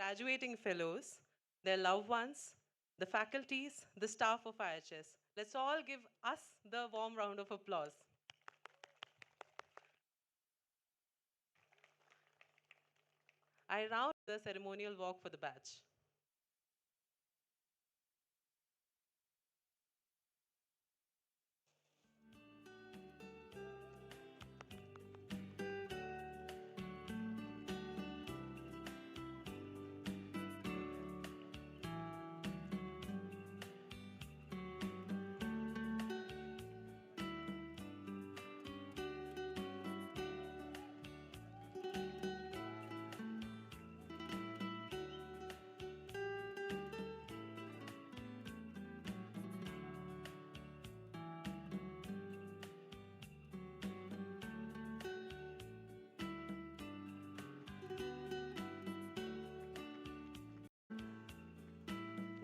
graduating fellows, their loved ones, the faculties, the staff of IHS. Let's all give us the warm round of applause. I round the ceremonial walk for the batch.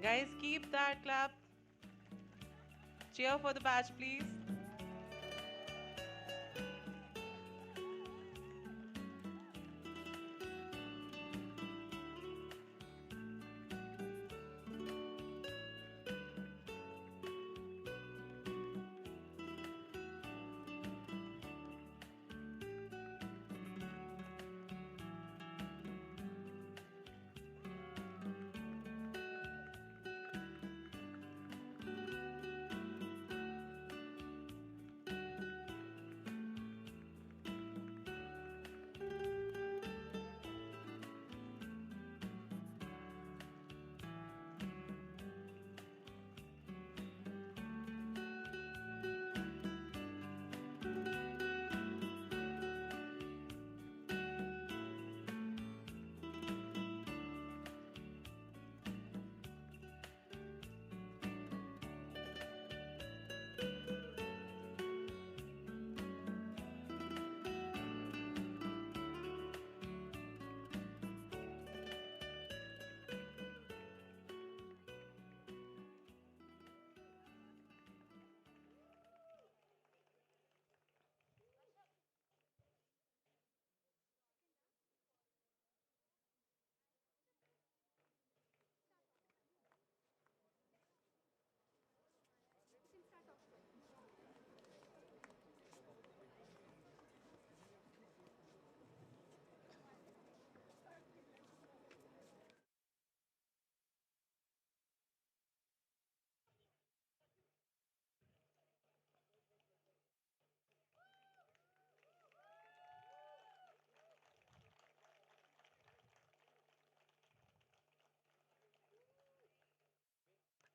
Guys, keep that clap. Cheer for the batch, please.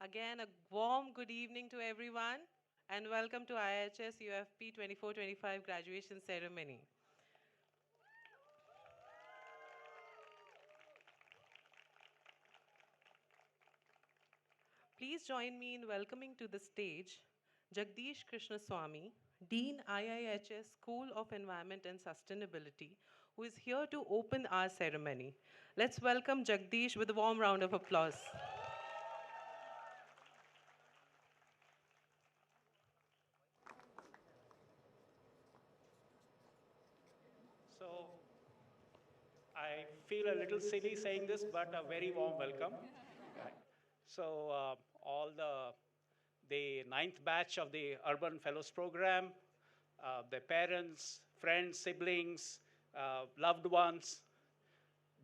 Again, a warm good evening to everyone and welcome to IHS UFP 24-25 graduation ceremony. Please join me in welcoming to the stage Jagdish Krishnaswamy, Dean IIHS School of Environment and Sustainability, who is here to open our ceremony. Let's welcome Jagdish with a warm round of applause. So I feel a little silly saying this, but a very warm welcome. Right. So all the ninth batch of the Urban Fellows Program, their parents, friends, siblings, loved ones,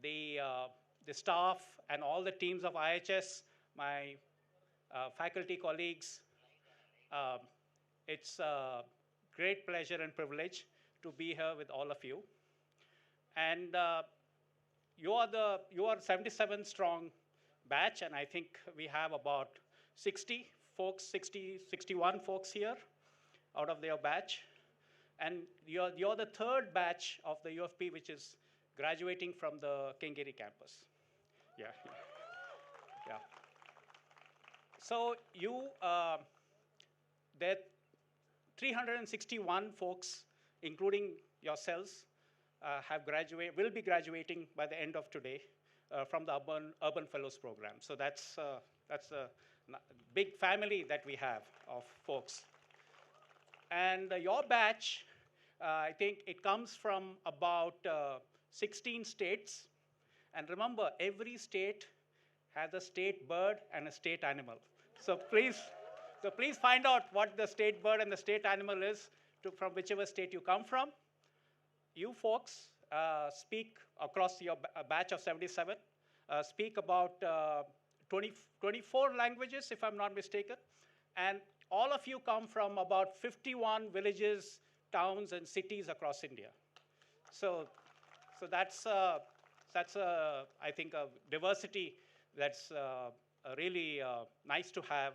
the staff, and all the teams of IHS, my faculty colleagues. Um, it's a great pleasure and privilege to be here with all of you. And you are 77 strong batch, and I think we have about 60 folks, 61 folks here out of their batch. And you're the third batch of the UFP, which is graduating from the Kengeri campus. Yeah, yeah. Yeah. So there are 361 folks, including yourselves, will be graduating by the end of today from the Urban Fellows Program. So that's a big family that we have of folks. And your batch, I think it comes from about 16 states And remember, every state has a state bird and a state animal. So please, so please find out what the state bird and the state animal is from whichever state you come from. You folks speak across your batch of 77, speak about 24 languages, if I'm not mistaken. And all of you come from about 51 villages, towns, and cities across India. So, so that's, I think, a diversity that's really nice to have.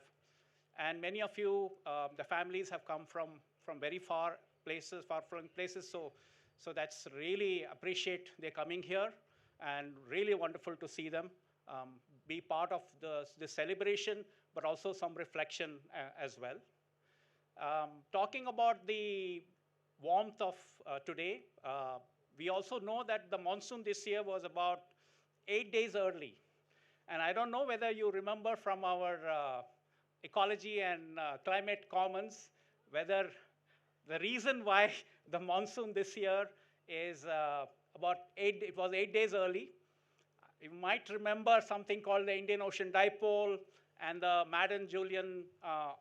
And many of you, the families have come from very far places, far-flung places. So that's really appreciate their coming here, and really wonderful to see them be part of the celebration, but also some reflection as well. Talking about the warmth of today, we also know that the monsoon this year was about 8 days early. And I don't know whether you remember from our ecology and climate commons, whether the reason why the monsoon this year is it was 8 days early. You might remember something called the Indian Ocean Dipole and the Madden-Julian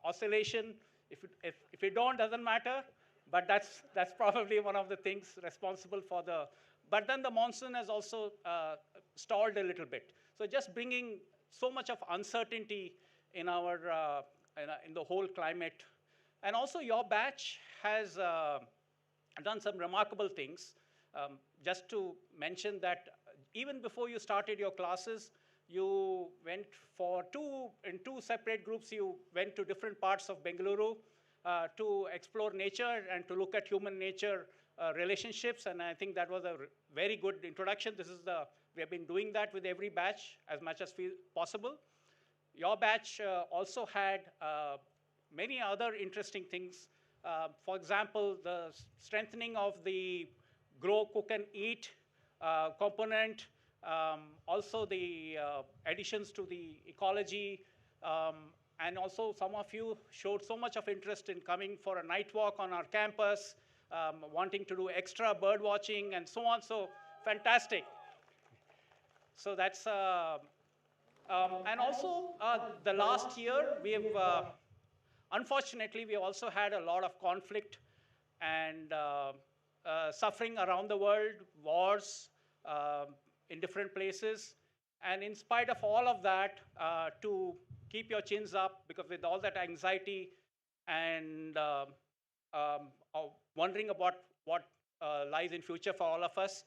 oscillation. If you don't, doesn't matter, but that's probably one of the things responsible for but then the monsoon has also stalled a little bit. So just bringing so much of uncertainty in the whole climate. And also your batch has done some remarkable things. Just to mention that even before you started your classes, you went in two separate groups, you went to different parts of Bengaluru to explore nature and to look at human nature relationships. And I think that was a very good introduction. We have been doing that with every batch as much as possible. Your batch also had many other interesting things. For example, the strengthening of the grow, cook, and eat component, also the additions to the ecology, and also some of you showed so much of interest in coming for a night walk on our campus, wanting to do extra bird watching and so on. So fantastic. So that's, and also the last year, unfortunately, we also had a lot of conflict and suffering around the world, wars in different places. And in spite of all of that, to keep your chins up, because with all that anxiety and wondering about what lies in future for all of us,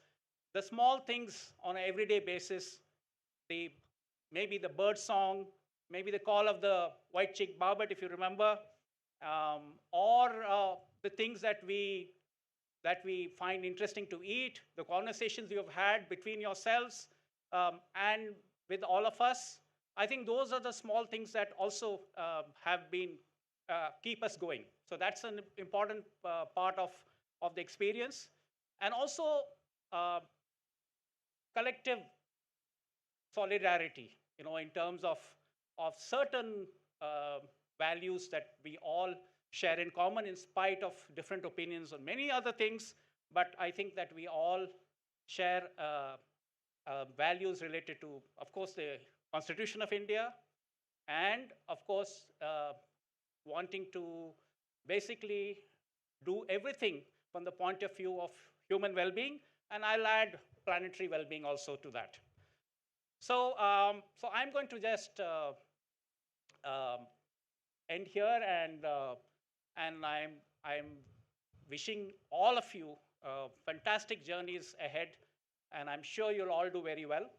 the small things on an everyday basis, maybe the bird song, maybe the call of the white-cheeked barbet, if you remember, or the things that we find interesting to eat, the conversations you have had between yourselves and with all of us. I think those are the small things that also have been keep us going. So that's an important part of the experience. And also collective solidarity, in terms of certain values that we all share in common in spite of different opinions on many other things. But I think that we all share values related to, of course, the Constitution of India, and of course, wanting to basically do everything from the point of view of human well-being, and I'll add planetary well-being also to that. So, so I'm going to just end here, and I'm wishing all of you fantastic journeys ahead, and I'm sure you'll all do very well.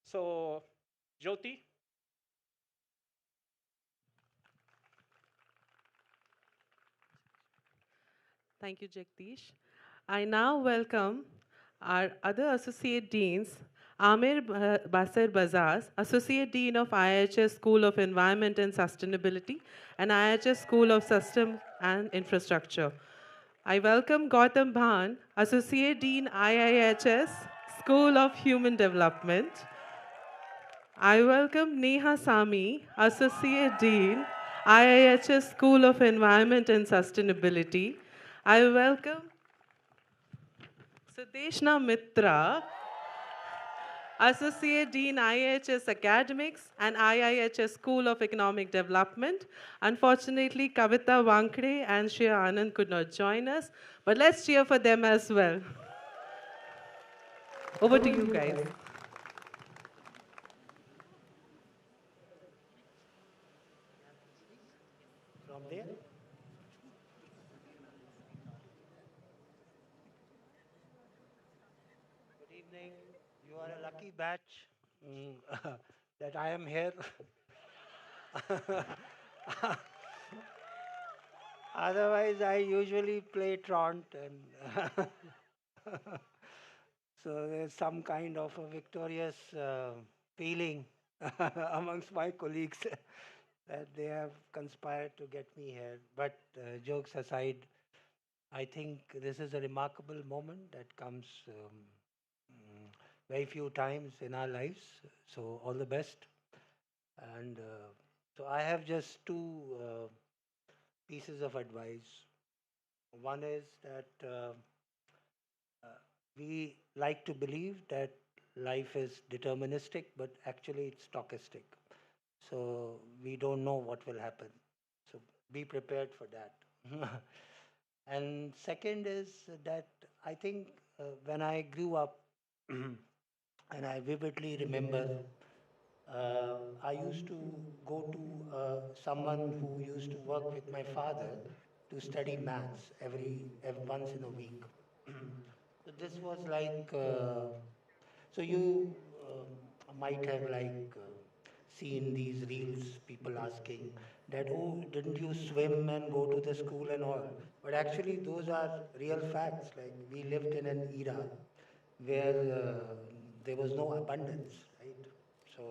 So, Jyoti. Thank you, Jagdish. I now welcome our other Associate Deans, Amir Basir Bazaz, Associate Dean of IIHS School of Environment and Sustainability and IIHS School of System and Infrastructure. I welcome Gautam Bhan, Associate Dean, IIHS School of Human Development. I welcome Neha Sami, Associate Dean, IIHS School of Environment and Sustainability. I welcome Sudeshna Mitra, Associate Dean IIHS Academics and IIHS School of Economic Development. Unfortunately, Kavita Wankre and Shreya Anand could not join us, but let's cheer for them as well. Over to you guys. From there? Good evening. You are a lucky batch mm, that I am here. Otherwise, I usually play Tront, and so there's some kind of a victorious feeling amongst my colleagues that they have conspired to get me here. But jokes aside, I think this is a remarkable moment that comes very few times in our lives. So, all the best. And so, I have just two pieces of advice. One is that we like to believe that life is deterministic, but actually it's stochastic. So, we don't know what will happen. So, be prepared for that. And second is that I think when I grew up, and I vividly remember, I used to go to someone who used to work with my father to study maths every once in a week. So this was like, so you might have like seen these reels, people asking that, oh, didn't you swim and go to the school and all? But actually, those are real facts. Like we lived in an era where there was no abundance, right? So,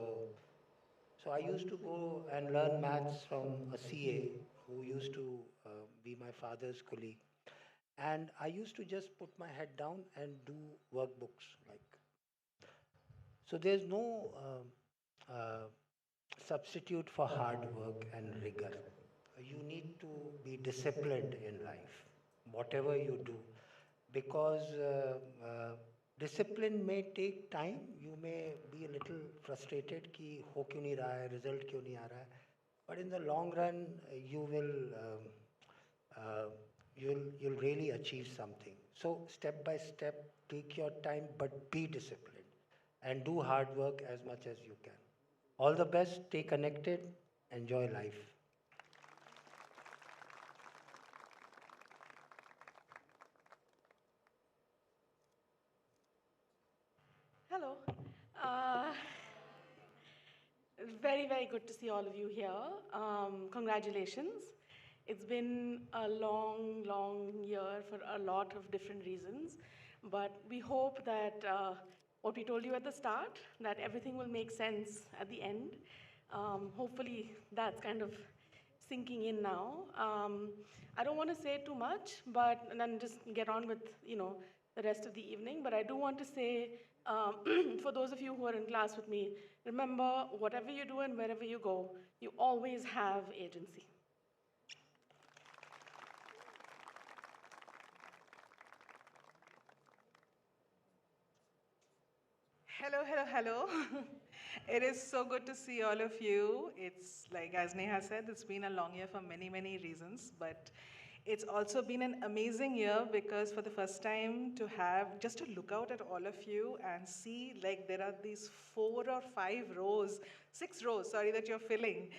so I used to go and learn maths from a CA who used to be my father's colleague, and I used to just put my head down and do workbooks like. So there's no substitute for hard work and rigor. You need to be disciplined in life, whatever you do, because discipline may take time. You may be a little frustrated कि हो क्यों नहीं रहा है, result क्यों नहीं आ रहा है, but in the long run, you will uh, you'll really achieve something. So step by step, take your time, but be disciplined and do hard work as much as you can. All the best. Stay connected. Enjoy life. Hello. Uh, very, very good to see all of you here. Congratulations. It's been a long, long year for a lot of different reasons, but we hope that what we told you at the start, that everything will make sense at the end. Hopefully, that's kind of sinking in now. I don't want to say too much, but and then just get on with the rest of the evening. But I do want to say, for those of you who are in class with me, remember whatever you do and wherever you go, you always have agency. Hello, hello, hello. It is so good to see all of you. It's like, as Neha said, it's been a long year for many, many reasons, but it's also been an amazing year because for the first time to have just to look out at all of you and see like there are these 4 or 5 rows, 6 rows, sorry, that you're filling.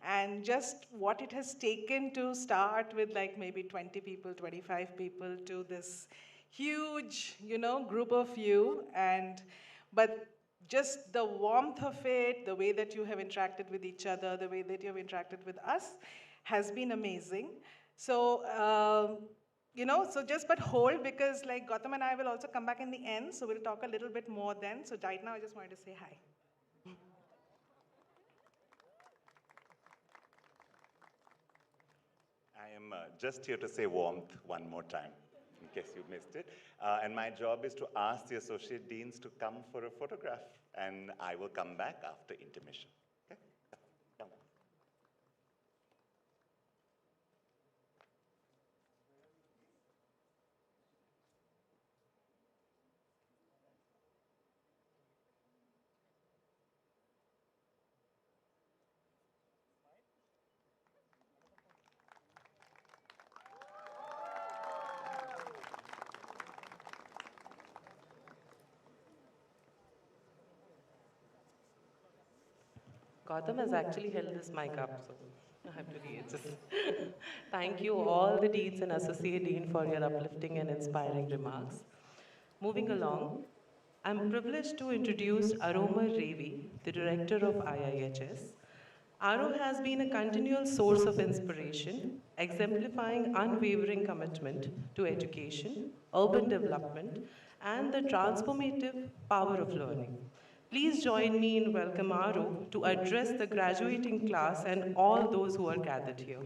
And just what it has taken to start with like maybe 20 people, 25 people to this huge, group of you. But just the warmth of it, the way that you have interacted with each other, the way that you have interacted with us has been amazing. So, so just but hold because like Gautam and I will also come back in the end. So we'll talk a little bit more then. So right now I just wanted to say hi. I am just here to say warmth one more time, in case you missed it. And my job is to ask the associate deans to come for a photograph, and I will come back after intermission. Okay? Come. Gautam has actually held this mic up, so I have to readjust. Thank you, all the deans and associate dean, for your uplifting and inspiring remarks. Moving along, I'm privileged to introduce Aroma Revi, the director of IIHS. Aro has been a continual source of inspiration, exemplifying unwavering commitment to education, urban development, and the transformative power of learning. Please join me in welcome Aro to address the graduating class and all those who are gathered here.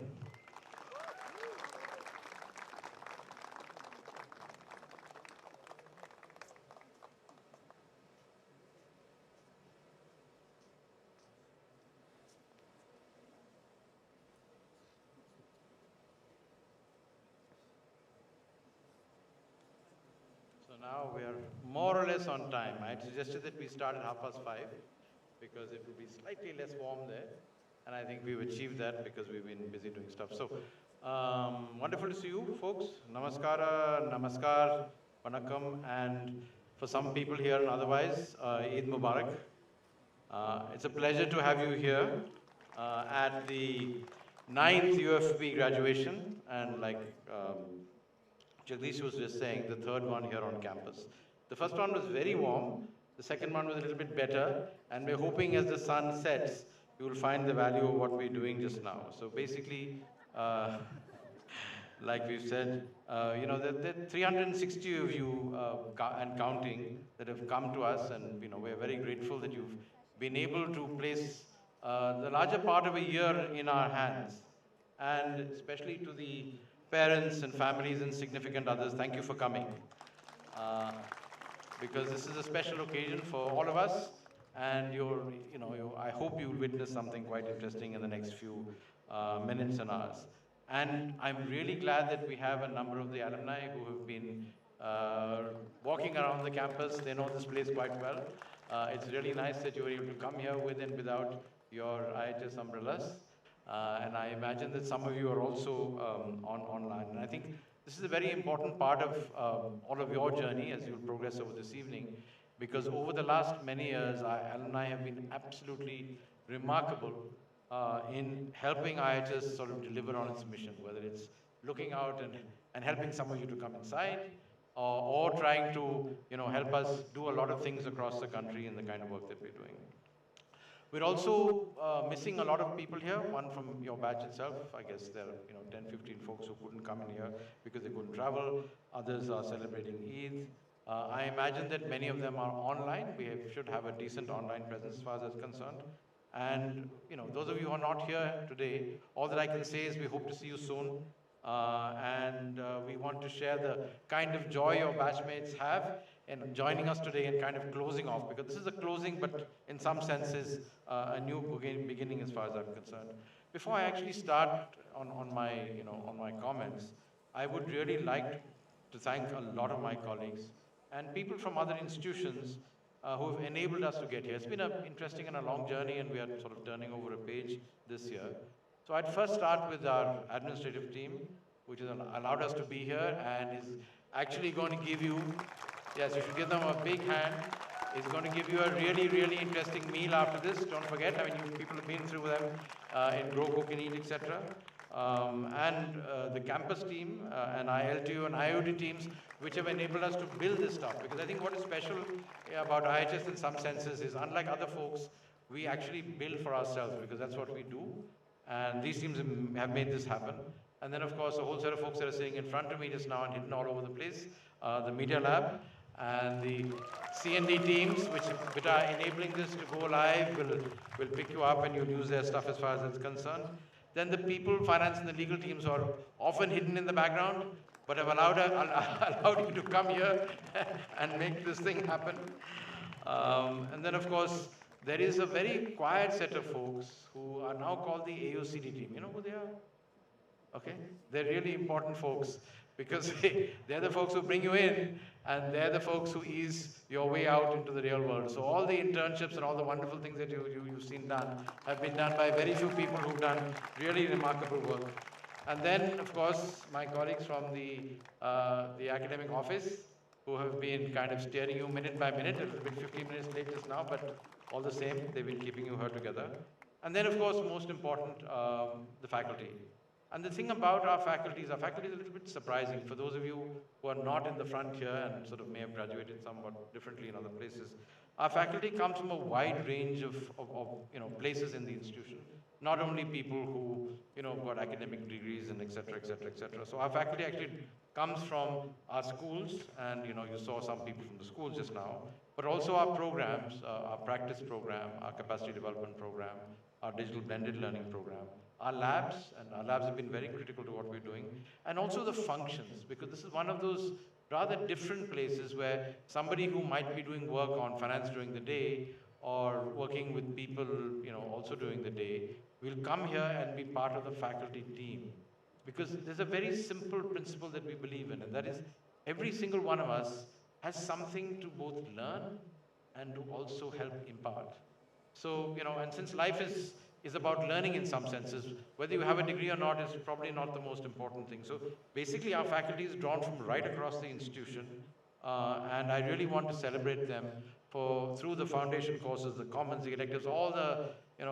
So now we are more or less on time. I had suggested that we start at 5:30 because it will be slightly less warm there. And I think we've achieved that because we've been busy doing stuff. So, wonderful to see you folks. Namaskara, namaskar, vanakkam, and for some people here and otherwise, Eid Mubarak. It's a pleasure to have you here at the 9th UFP graduation, and like Jagdish was just saying, the third one here on campus. The first one was very warm, the second one was a little bit better, and we're hoping as the sun sets, you will find the value of what we're doing just now. So basically, like we've said, there are 360 of you and counting that have come to us, and we're very grateful that you've been able to place the larger part of a year in our hands, and especially to the parents and families and significant others, thank you for coming. Because this is a special occasion for all of us, and I hope you'll witness something quite interesting in the next few minutes and hours. And I'm really glad that we have a number of the alumni who have been walking around the campus. They know this place quite well. It's really nice that you were able to come here with and without your IHS umbrellas. And I imagine that some of you are also online. And I think this is a very important part of all of your journey as you'll progress over this evening, because over the last many years, our alumni have been absolutely remarkable in helping IHS sort of deliver on its mission, whether it's looking out and helping some of you to come inside, or trying to help us do a lot of things across the country in the kind of work that we're doing. We're also missing a lot of people here, one from your batch itself. I guess there are 10, 15 folks who couldn't come in here because they couldn't travel. Others are celebrating Eid. I imagine that many of them are online. We should have a decent online presence as far as that's concerned. And those of you who are not here today, all that I can say is we hope to see you soon. And we want to share the kind of joy your batchmates have in joining us today and kind of closing off, because this is a closing, but in some senses a new beginning as far as I'm concerned. Before I actually start on my comments, I would really like to thank a lot of my colleagues and people from other institutions who have enabled us to get here. It's been an interesting and a long journey, and we are sort of turning over a page this year. So I'd first start with our administrative team, which has allowed us to be here and is actually going to give you, yes, you should give them a big hand, is going to give you a really, really interesting meal after this. Don't forget, I mean, you people have been through them in Grow, Cook and Eat, etc. And the campus team and ILTU and IOT teams, which have enabled us to build this stuff. Because I think what is special about IHS in some senses is, unlike other folks, we actually build for ourselves, because that's what we do. And these teams have made this happen. And then, of course, a whole set of folks that are sitting in front of me just now and hidden all over the place, the Media Lab and the C&D teams, which are enabling this to go live, will pick you up and you'll use their stuff as far as it's concerned. Then the people, finance and the legal teams, are often hidden in the background, but have allowed you to come here and make this thing happen. And then, of course, there is a very quiet set of folks who are now called the AOCD team. You know who they are? Okay? They're really important folks, because they're the folks who bring you in, and they're the folks who ease your way out into the real world. So all the internships and all the wonderful things that you've seen done have been done by very few people who've done really remarkable work. And then, of course, my colleagues from the academic office, who have been kind of steering you minute by minute. It's been 15 minutes late just now, but all the same, they've been keeping you here together. And then, of course, most important, the faculty. And the thing about our faculty is a little bit surprising. For those of you who are not in the front here and sort of may have graduated somewhat differently in other places, our faculty comes from a wide range of places in the institution. Not only people who got academic degrees and et cetera, et cetera, et cetera. So our faculty actually comes from our schools, and you saw some people from the schools just now, but also our programs, our practice program, our capacity development program, our digital blended learning program, our labs, and our labs have been very critical to what we're doing, and also the functions, because this is one of those rather different places where somebody who might be doing work on finance during the day or working with people, also during the day, will come here and be part of the faculty team. Because there's a very simple principle that we believe in, and that is every single one of us has something to both learn and to also help impart. So, and since life is about learning in some senses, whether you have a degree or not is probably not the most important thing. So basically our faculty is drawn from right across the institution, and I really want to celebrate them through the foundation courses, the commons, the electives, all the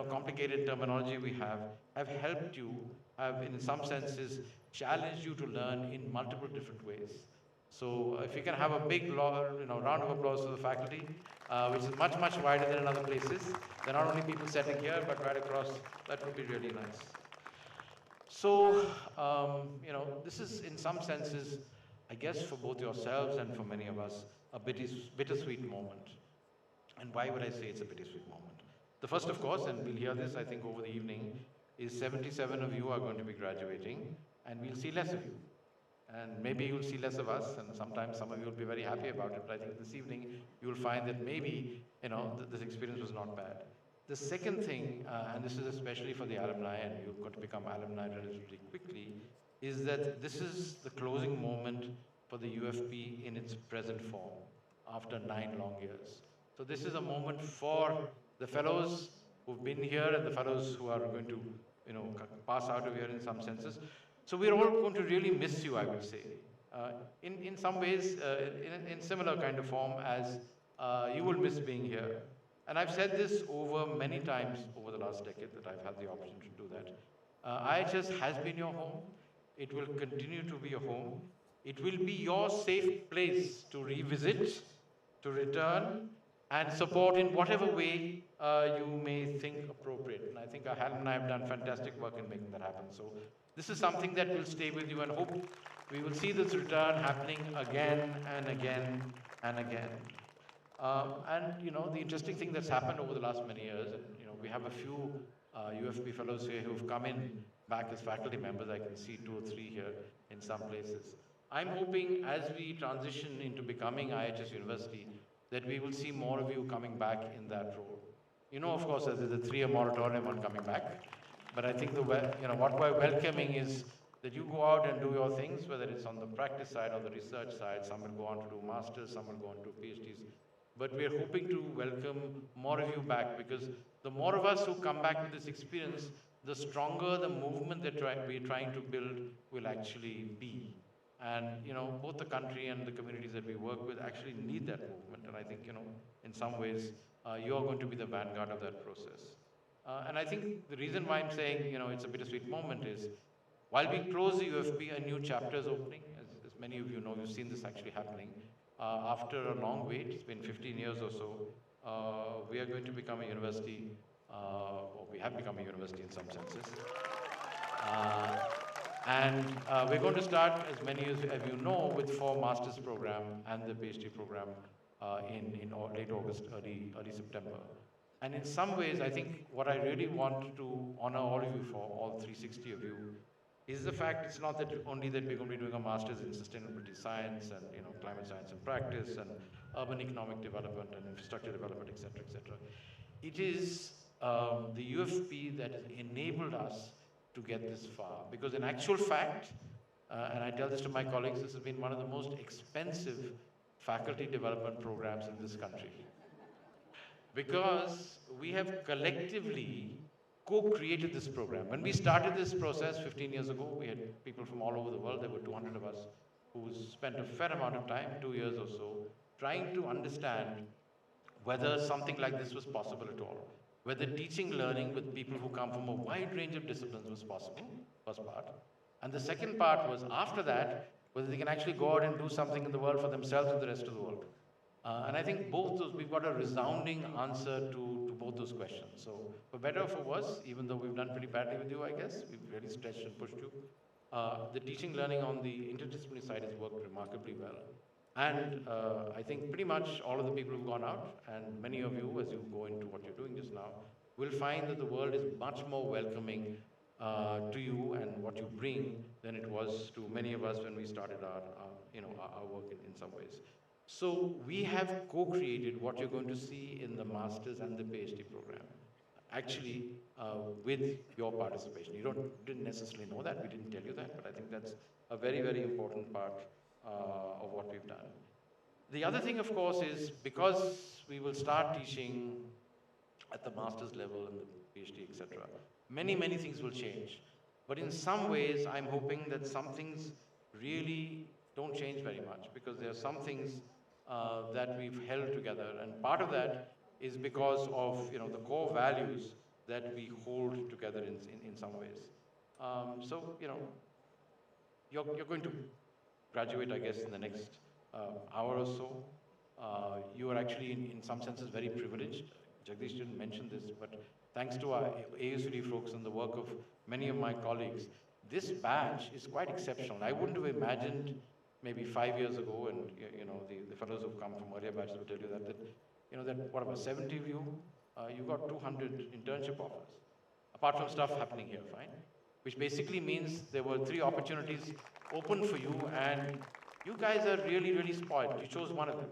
complicated terminology we have helped you, have in some senses challenged you to learn in multiple different ways. So if you can have a big round of applause for the faculty, which is much, much wider than in other places. They're not only people sitting here, but right across, that would be really nice. So, this is in some senses, I guess for both yourselves and for many of us, a bittersweet moment. And why would I say it's a bittersweet moment? The first, of course, and we'll hear this, I think, over the evening, is 77 of you are going to be graduating, and we'll see less of you. And maybe you'll see less of us, and sometimes some of you will be very happy about it, but I think this evening you'll find that maybe, this experience was not bad. The second thing, and this is especially for the alumni, and you're going to become alumni relatively quickly, is that this is the closing moment for the UFP in its present form, after 9 long years. So this is a moment for the fellows who've been here and the fellows who are going to, pass out of here in some senses. So we're all going to really miss you, I would say. In some ways, in similar kind of form as you will miss being here. And I've said this over many times over the last decade that I've had the opportunity to do that. IHS has been your home. It will continue to be your home. It will be your safe place to revisit, to return, and support in whatever way you may think appropriate. And I think our alumni have done fantastic work in making that happen. So this is something that will stay with you, and hope we will see this return happening again and again and again. The interesting thing that's happened over the last many years, and we have a few UFP fellows here who've come in back as faculty members. I can see 2 or 3 here in some places. I'm hoping as we transition into becoming IHS University, that we will see more of you coming back in that role. Of course, there's a 3-year moratorium on coming back, but I think what we're welcoming is that you go out and do your things, whether it's on the practice side or the research side. Some will go on to do masters, some will go on to PhDs. But we're hoping to welcome more of you back, because the more of us who come back with this experience, the stronger the movement that we're trying to build will actually be. And both the country and the communities that we work with actually need that movement. And I think in some ways you're going to be the vanguard of that process. And I think the reason why I'm saying it's a bittersweet moment is, while we close the UFP, a new chapter is opening. As many of you know, you've seen this actually happening. After a long wait, it's been 15 years or so, we are going to become a university, or we have become a university in some senses. And we're going to start, as many as you know, with 4 master's program and the PhD program in late August, early September. And in some ways, I think what I really want to honor all of you for, all 360 of you, is the fact it's not that only that we're going to be doing a master's in sustainability science and climate science and practice and urban economic development and infrastructure development, et cetera, et cetera. It is the UFP that has enabled us to get this far. Because in actual fact, and I tell this to my colleagues, this has been one of the most expensive faculty development programs in this country. Because we have collectively co-created this program. When we started this process 15 years ago, we had people from all over the world. There were 200 of us who spent a fair amount of time, 2 years or so, trying to understand whether something like this was possible at all. whether teaching learning with people who come from a wide range of disciplines was possible, first part. And the second part was after that, whether they can actually go out and do something in the world for themselves and the rest of the world. And I think both those, we've got a resounding answer to both those questions. So for better or for worse, even though we've done pretty badly with you, I guess, we've really stretched and pushed you, the teaching learning on the interdisciplinary side has worked remarkably well. And I think pretty much all of the people who've gone out, and many of you, as you go into what you're doing just now, will find that the world is much more welcoming to you and what you bring than it was to many of us when we started our work in some ways. So we have co-created what you're going to see in the master's and the PhD program, actually with your participation. Didn't necessarily know that, we didn't tell you that, but I think that's a very, very important part of what we've done. The other thing, of course, is because we will start teaching at the master's level and the PhD, etc., many, many things will change. But in some ways, I'm hoping that some things really don't change very much, because there are some things that we've held together, and part of that is because of the core values that we hold together in some ways. So you're going to graduate, I guess, in the next hour or so. You are actually, in some senses, very privileged. Jagdish didn't mention this, but thanks to our AUCD folks and the work of many of my colleagues, this batch is quite exceptional. I wouldn't have imagined maybe 5 years ago, and the fellows who've come from earlier batches will tell you that what about 70 of you? You got 200 internship offers, apart from stuff happening here, fine? Which basically means there were 3 opportunities open for you, and you guys are really, really spoiled. You chose one of them.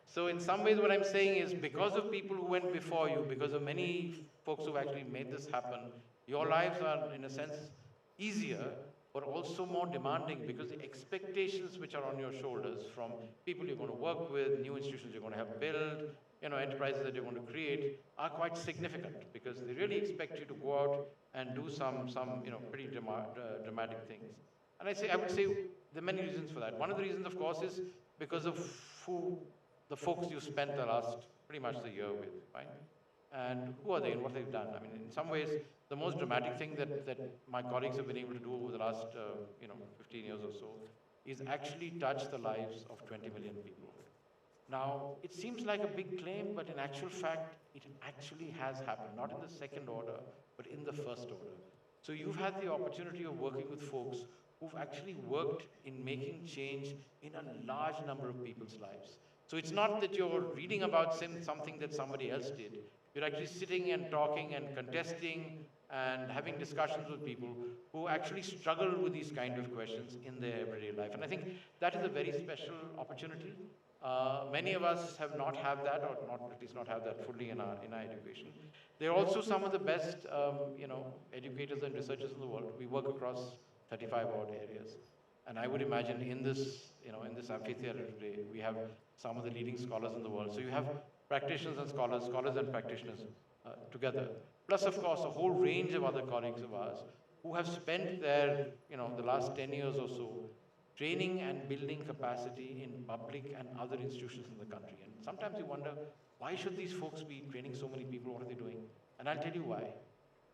So in some ways what I'm saying is, because of people who went before you, because of many folks who actually made this happen, your lives are, in a sense, easier, but also more demanding, because the expectations which are on your shoulders from people you're going to work with, new institutions you're going to have build, enterprises that you're going to create, are quite significant, because they really expect you to go out and do some pretty dramatic things. And I would say there are many reasons for that. One of the reasons, of course, is because of who the folks you spent the last pretty much the year with, right? And who are they and what they've done? I mean, in some ways, the most dramatic thing that my colleagues have been able to do over the last 15 years or so is actually touch the lives of 20 million people. Now, it seems like a big claim, but in actual fact, it actually has happened, not in the second order, but in the first order. So you've had the opportunity of working with folks who've actually worked in making change in a large number of people's lives. So it's not that you're reading about something that somebody else did. You're actually sitting and talking and contesting and having discussions with people who actually struggle with these kind of questions in their everyday life. And I think that is a very special opportunity. Many of us have not had that, or at least not have that fully in our education. They're also some of the best, educators and researchers in the world. We work across 35 odd areas. And I would imagine in this amphitheater today, we have some of the leading scholars in the world. So you have practitioners and scholars and practitioners together. Plus, of course, a whole range of other colleagues of ours who have spent their, the last 10 years or so training and building capacity in public and other institutions in the country. And sometimes you wonder, why should these folks be training so many people? What are they doing? And I'll tell you why.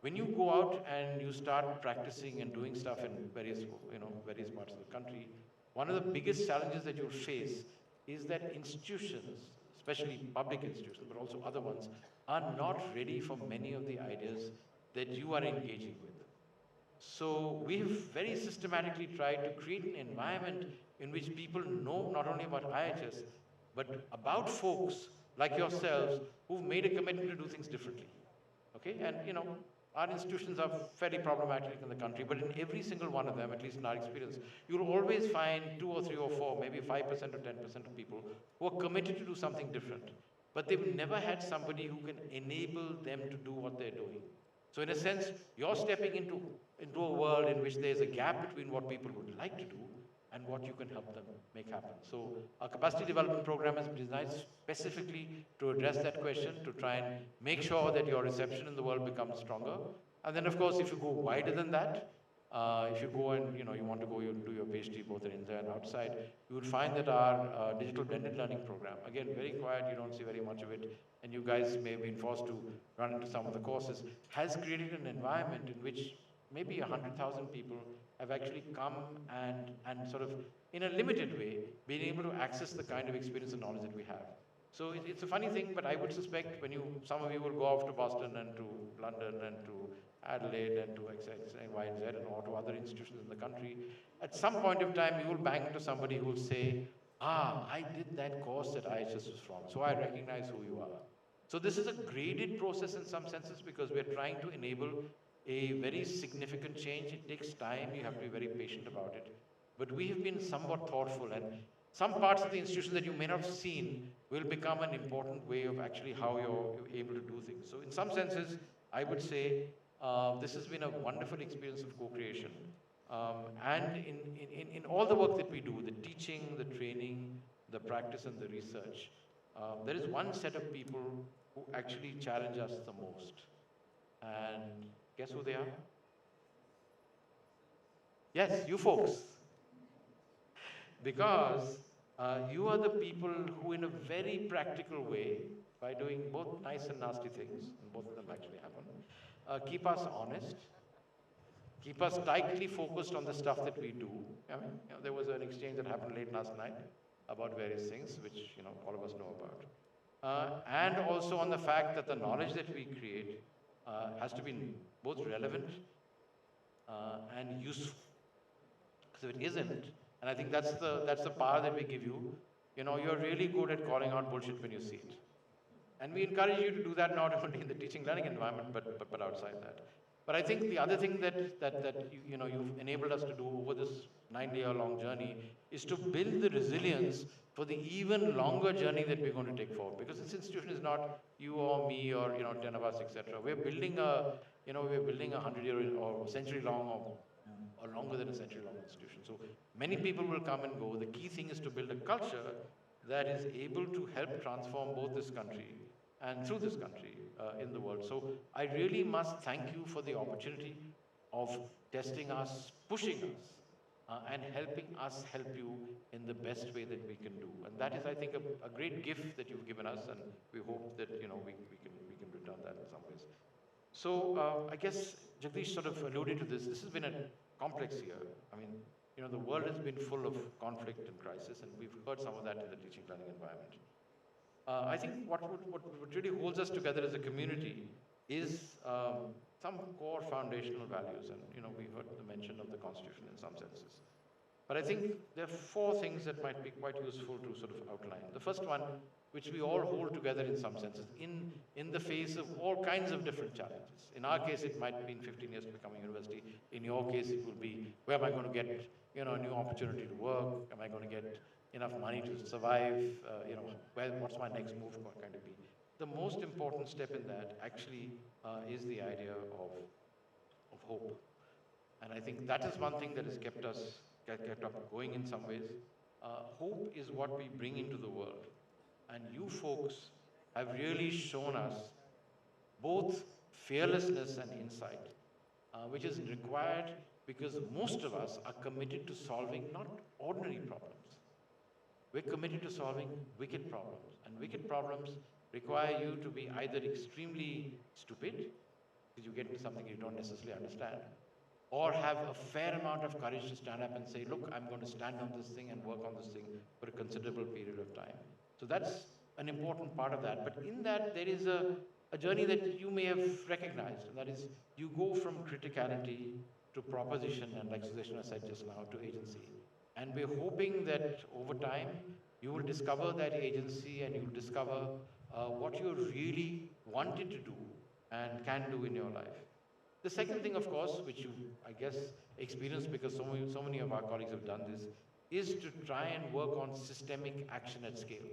When you go out and you start practicing and doing stuff in various parts of the country, one of the biggest challenges that you'll face is that institutions, especially public institutions, but also other ones, are not ready for many of the ideas that you are engaging with. So we've very systematically tried to create an environment in which people know not only about IHS, but about folks like yourselves who've made a commitment to do things differently. Okay, and our institutions are fairly problematic in the country, but in every single one of them, at least in our experience, you'll always find 2 or 3 or 4, maybe 5% or 10% of people who are committed to do something different. But they've never had somebody who can enable them to do what they're doing. So in a sense, you're stepping into a world in which there's a gap between what people would like to do and what you can help them make happen. So our capacity development program is designed specifically to address that question, to try and make sure that your reception in the world becomes stronger. And then, of course, if you go wider than that, If you go and you want to go, you do your PhD both in India and outside, you will find that our digital blended learning program, again, very quiet, you don't see very much of it, and you guys may have been forced to run into some of the courses, has created an environment in which maybe 100,000 people have actually come and sort of, in a limited way, been able to access the kind of experience and knowledge that we have. So it's a funny thing, but I would suspect when some of you will go off to Boston and to London and to Adelaide and to X, Y, and Z and or to other institutions in the country, at some point of time you will bang into somebody who will say, I did that course that IHS was from, so I recognize who you are. So this is a graded process in some senses because we're trying to enable a very significant change. It takes time, you have to be very patient about it. But we have been somewhat thoughtful, and some parts of the institution that you may not have seen will become an important way of actually how you're able to do things. So in some senses, I would say this has been a wonderful experience of co-creation. And in all the work that we do, the teaching, the training, the practice, and the research, there is one set of people who actually challenge us the most. And guess who they are? Yes, you folks. Because you are the people who, in a very practical way, by doing both nice and nasty things, and both of them actually happen, keep us honest, keep us tightly focused on the stuff that we do. I mean, there was an exchange that happened late last night about various things, which all of us know about. And also on the fact that the knowledge that we create has to be both relevant and useful. Because if it isn't, and I think that's the power that we give you, you're really good at calling out bullshit when you see it. And we encourage you to do that not only in the teaching learning environment, but outside that. But I think the other thing that you've enabled us to do over this 9-year-long journey is to build the resilience for the even longer journey that we're going to take forward. Because this institution is not you or me or 10 of us, etc. We're building a 100-year or century-long or longer than a century-long institution. So many people will come and go. The key thing is to build a culture that is able to help transform both this country and through this country in the world. So I really must thank you for the opportunity of testing us, pushing us, and helping us help you in the best way that we can do. And that is, I think, a great gift that you've given us, and we hope that we can return that in some ways. So I guess Jagdish sort of alluded to this. This has been a complex year. I mean, the world has been full of conflict and crisis, and we've heard some of that in the teaching learning environment. I think what really holds us together as a community is some core foundational values, and we heard the mention of the Constitution in some senses. But I think there are 4 things that might be quite useful to sort of outline. The first one, which we all hold together in some senses, in the face of all kinds of different challenges. In our case, it might be in 15 years to become a university. In your case, it will be, where am I going to get a new opportunity to work? Am I going to get enough money to survive? What's my next move going to be? The most important step in that actually is the idea of hope. And I think that is one thing that has kept us going in some ways. Hope is what we bring into the world. And you folks have really shown us both fearlessness and insight, which is required because most of us are committed to solving not ordinary problems. We're committed to solving wicked problems. And wicked problems require you to be either extremely stupid, because you get into something you don't necessarily understand, or have a fair amount of courage to stand up and say, look, I'm going to stand on this thing and work on this thing for a considerable period of time. So that's an important part of that. But in that, there is a journey that you may have recognized, and that is you go from criticality to proposition, and like Sushma said just now, to agency. And we're hoping that over time, you will discover that agency and you'll discover what you really wanted to do and can do in your life. The second thing, of course, which you, I guess, experienced because so many of our colleagues have done this, is to try and work on systemic action at scale.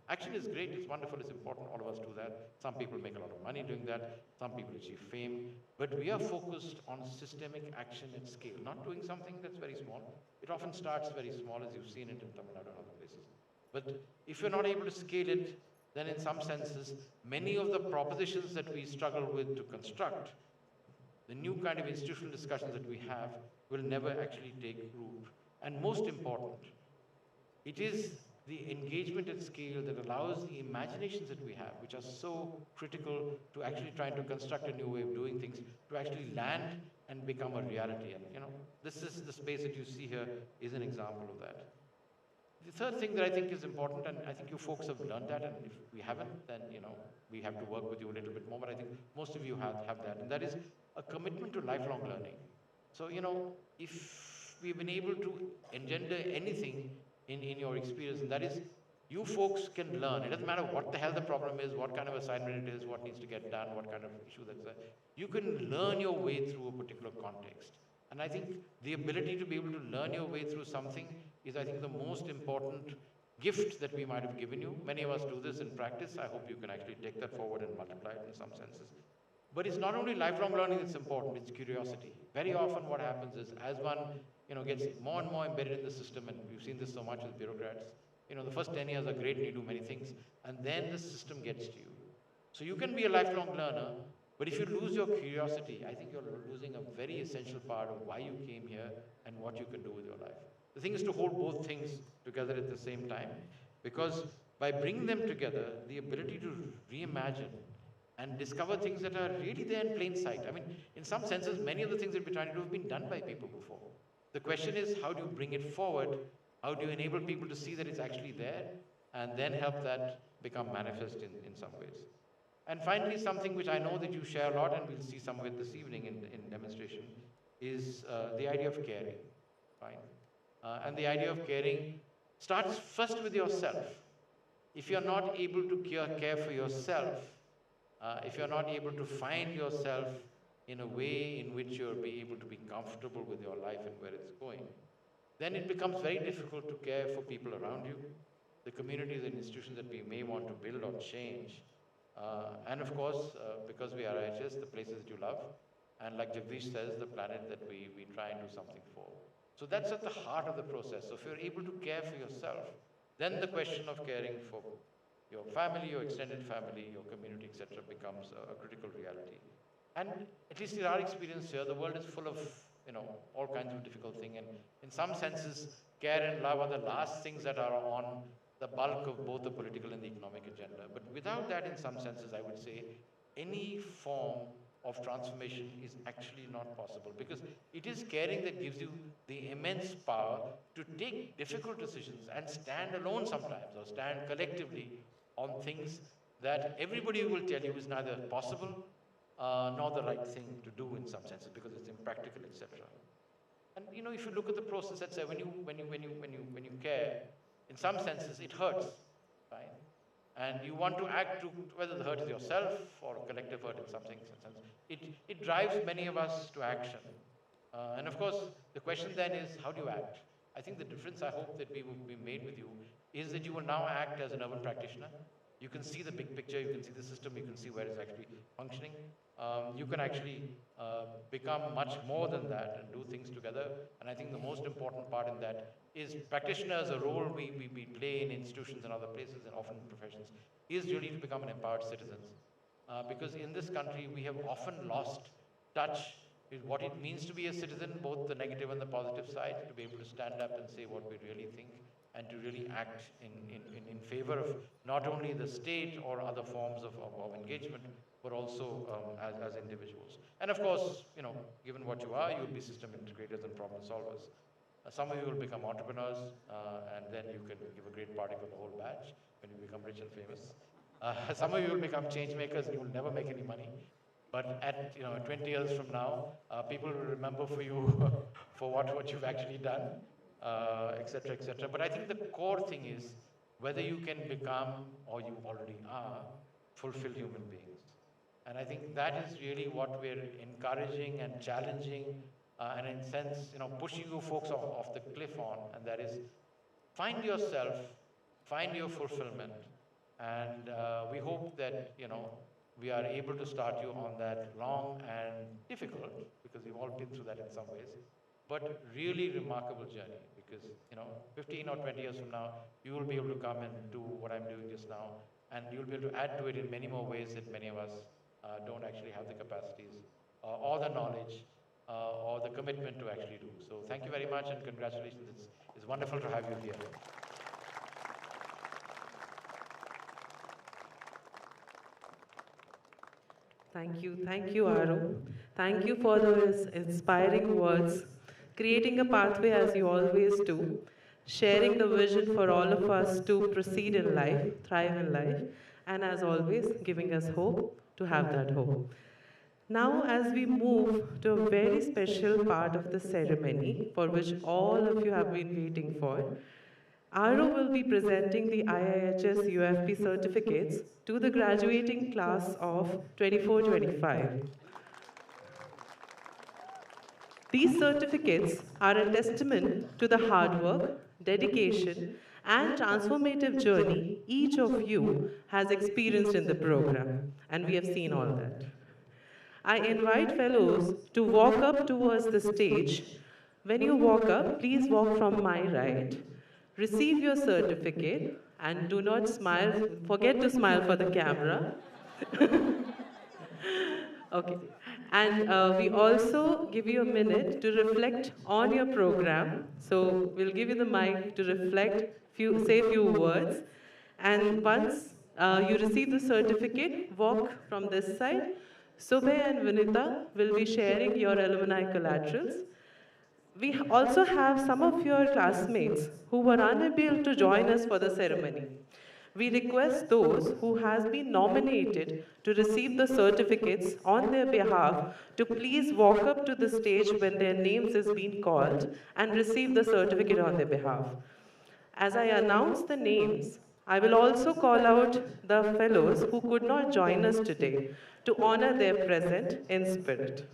Action is great, it's wonderful, it's important, all of us do that. Some people make a lot of money doing that, some people achieve fame, but we are focused on systemic action at scale, not doing something that's very small. It often starts very small, as you've seen it in Tamil Nadu and other places. But if you're not able to scale it, then in some senses, many of the propositions that we struggle with to construct the new kind of institutional discussions that we have will never actually take root. And most important, it is the engagement at scale that allows the imaginations that we have, which are so critical to actually trying to construct a new way of doing things, to actually land and become a reality. And this is the space that you see here is an example of that. The third thing that I think is important, and I think you folks have learned that, and if we haven't, then we have to work with you a little bit more. But I think most of you have that, and that is a commitment to lifelong learning. So if we've been able to engender anything in your experience, and that is you folks can learn. It doesn't matter what the hell the problem is, what kind of assignment it is, what needs to get done, what kind of issue that's there. You can learn your way through a particular context. And I think the ability to be able to learn your way through something is, I think, the most important gift that we might have given you. Many of us do this in practice. I hope you can actually take that forward and multiply it in some senses. But it's not only lifelong learning that's important, it's curiosity. Very often what happens is, as one gets more and more embedded in the system, and we've seen this so much as bureaucrats, the first 10 years are great and you do many things, and then the system gets to you. So you can be a lifelong learner, but if you lose your curiosity, I think you're losing a very essential part of why you came here and what you can do with your life. The thing is to hold both things together at the same time, because by bringing them together, the ability to reimagine and discover things that are really there in plain sight. I mean, in some senses, many of the things that we're trying to do have been done by people before. The question is, how do you bring it forward? How do you enable people to see that it's actually there, and then help that become manifest in some ways? And finally, something which I know that you share a lot, and we'll see some of it this evening in demonstration, is the idea of caring. Fine. And the idea of caring starts first with yourself. If you're not able to care for yourself, if you're not able to find yourself in a way in which you'll be able to be comfortable with your life and where it's going, then it becomes very difficult to care for people around you, the communities and institutions that we may want to build or change. And of course, because we are IHS, the places that you love, and like Jagdish says, the planet that we try and do something for. So that's at the heart of the process. So if you're able to care for yourself, then the question of caring for your family, your extended family, your community, etc., becomes a critical reality. And at least in our experience here, the world is full of all kinds of difficult things. And in some senses, care and love are the last things that are on the bulk of both the political and the economic agenda. But without that, in some senses, I would say, any form of transformation is actually not possible, because it is caring that gives you the immense power to take difficult decisions and stand alone sometimes, or stand collectively on things that everybody will tell you is neither possible nor the right thing to do in some senses, because it's impractical, etc. And if you look at the process, let's say when you care, in some senses it hurts, right? And you want to act to, whether the hurt is yourself or a collective hurt in some sense, it drives many of us to action. And of course, the question then is, how do you act? I think the difference I hope that we made with you is that you will now act as an urban practitioner. You can see the big picture, you can see the system, you can see where it's actually functioning. You can actually become much more than that and do things together. And I think the most important part in that is practitioners, a role we play in institutions and other places and often in professions, is really to become an empowered citizens. Because in this country, we have often lost touch with what it means to be a citizen, both the negative and the positive side, to be able to stand up and say what we really think, and to really act in favor of not only the state or other forms of engagement, but also as individuals. And of course, given what you are, you'll be system integrators and problem solvers. Some of you will become entrepreneurs, and then you can give a great party for the whole batch when you become rich and famous. Some of you will become change makers and you will never make any money. But at 20 years from now, people will remember for you for what you've actually done, etc., etc. But I think the core thing is whether you can become, or you already are, fulfilled human beings. And I think that is really what we're encouraging and challenging, and in a sense, pushing you folks off the cliff on, and that is, find yourself, find your fulfillment, and we hope that, we are able to start you on that long and difficult, because we've all been through that in some ways, but really remarkable journey, because, 15 or 20 years from now, you will be able to come and do what I'm doing just now, and you'll be able to add to it in many more ways that many of us don't actually have the capacities or the knowledge or the commitment to actually do. So thank you very much and congratulations. It's wonderful to have you here. Thank you, Aru. Thank you for those inspiring words, creating a pathway as you always do, sharing the vision for all of us to proceed in life, thrive in life, and as always, giving us hope to have that hope. Now, as we move to a very special part of the ceremony for which all of you have been waiting for, Aru will be presenting the IIHS UFP certificates to the graduating class of 24-25. These certificates are a testament to the hard work, dedication, and transformative journey each of you has experienced in the program, and we have seen all that. I invite fellows to walk up towards the stage. When you walk up, please walk from my right. Receive your certificate and do not smile, forget to smile for the camera. Okay. And we also give you a minute to reflect on your program. So we'll give you the mic to reflect, say a few words. And once you receive the certificate, walk from this side. Subhay and Vinita will be sharing your alumni collaterals. We also have some of your classmates who were unable to join us for the ceremony. We request those who has been nominated to receive the certificates on their behalf to please walk up to the stage when their names is being called and receive the certificate on their behalf. As I announce the names, I will also call out the fellows who could not join us today to honor their presence in spirit.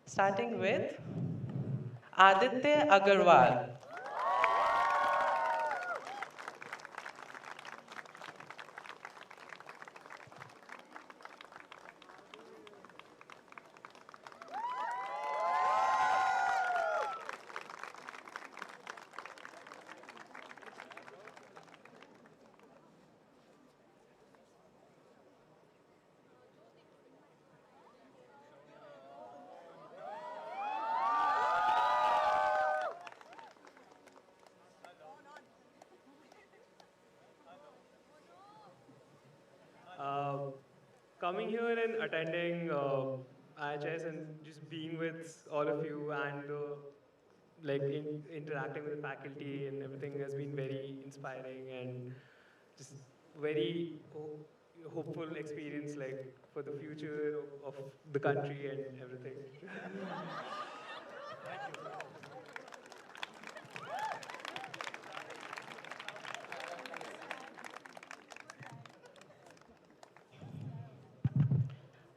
Starting with Aditya Agarwal. Uh, Coming here and attending IHS and just being with all of you and interacting with the faculty and everything has been very inspiring and just very hopeful experience for the future of the country and everything.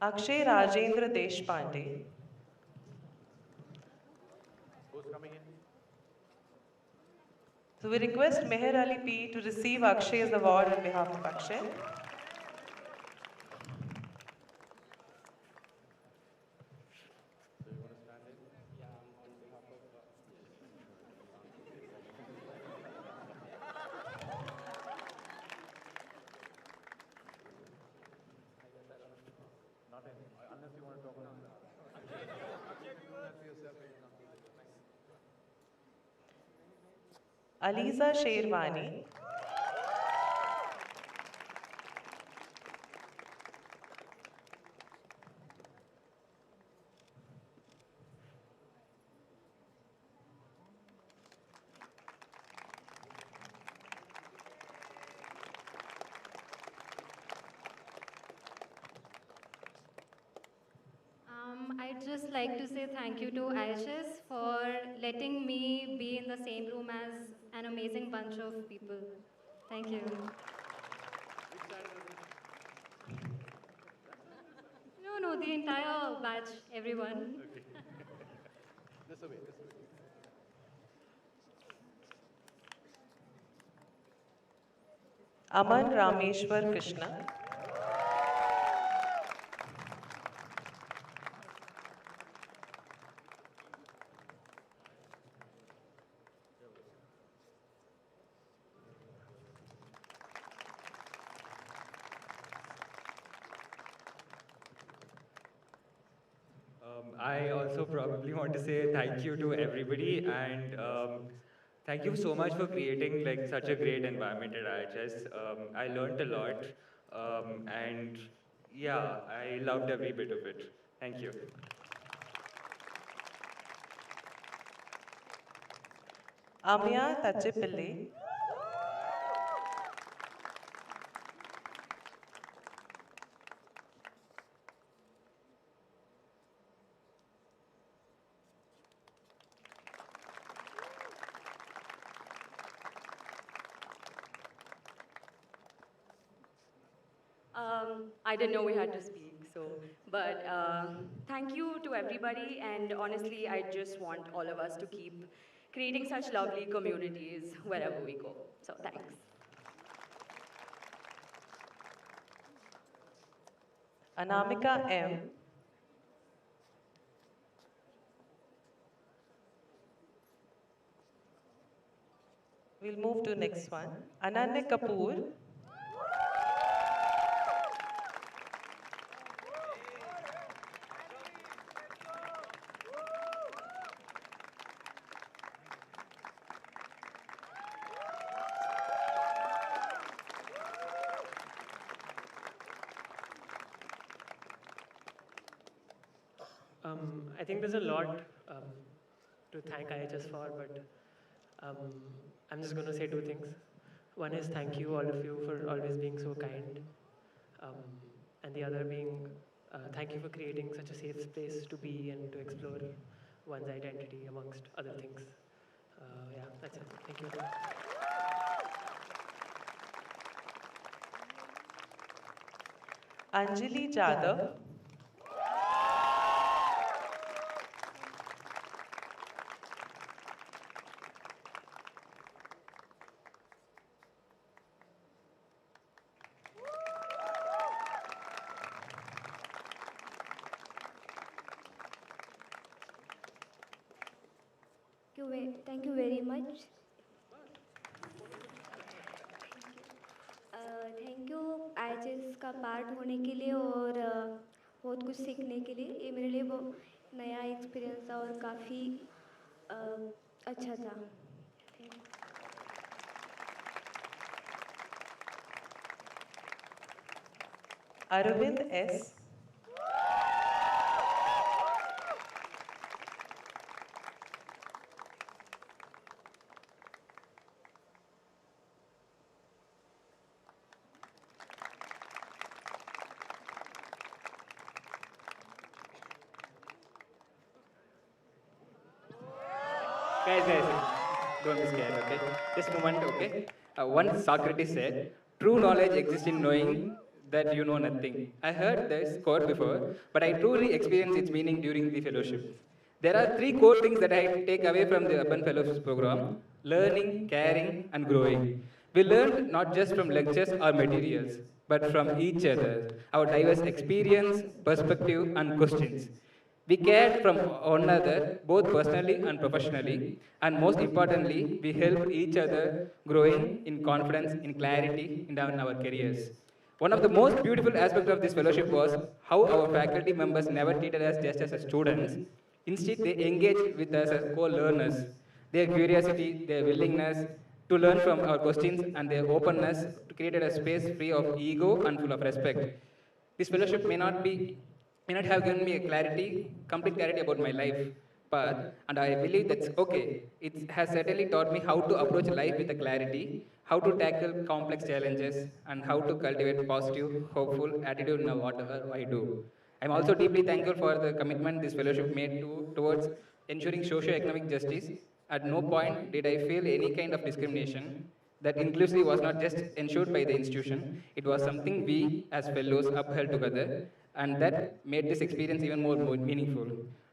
Akshay Rajendra Deshpande. Who's coming in? So we request Meher Ali P to receive Akshay's award on behalf of Akshay. Unless you want to talk about Aliza Sherwani. I'd just like to say thank you to IHS for letting me be in the same room as an amazing bunch of people. Thank you. No, the entire batch, everyone. Okay. This way, this way. Aman Rameshwar Krishna. I also probably want to say thank you to everybody, and thank you so much for creating like such a great environment at IHS. I learned a lot, and yeah, I loved every bit of it. Thank you. Amya Tachipille. I didn't know we had to speak, but thank you to everybody. And honestly, I just want all of us to keep creating such lovely communities wherever we go. So thanks. Anamika M. We'll move to next one. Ananya Kapoor. I think there's a lot to thank IHS for, but um, I'm just going to say two things. One is thank you, all of you, for always being so kind. Um, and the other being thank you for creating such a safe space to be and to explore one's identity amongst other things. Yeah, that's it. Thank you. Anjali Jadhav. Thank you very much. Thank you IHS का part होने के लिए और बहुत कुछ सीखने के लिए ये मेरे लिए वो नया एक्सपीरियंस था और काफ़ी अच्छा था. Arvind S. Guys, don't be scared, okay? Just a moment, okay? Once Socrates said, true knowledge exists in knowing that you know nothing. I heard this quote before, but I truly experienced its meaning during the fellowship. There are three core things that I take away from the Urban Fellows program: learning, caring, and growing. We learned not just from lectures or materials, but from each other, our diverse experience, perspective, and questions. We cared from one another, both personally and professionally, and most importantly, we helped each other growing in confidence, in clarity, in our careers. One of the most beautiful aspects of this fellowship was how our faculty members never treated us just as students. Instead, they engaged with us as co-learners. Their curiosity, their willingness to learn from our questions, and their openness created a space free of ego and full of respect. This fellowship may not have given me a complete clarity about my life path, and I believe that's okay. It has certainly taught me how to approach life with a clarity, how to tackle complex challenges, and how to cultivate positive, hopeful attitude in whatever I do. I'm also deeply thankful for the commitment this fellowship made towards ensuring socio-economic justice. At no point did I feel any kind of discrimination. That inclusivity was not just ensured by the institution, it was something we, as fellows, upheld together, and that made this experience even more meaningful.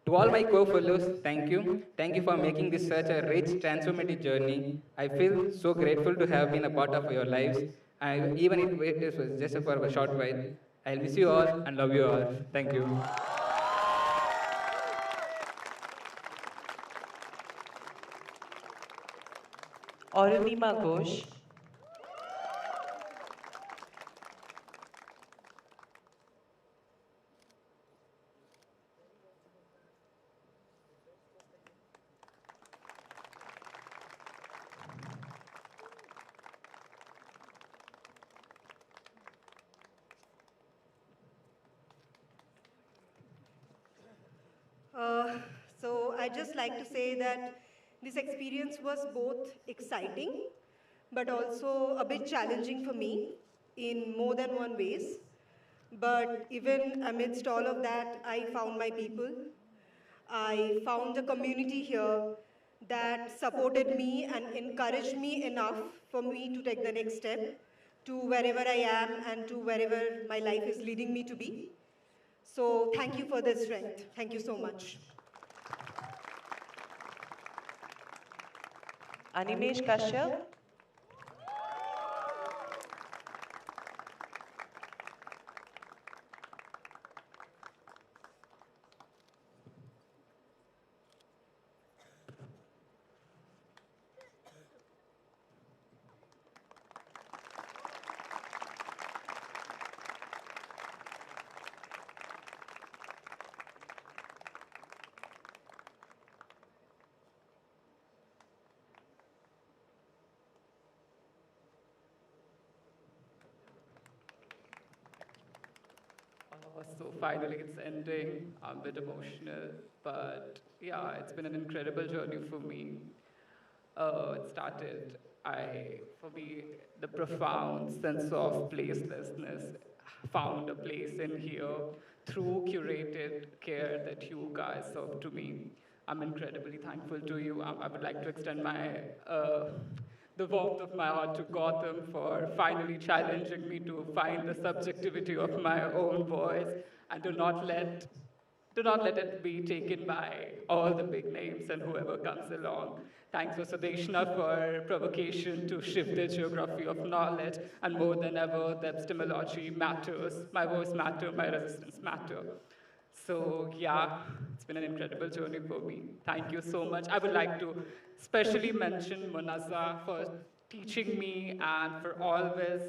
To all my co-fellows, thank you. Thank you for making this such a rich, transformative journey. I feel so grateful to have been a part of your lives, even if it was just for a short while. I'll miss you all and love you all. Thank you. Arunima Ghosh. I just like to say that this experience was both exciting, but also a bit challenging for me in more than one ways. But even amidst all of that, I found my people. I found a community here that supported me and encouraged me enough for me to take the next step to wherever I am and to wherever my life is leading me to be. So thank you for this strength. Thank you so much. Animesh Kashyap. So finally it's ending. I'm a bit emotional, but yeah, it's been an incredible journey for me. It started, for me, the profound sense of placelessness found a place in here through curated care that you guys served to me. I'm incredibly thankful to you. I would like to extend the warmth of my heart to Gotham for finally challenging me to find the subjectivity of my own voice and do not let it be taken by all the big names and whoever comes along. Thanks for Sudeshna for provocation to shift the geography of knowledge, and more than ever, the epistemology matters. My voice matters, my resistance matters. So yeah, it's been an incredible journey for me. Thank you so much. I would like to especially mention Monaza for teaching me and for always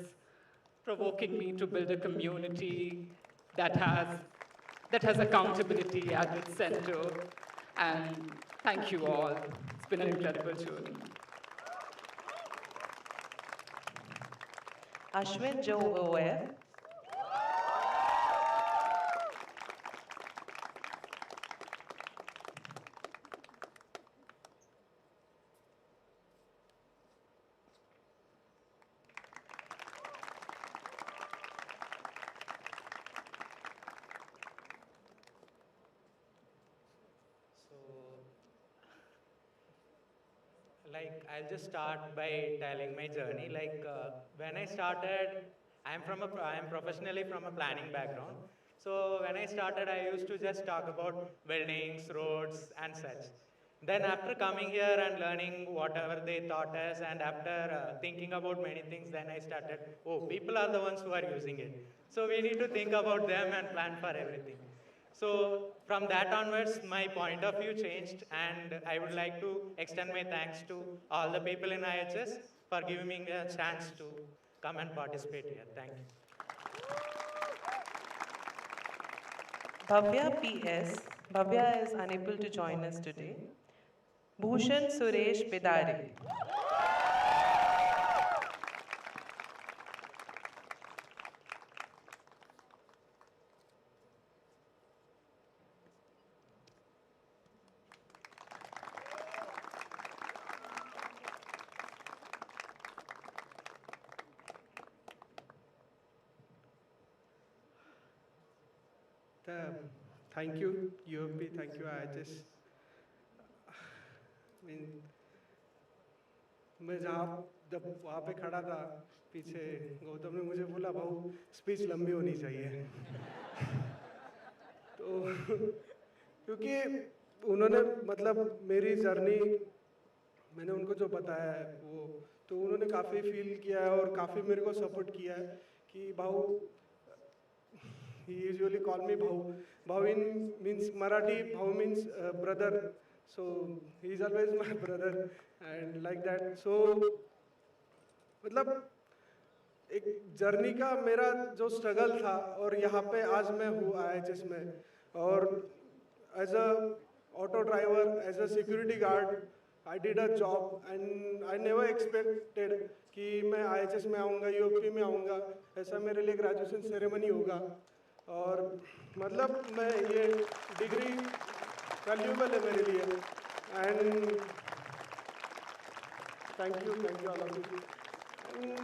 provoking me to build a community that has accountability at its center. And thank you all. It's been an incredible journey. Ashwin Joe. Like, I'll just start by telling my journey. Like, when I started, I am professionally from a planning background. So when I started, I used to just talk about buildings, roads, and such. Then after coming here and learning whatever they taught us, and after thinking about many things, then I started, oh, people are the ones who are using it. So we need to think about them and plan for everything. So from that onwards, my point of view changed, and I would like to extend my thanks to all the people in IHS for giving me a chance to come and participate here. Thank you. Bhavya PS. Bhavya is unable to join us today. Bhushan Suresh Bidari. Thank you, UFP, thank you, IHS. Mean मैं जब वहाँ पे खड़ा था पीछे गौतम ने मुझे बोला भाऊ स्पीच लंबी होनी चाहिए तो क्योंकि उन्होंने मतलब मेरी जर्नी मैंने उनको जो बताया है वो तो उन्होंने काफ़ी फील किया है और काफ़ी मेरे को सपोर्ट किया है कि भाऊ he usually call me Bhau. Bhau means Marathi, Bhau means brother. So he is always my brother and like that. So मतलब एक जर्नी का मेरा जो स्ट्रगल था और यहाँ पे आज मैं हूँ IHS में और as a auto driver, as a security guard, I did a job and I never expected कि मैं IHS में आऊँगा, UFP में आऊँगा, ऐसा मेरे लिए ग्रेजुएशन सेरेमनी होगा और मतलब मैं ये डिग्री वैल्यूबल है मेरे लिए। And thank you all of you.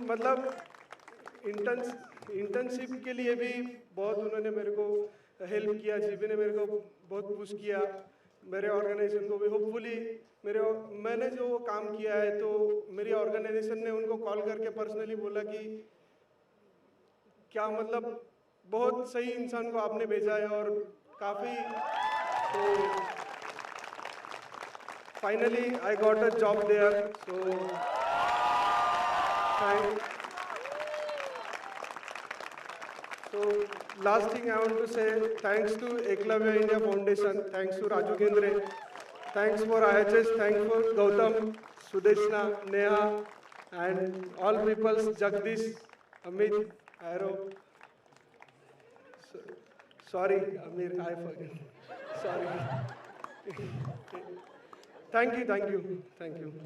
मतलब इंटर्नशिप के लिए भी बहुत उन्होंने मेरे को हेल्प किया, जीबी ने मेरे को बहुत पुश किया, मेरे ऑर्गेनाइजेशन को भी। होपफुली मैंने जो काम किया है तो मेरी ऑर्गेनाइजेशन ने उनको कॉल करके पर्सनली बोला कि क्या मतलब बहुत सही इंसान को आपने भेजा है, और काफ़ी तो finally I got a job there. So So last thing I want to say, thanks to Eklavya India Foundation, thanks to Raju Gendre, thanks for IHS, thanks for Gautam, Sudeshna, Neha, and all peoples, Jagdish, Amit, Aero. Sorry, Amir, I forgot. Sorry. Thank you.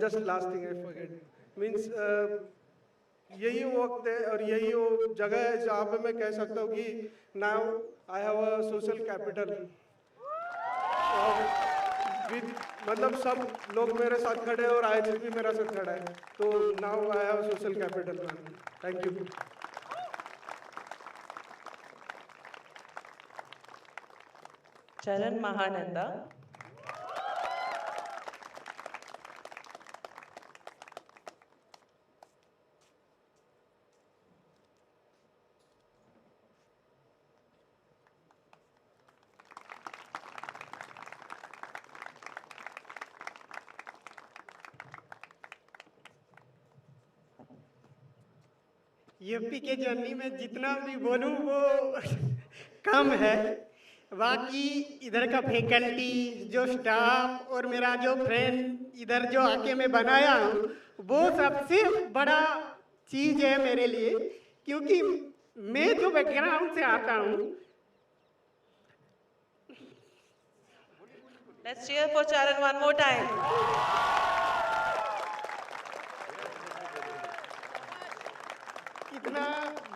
Just last thing I forget means यही वक्त है और यही वो जगह है जहाँ पे मैं कह सकता हूँ कि now I have a social capital. मतलब सब लोग मेरे साथ खड़े हैं और आईएचएस भी मेरे साथ खड़ा है, तो now I have social capital. Thank you. Charan Mahananda. UP के जर्नी में जितना भी बोलूँ वो कम है। बाकी इधर का फैकल्टी, जो स्टाफ और मेरा जो फ्रेंड इधर जो आके मैं बनाया हूँ, वो सबसे बड़ा चीज़ है मेरे लिए, क्योंकि मैं जो बैकग्राउंड से आता हूँ। Let's cheer for Charan one more time. इतना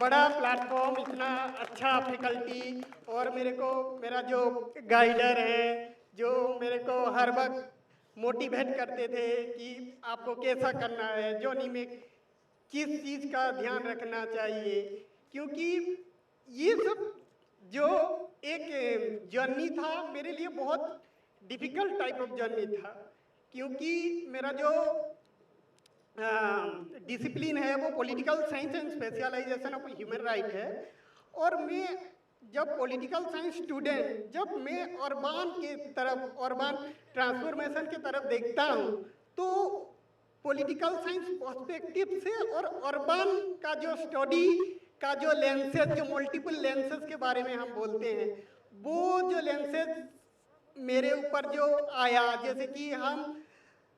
बड़ा प्लेटफॉर्म, इतना अच्छा फैकल्टी, और मेरा जो गाइडर है, जो मेरे को हर वक्त मोटिवेट करते थे कि आपको कैसा करना है, जर्नी में किस चीज़ का ध्यान रखना चाहिए। क्योंकि ये सब जो एक जर्नी था मेरे लिए बहुत डिफ़िकल्ट टाइप ऑफ जर्नी था, क्योंकि मेरा जो डिसिप्लिन है वो political science and specialisation of human right है। और मैं जब पॉलिटिकल साइंस स्टूडेंट, जब मैं अर्बन ट्रांसफॉर्मेशन की तरफ देखता हूँ, तो पॉलिटिकल साइंस पर्सपेक्टिव से और अर्बन का जो स्टडी का जो लेंसेज, जो मल्टीपल लेंसेज के बारे में हम बोलते हैं, वो जो लेंसेज मेरे ऊपर जो आया, जैसे कि हम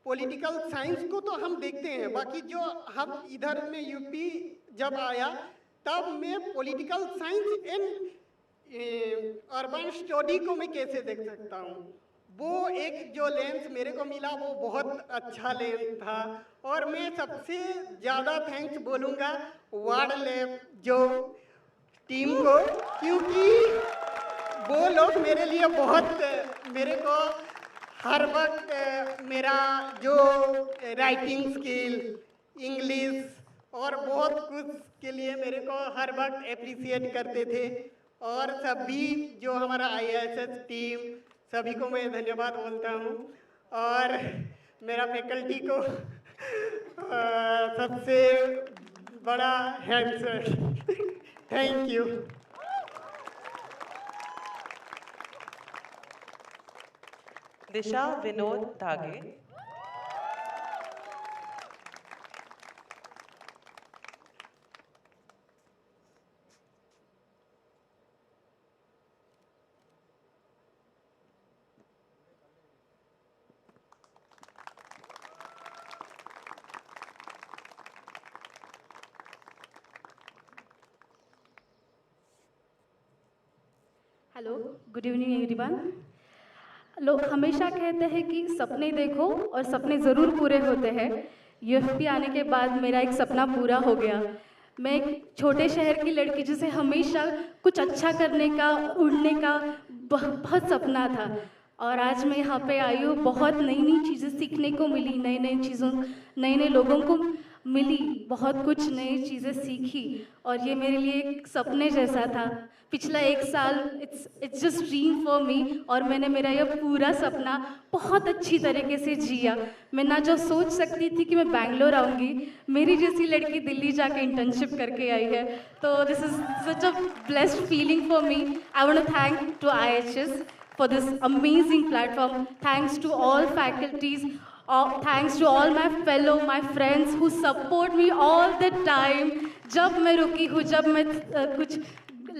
पॉलिटिकल साइंस को तो हम देखते हैं, बाकी जो हम इधर में यूपी जब आया तब मैं political science and urban study को मैं कैसे देख सकता हूँ, वो एक जो लेंस मेरे को मिला वो बहुत अच्छा लेंस था। और मैं सबसे ज़्यादा थैंक्स बोलूँगा वार्ड लैब जो टीम को, क्योंकि वो लोग मेरे लिए बहुत, मेरे को हर वक्त मेरा जो राइटिंग स्किल, इंग्लिश और बहुत कुछ के लिए मेरे को हर वक्त एप्रिसिएट करते थे। और सभी जो हमारा आईएएस टीम, सभी को मैं धन्यवाद बोलता हूँ। और मेरा फैकल्टी को सबसे बड़ा hands, thank you. Disha Vinod Dhage. Hello, good evening everyone. लोग हमेशा कहते हैं कि सपने देखो और सपने ज़रूर पूरे होते हैं। यूएफपी आने के बाद मेरा एक सपना पूरा हो गया। मैं एक छोटे शहर की लड़की जिसे हमेशा कुछ अच्छा करने का, उड़ने का बहुत सपना था, और आज मैं यहाँ पे आई हूँ। बहुत नई नई चीज़ें सीखने को मिली, नई नई चीज़ों, नए नए लोगों को मिली, बहुत कुछ नई चीज़ें सीखी, और ये मेरे लिए एक सपने जैसा था। पिछला 1 साल it's just dream for me, और मैंने मेरा ये पूरा सपना बहुत अच्छी तरीके से जिया। मैं ना जो सोच सकती थी कि मैं बैंगलोर आऊँगी, मेरी जैसी लड़की दिल्ली जाके इंटर्नशिप करके आई है। तो this is such a blessed feeling for me. I want to thank to IHS for this amazing platform. Thanks to all faculties. Thanks to all my friends who support me all the time. जब मैं रुकी हूँ, जब मैं कुछ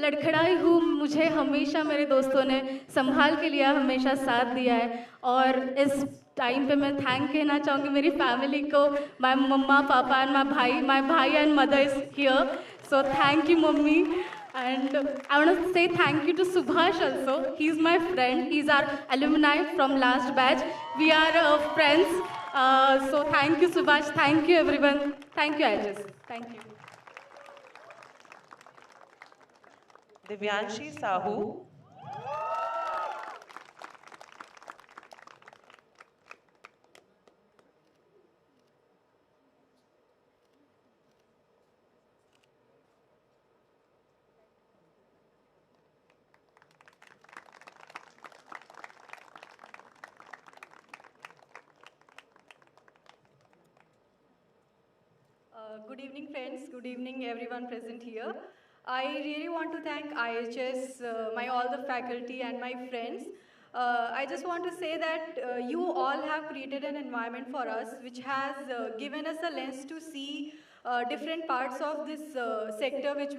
लड़खड़ाई हूँ, मुझे हमेशा मेरे दोस्तों ने संभाल के लिया, हमेशा साथ दिया है। और इस टाइम पे मैं थैंक कहना चाहूँगी मेरी फैमिली को, माय मम्मा पापा एंड माय भाई and mother is here, so thank you mummy. And I want to say thank you to Subhash also. He's my friend. He's our alumni from last batch. We are friends. So thank you, Subhash. Thank you, everyone. Thank you, Ajaz. Thank you. Divyanshi Sahu. Good evening, friends. Good evening, everyone present here. I really want to thank IHS, my all the faculty and my friends. I just want to say that you all have created an environment for us which has given us a lens to see different parts of this sector which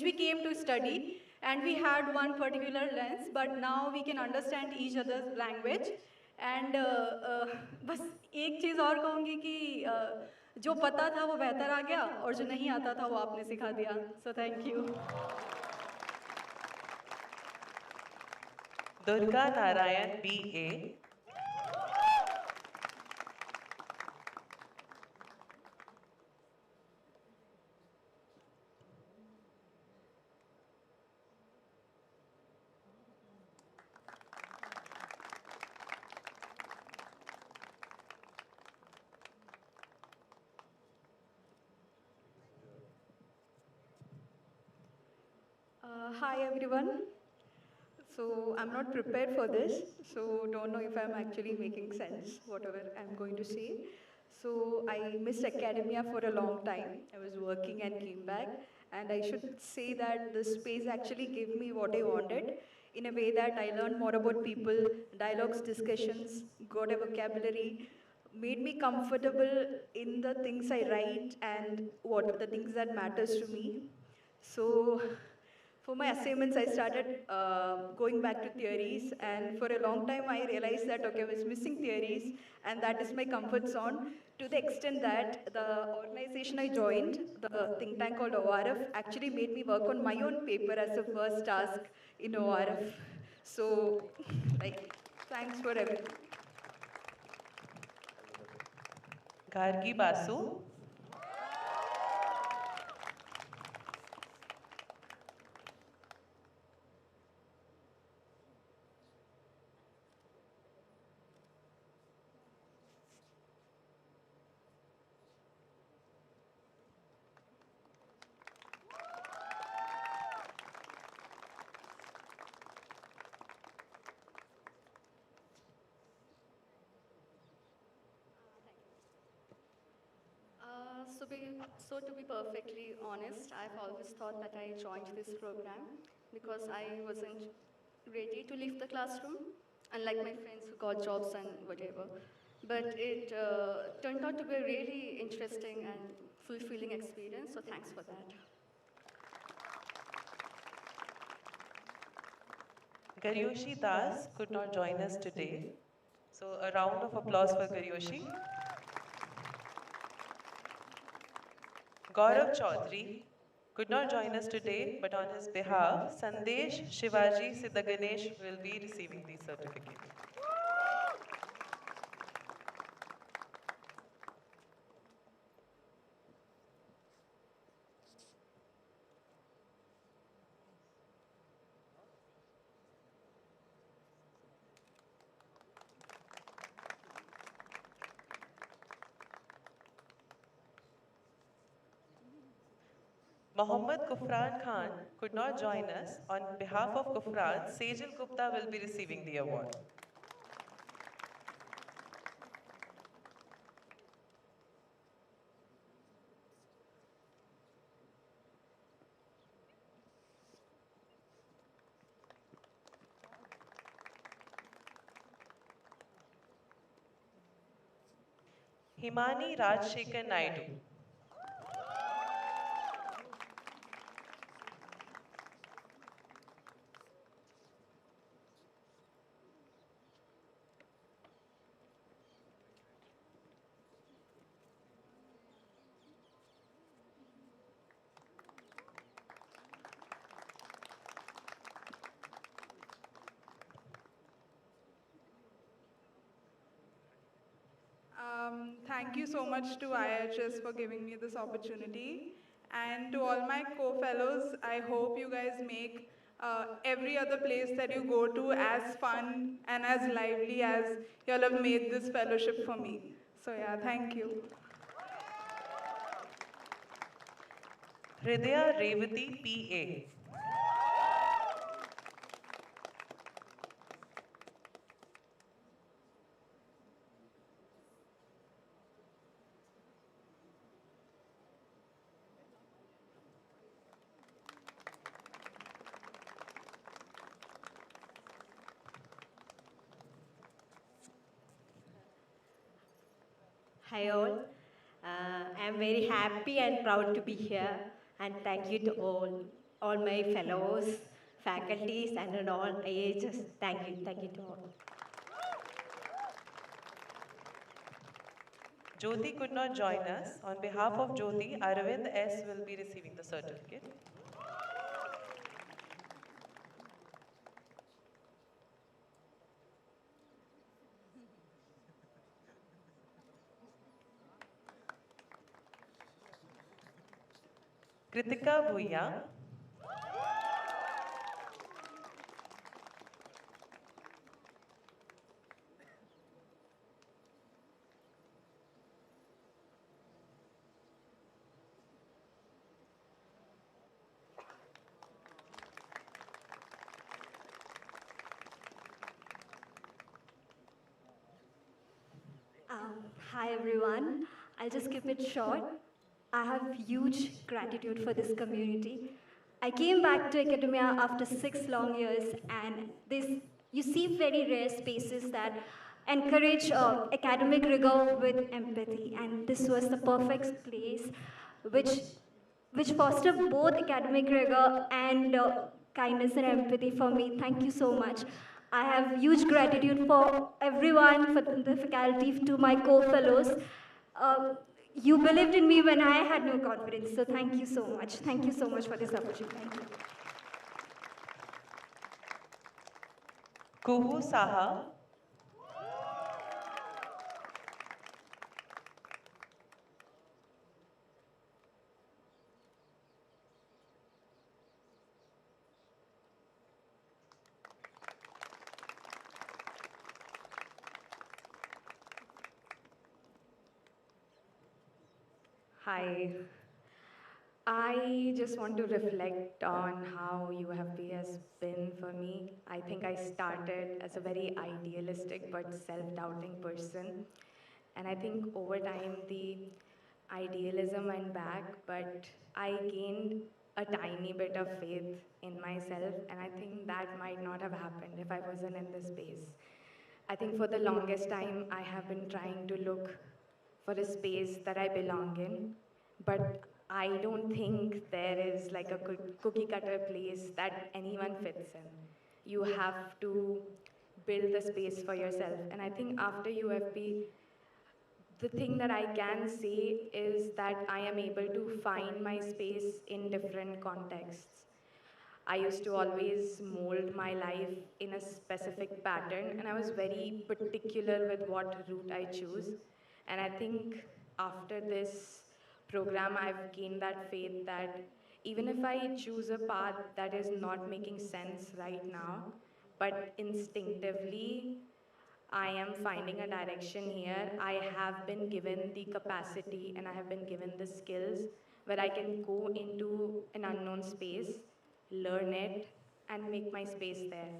we came to study. And we had one particular lens, but now we can understand each other's language. And बस एक चीज़ और कहूँगी कि जो पता था वो बेहतर आ गया, और जो नहीं आता था वो आपने सिखा दिया. So thank you. Durga Narayan B.A. Hi everyone. So I'm not prepared for this, so don't know if I'm actually making sense, whatever I'm going to say. So I missed academia for a long time. I was working and came back, and I should say that this space actually gave me what I wanted, in a way that I learned more about people, dialogues, discussions, got a vocabulary, made me comfortable in the things I write and what the things that matters to me. So for my assignments, I started going back to theories, and for a long time, I realized that, okay, I was missing theories, and that is my comfort zone, to the extent that the organization I joined, the think tank called ORF, actually made me work on my own paper as a first task in ORF. So, like, thanks for everything. Gargi Basu. To be perfectly honest, I've always thought that I joined this program because I wasn't ready to leave the classroom, unlike my friends who got jobs and whatever. But it turned out to be a really interesting and fulfilling experience, so thanks for that. Garyoshi Das could not join us today, so a round of applause for Garyoshi. Gaurav Chaudhary could not join us today, but on his behalf, Sandesh Shivaji Siddhaganesh will be receiving these certificates. Mohammad Kufran Khan could not join us. On behalf of Kufran, Sejal Gupta will be receiving the award. Himani Rajshekhar Naidu. Thank you so much to IHS for giving me this opportunity. And to all my co-fellows, I hope you guys make every other place that you go to as fun and as lively as you all have made this fellowship for me. So yeah, thank you. Hridaya Revati PA. Hi all. I'm very happy and proud to be here, and thank you to all my fellows, faculties, and all AHs. Thank you to all. Jyoti could not join us. On behalf of Jyoti, Aravind S. will be receiving the certificate. Kritika Bhuya. Hi everyone. I'll just keep it short. I have huge gratitude for this community. I came back to academia after 6 long years, and this you see very rare spaces that encourage academic rigor with empathy, and this was the perfect place, which which foster both academic rigor and kindness and empathy for me. Thank you so much. I have huge gratitude for everyone, for the faculty, to my co-fellows. You believed in me when I had no confidence, so thank you so much. Thank you so much for this opportunity. Thank you. Kuhu Saha. Hi. I just want to reflect on how UFP has been for me. I think I started as a very idealistic but self-doubting person. And I think over time the idealism went back, but I gained a tiny bit of faith in myself. And I think that might not have happened if I wasn't in this space. I think for the longest time, I have been trying to look for a space that I belong in, but I don't think there is like a cookie cutter place that anyone fits in. You have to build the space for yourself. And I think after UFP, the thing that I can say is that I am able to find my space in different contexts. I used to always mold my life in a specific pattern, and I was very particular with what route I choose. And I think after this program, I've gained that faith that even if I choose a path that is not making sense right now, but instinctively I am finding a direction here, I have been given the capacity and I have been given the skills where I can go into an unknown space, learn it, and make my space there.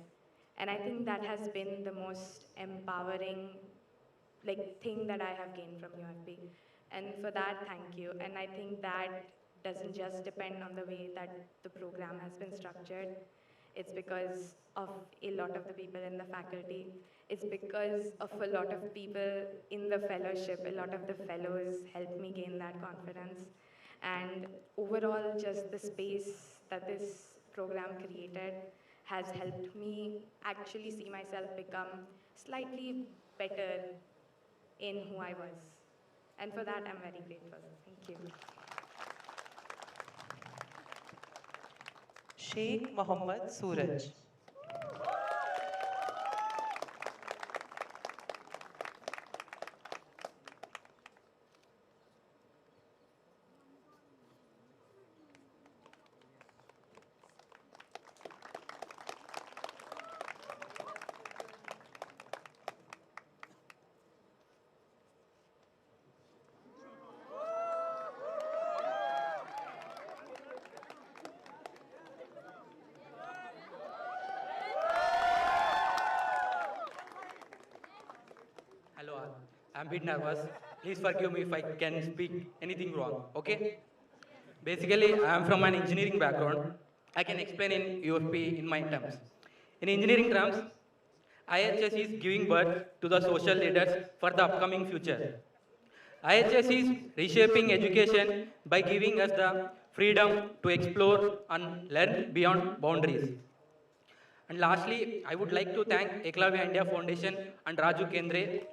And I think that has been the most empowering thing that I have gained from UFP. And for that, thank you. And I think that doesn't just depend on the way that the program has been structured. It's because of a lot of the people in the faculty. It's because of a lot of people in the fellowship. A lot of the fellows helped me gain that confidence. And overall, just the space that this program created has helped me actually see myself become slightly better in who I was. And for that, I'm very grateful. Thank you. Sheikh Mohammed Suraj. Hello, all. I'm a bit nervous. Please forgive me if I can speak anything wrong, okay? Basically, I'm from an engineering background. I can explain in UFP in my terms. In engineering terms, IHS is giving birth to the social leaders for the upcoming future. IHS is reshaping education by giving us the freedom to explore and learn beyond boundaries. And lastly, I would like to thank Eklavya India Foundation and Raju Kendre,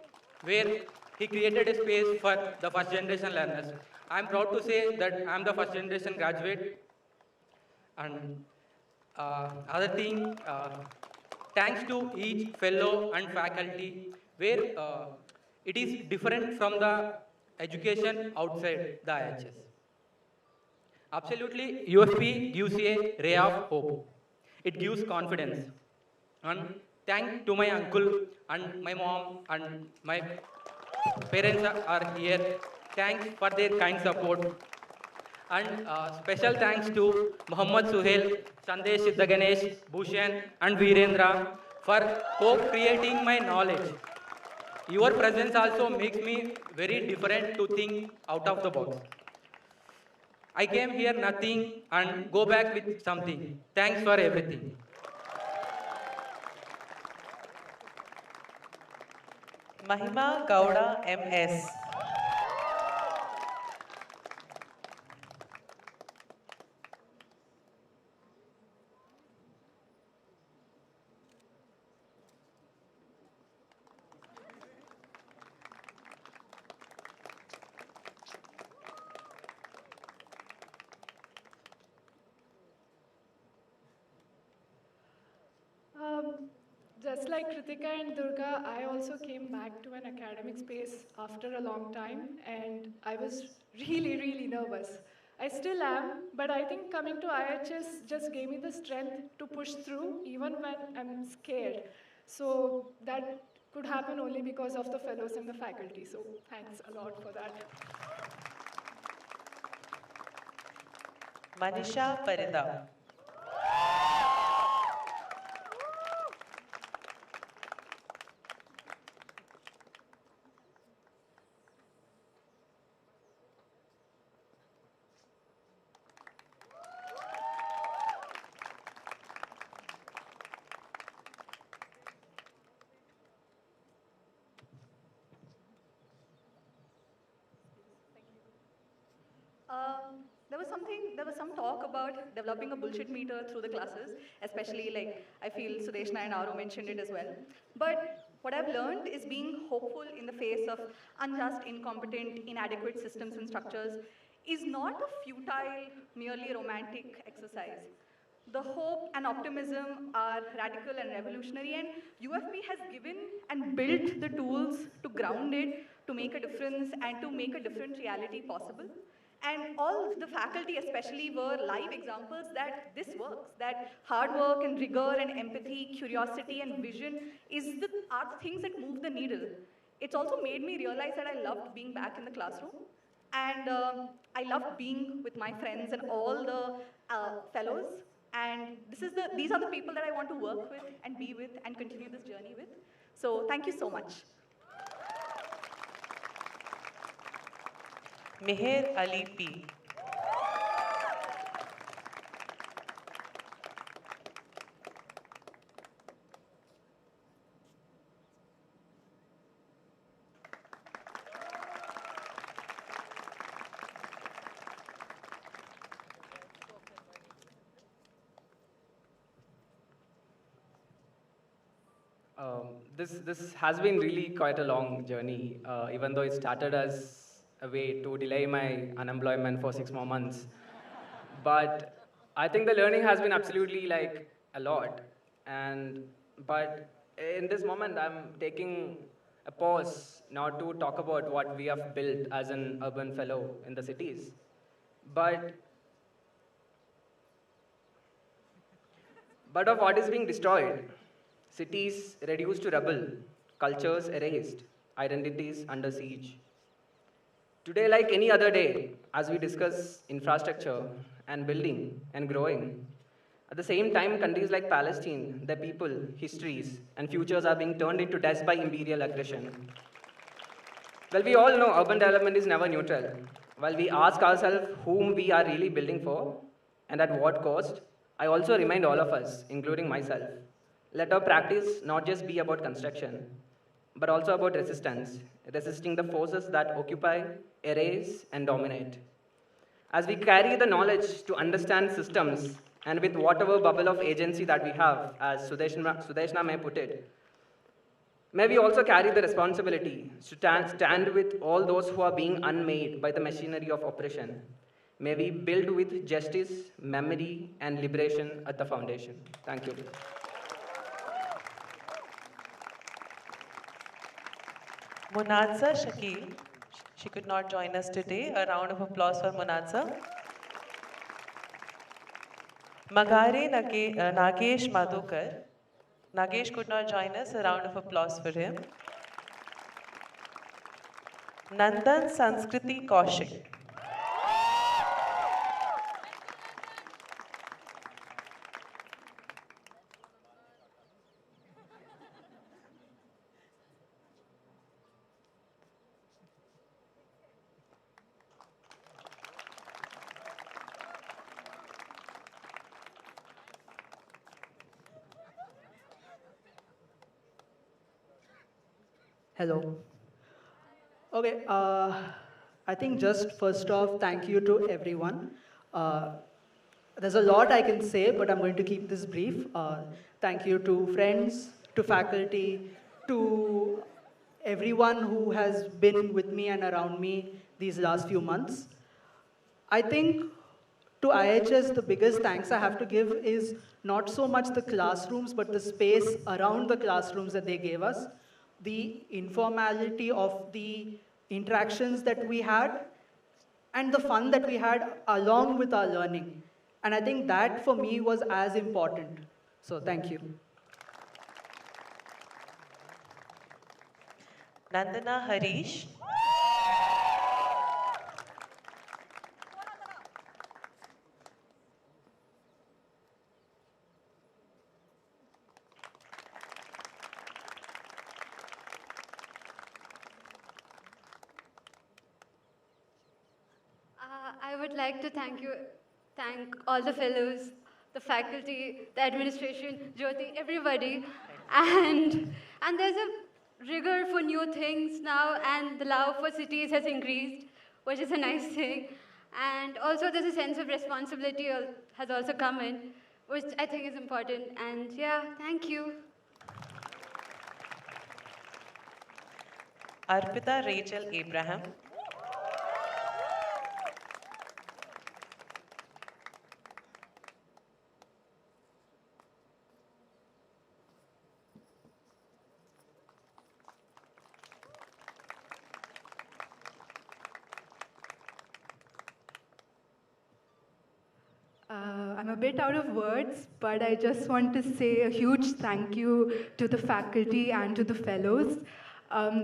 where he created a space for the first generation learners. I am proud to say that I am the first generation graduate. And other thing, thanks to each fellow and faculty, where it is different from the education outside the IHS. Absolutely, UFP gives a ray of hope. It gives confidence. And thank to my uncle and my mom and my parents are here. Thanks for their kind support. And special thanks to Muhammad Suhail, Sandesh Siddhaganesh, Bhushan and Virendra for co-creating my knowledge. Your presence also makes me very different to think out of the box. I came here nothing and go back with something. Thanks for everything. Mahima Gowda MS. Just like Kritika and Durga, I also came back to an academic space after a long time, and I was really, really nervous. I still am, but I think coming to IHS just gave me the strength to push through even when I'm scared. So that could happen only because of the fellows and the faculty. So thanks a lot for that. Manisha Parida. There was some talk about developing a bullshit meter through the classes, especially I feel Sudeshna and Aro mentioned it as well. But what I've learned is being hopeful in the face of unjust, incompetent, inadequate systems and structures is not a futile, merely romantic exercise. The hope and optimism are radical and revolutionary, and UFP has given and built the tools to ground it, to make a difference, and to make a different reality possible. And all the faculty especially were live examples that this works, that hard work and rigor and empathy, curiosity and vision are the things that move the needle. It's also made me realize that I loved being back in the classroom. And I loved being with my friends and all the fellows. And these are the people that I want to work with and be with and continue this journey with. So thank you so much. Meher Ali P. This has been really quite a long journey, even though it started as a way to delay my unemployment for 6 more months. But I think the learning has been absolutely like a lot. And but in this moment, I'm taking a pause now to talk about what we have built as an urban fellow in the cities. But but of what is being destroyed, cities reduced to rubble, cultures erased, identities under siege. Today, like any other day, as we discuss infrastructure and building and growing, at the same time, countries like Palestine, their people, histories, and futures are being turned into dust by imperial aggression. Well, we all know urban development is never neutral. While we ask ourselves whom we are really building for and at what cost, I also remind all of us, including myself, let our practice not just be about construction, but also about resistance, resisting the forces that occupy, erase, and dominate. As we carry the knowledge to understand systems, and with whatever bubble of agency that we have, as Sudeshna may put it, may we also carry the responsibility to stand with all those who are being unmade by the machinery of oppression. May we build with justice, memory, and liberation at the foundation. Thank you. Munazza Shakil. She could not join us today. A round of applause for Munazza. Magare Nagesh Madhukar. Nagesh could not join us. A round of applause for him. Nandan Sanskriti Kaushik. Hello. Okay, I think just first off, thank you to everyone. Uh, there's a lot I can say, but I'm going to keep this brief. Thank you to friends, to faculty, to everyone who has been with me and around me these last few months. I think to IHS, the biggest thanks I have to give is not so much the classrooms, but the space around the classrooms that they gave us, the informality of the interactions that we had, and the fun that we had along with our learning. And I think that for me was as important. So thank you. Nandana Harish. I would like to thank all the fellows, the faculty, the administration, Jyoti, everybody. And there's a rigor for new things now, and the love for cities has increased, which is a nice thing. And also there's a sense of responsibility has also come in, which I think is important. And yeah, thank you. Arpita Rachel Abraham. I'm a bit out of words, but I just want to say a huge thank you to the faculty and to the fellows.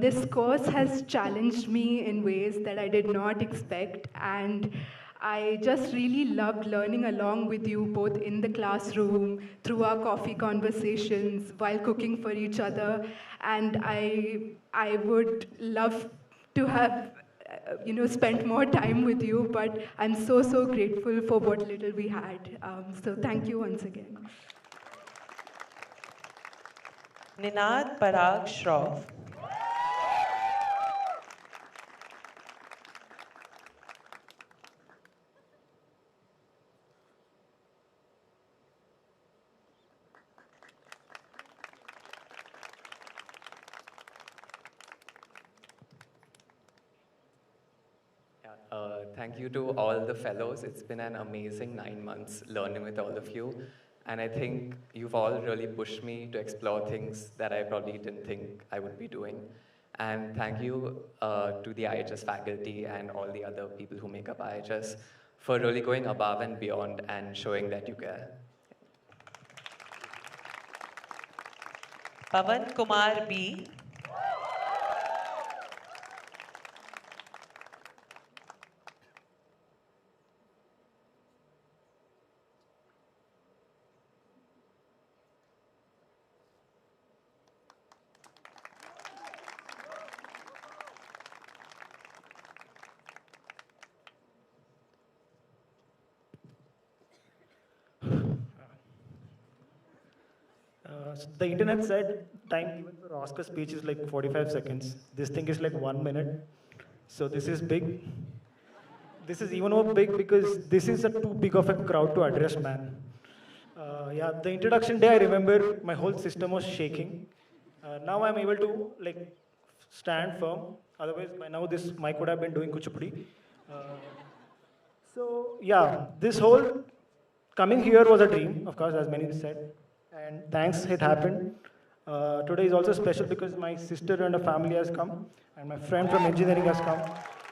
This course has challenged me in ways that I did not expect, and I just really loved learning along with you, both in the classroom, through our coffee conversations, while cooking for each other. And I would love to have spent more time with you, but I'm so grateful for what little we had. So thank you once again. Ninad Parag Shroff. Thank you to all the fellows. It's been an amazing 9 months learning with all of you. And I think you've all really pushed me to explore things that I probably didn't think I would be doing. And thank you to the IHS faculty and all the other people who make up IHS for really going above and beyond and showing that you care. Pavan Kumar B. The internet said time given for Oscar speech is like 45 seconds. This thing is like 1 minute. So this is big. This is even more big because this is a too big of a crowd to address, man. Yeah, the introduction day, I remember my whole system was shaking. Now I'm able to like stand firm. Otherwise, by now this mic would have been doing kuchipudi. So yeah, this whole coming here was a dream, of course, as many said. And thanks, it happened. Today is also special because my sister and a family has come, and my friend from engineering has come,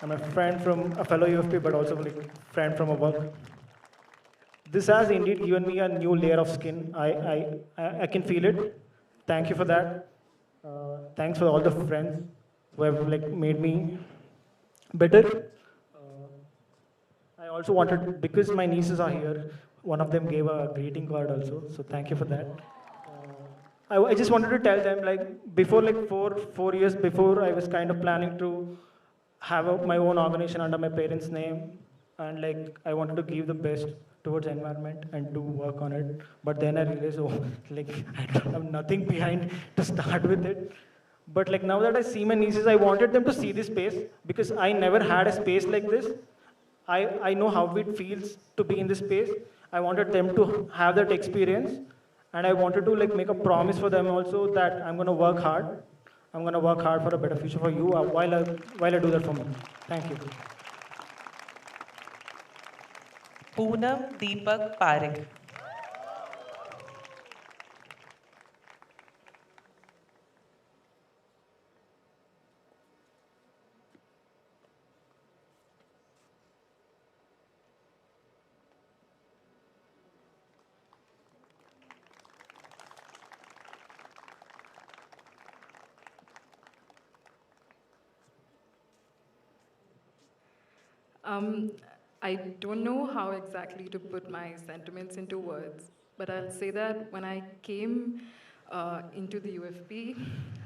and my friend from a fellow UFP, but also like friend from a work. This has indeed given me a new layer of skin. I can feel it. Thank you for that. Thanks for all the friends who have like made me better. I also wanted, because my nieces are here, one of them gave a greeting card also, so thank you for that. I just wanted to tell them, like, before like four years before, I was kind of planning to have my own organization under my parents' name, and like, I wanted to give the best towards environment and to work on it. But then I realized, oh, like, I don't have nothing behind to start with it. But like, now that I see my nieces, I wanted them to see this space, because I never had a space like this. I know how it feels to be in this space. I wanted them to have that experience, and I wanted to like make a promise for them also that I'm going to work hard. I'm going to work hard for a better future for you while I do that for me. Thank you. Poonam Deepak Parekh. I don't know how exactly to put my sentiments into words, but I'll say that when I came into the UFP,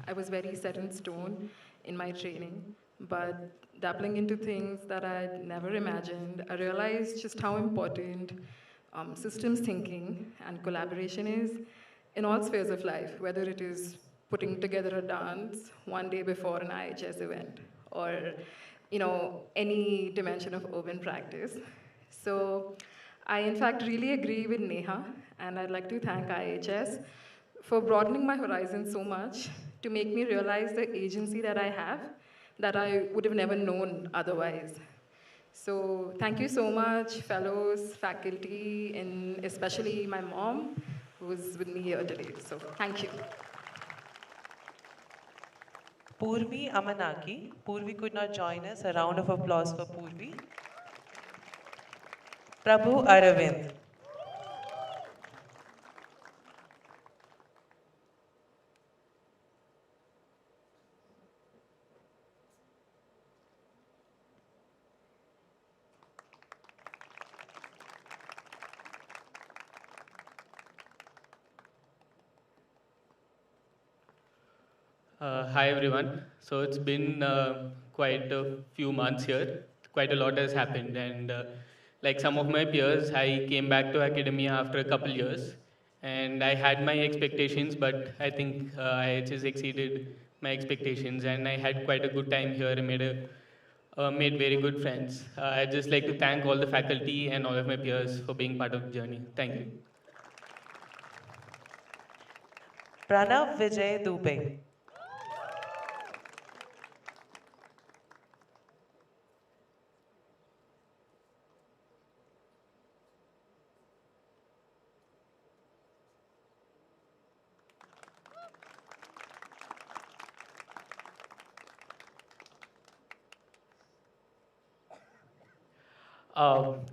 I was very set in stone in my training, but dabbling into things that I'd never imagined, I realized just how important systems thinking and collaboration is in all spheres of life, whether it is putting together a dance one day before an IHS event, or any dimension of urban practice. So I, in fact, really agree with Neha, and I'd like to thank IHS for broadening my horizons so much to make me realize the agency that I have that I would have never known otherwise. So thank you so much, fellows, faculty, and especially my mom, who's with me here today. So thank you. Purvi Amanaki. Purvi could not join us. A round of applause for Purvi. Prabhu Aravind. Hi everyone. So it's been quite a few months here. Quite a lot has happened, and like some of my peers, I came back to academia after a couple years, and I had my expectations, but I think IHS exceeded my expectations, and I had quite a good time here. I made very good friends. I'd just like to thank all the faculty and all of my peers for being part of the journey. Thank you. Pranav Vijay Dubey.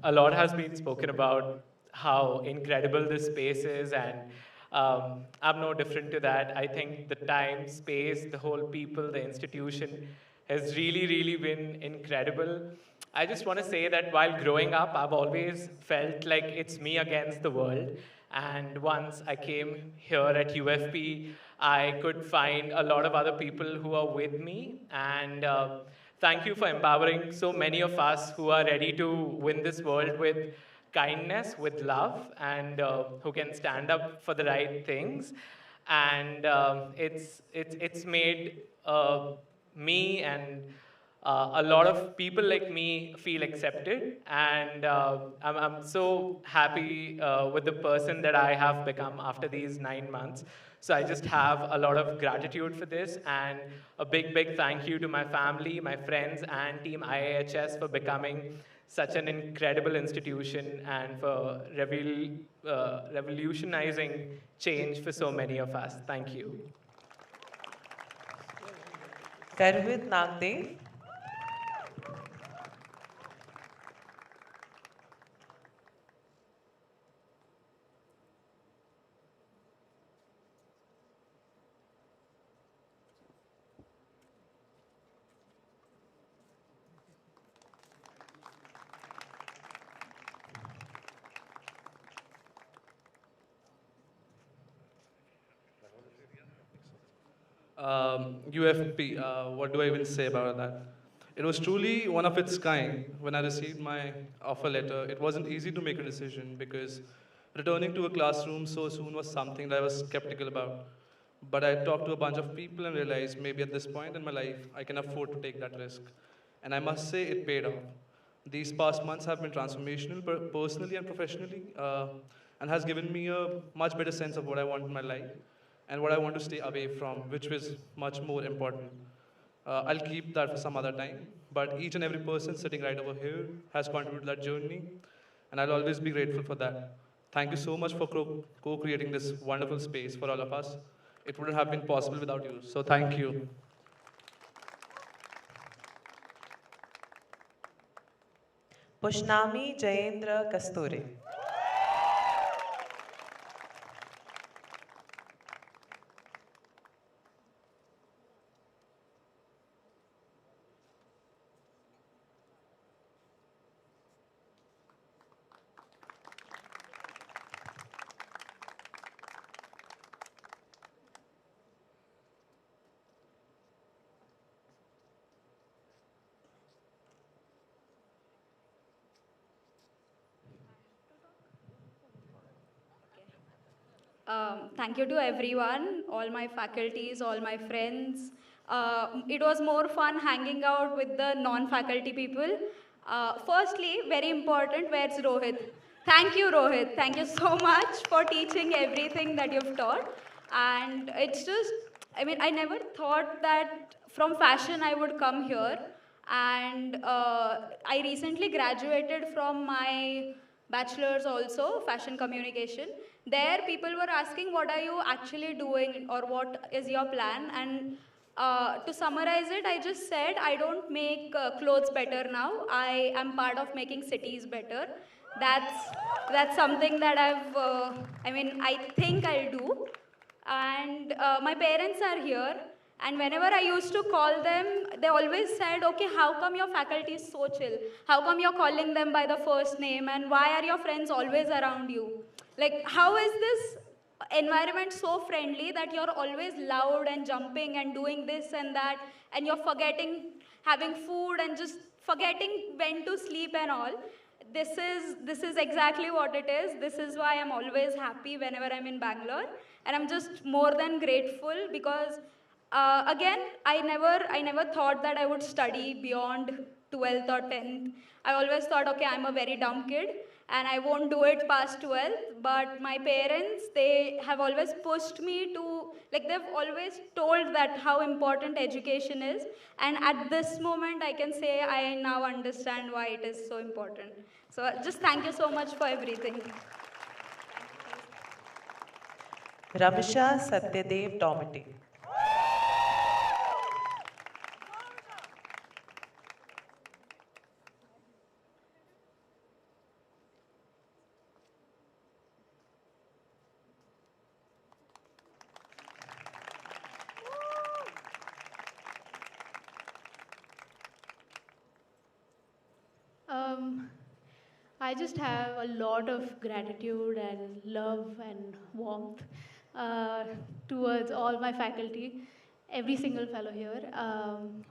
A lot has been spoken about how incredible this space is, and I'm no different to that. I think the time, space, the whole people, the institution has really, really been incredible. I just want to say that while growing up, I've always felt like it's me against the world. And once I came here at UFP, I could find a lot of other people who are with me. And thank you for empowering so many of us who are ready to win this world with kindness, with love, and who can stand up for the right things. And it's made me and a lot of people like me feel accepted, and I'm so happy with the person that I have become after these 9 months. So I just have a lot of gratitude for this, and a big, big thank you to my family, my friends, and Team IIHS for becoming such an incredible institution and for revolutionizing change for so many of us. Thank you. Garvit Nagdev. UFP, what do I even say about that? It was truly one of its kind when I received my offer letter. It wasn't easy to make a decision because returning to a classroom so soon was something that I was skeptical about. But I talked to a bunch of people and realized maybe at this point in my life, I can afford to take that risk. And I must say it paid off. These past months have been transformational personally and professionally, and has given me a much better sense of what I want in my life and what I want to stay away from, which was much more important. I'll keep that for some other time, but each and every person sitting right over here has contributed to that journey, and I'll always be grateful for that. Thank you so much for co-creating this wonderful space for all of us. It wouldn't have been possible without you, so thank you. Pushnami Jayendra Kasturi. Thank you to everyone, all my faculties, all my friends. It was more fun hanging out with the non-faculty people. Firstly, very important, where's Rohit? Thank you, Rohit. Thank you so much for teaching everything that you've taught. And it's just, I mean, I never thought that from fashion I would come here. And I recently graduated from my bachelor's also, fashion communication. There people were asking what are you actually doing or what is your plan, and to summarize it, I just said I don't make clothes better now. I am part of making cities better. That's something that I think I'll do. And my parents are here, and whenever I used to call them, they always said, okay, how come your faculty is so chill? How come you're calling them by the first name? And why are your friends always around you? Like, how is this environment so friendly that you're always loud and jumping and doing this and that, and you're forgetting having food and just forgetting when to sleep and all. This is exactly what it is. This is why I'm always happy whenever I'm in Bangalore, and I'm just more than grateful because again, I never thought that I would study beyond 12th or 10th. I always thought, okay, I'm a very dumb kid and I won't do it past 12th. But my parents, they have always pushed me to, like, they've always told that how important education is. And at this moment, I can say I now understand why it is so important. So just thank you so much for everything. Ramisha Satyadev Domity. Um, I just have a lot of gratitude and love and warmth uh, towards all my faculty, every single fellow here,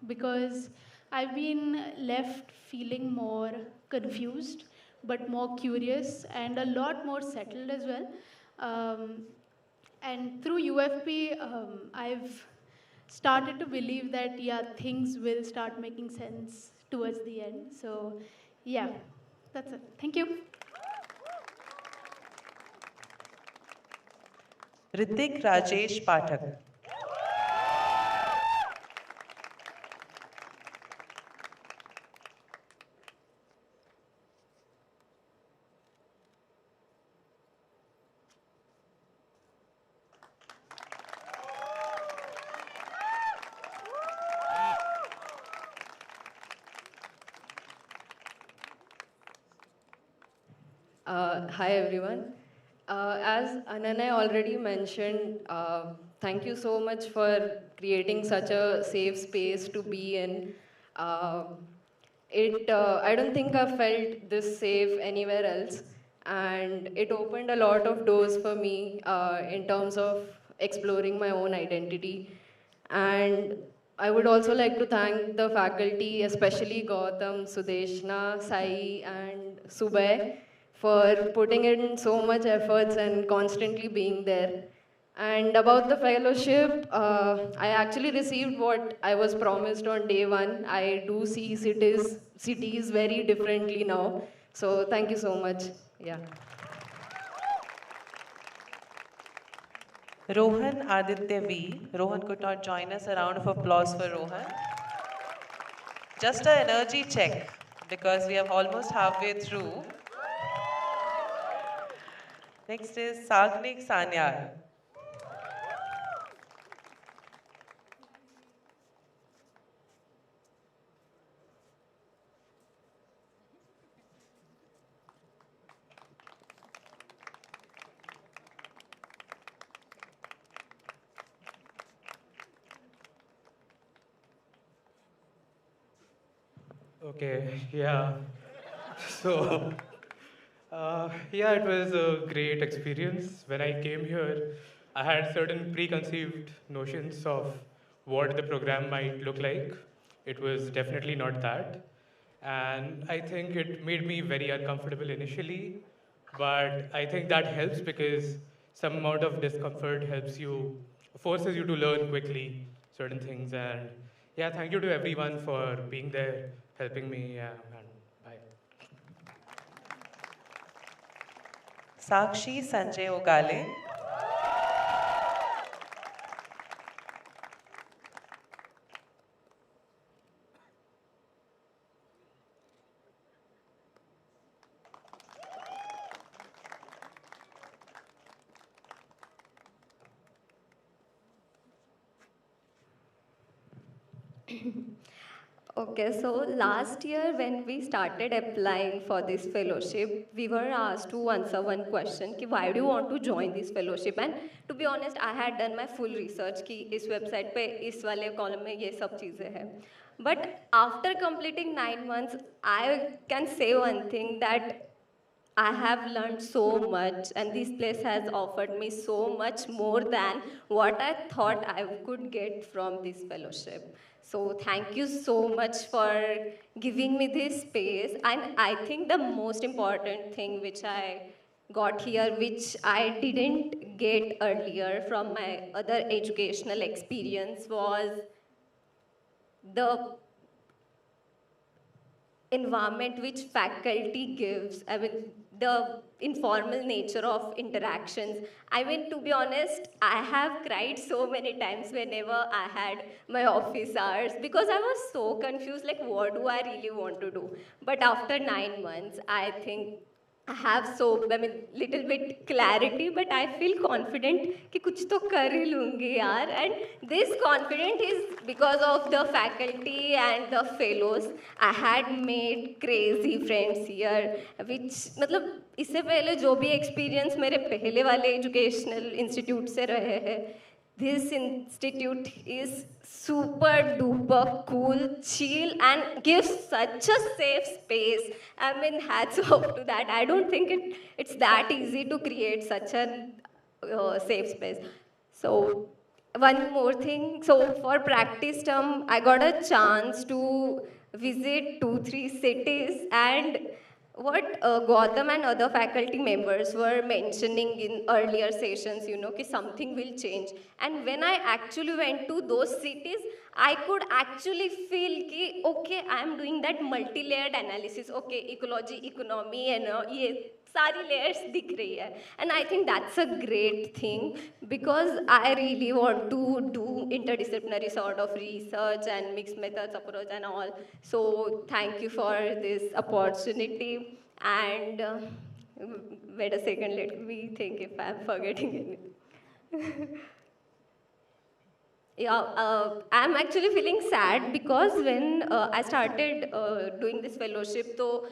because I've been left feeling more confused, but more curious and a lot more settled as well. Um, and through UFP, I've started to believe that, yeah, things will start making sense towards the end. So, yeah, that's it. Thank you. Ritik Rajesh Pathak. Hi everyone. As Ananay already mentioned, thank you so much for creating such a safe space to be in. Uh, I don't think I've felt this safe anywhere else, and it opened a lot of doors for me in terms of exploring my own identity. And I would also like to thank the faculty, especially Gautam, Sudeshna, Sai, and Subhay, for putting in so much efforts and constantly being there. And about the fellowship, I actually received what I was promised on day one. I do see cities very differently now. So thank you so much. Yeah. Rohan Aditya V. Rohan could not join us. A round of applause for Rohan. Just an energy check because we are almost halfway through. Next is Sagnik Sanyal. Okay, yeah. So, yeah, it was a great experience. When I came here, I had certain preconceived notions of what the program might look like. It was definitely not that. And I think it made me very uncomfortable initially, but I think that helps because some amount of discomfort forces you to learn quickly certain things. And yeah, thank you to everyone for being there, helping me. Yeah, and bye. Sakshi Sanjay Ogale. Okay, so last year when we started applying for this fellowship, we were asked to answer one question, कि why do you want to join this fellowship? And to be honest, I had done my full research कि इस website पे इस वाले column में ये सब चीज़ें हैं. But after completing 9 months, I can say one thing that I have learned so much, and this place has offered me so much more than what I thought I could get from this fellowship. So, thank you so much for giving me this space. And I think the most important thing which I got here, which I didn't get earlier from my other educational experience, was the environment which faculty gives. I mean, the informal nature of interactions. I mean, to be honest, I have cried so many times whenever I had my office hours because I was so confused, like, what do I really want to do? But after 9 months, I think I have little bit clarity, but I feel confident कि कुछ तो कर ही लूँगी यार. And this confidence is because of the faculty and the fellows. I had made crazy friends here, which मतलब इससे पहले जो भी experience मेरे पहले वाले educational institute से रहे हैं, this institute is super duper cool, chill, and gives such a safe space. I mean, hats off to that. I don't think it's that easy to create such a safe space. So, one more thing. So, for practice term, I got a chance to visit 2-3 cities, and what Gautam and other faculty members were mentioning in earlier sessions, कि something will change. And when I actually went to those cities, I could actually feel कि okay, I am doing that multi-layered analysis. Okay, ecology, economy, and ये सारी layers दिख रही है. And I think that's a great thing because I really want to do interdisciplinary sort of research and mixed methods approach and all. So thank you for this opportunity. And wait a second, let me think if I'm forgetting anything. Yeah, I'm actually feeling sad because when I started doing this fellowship, so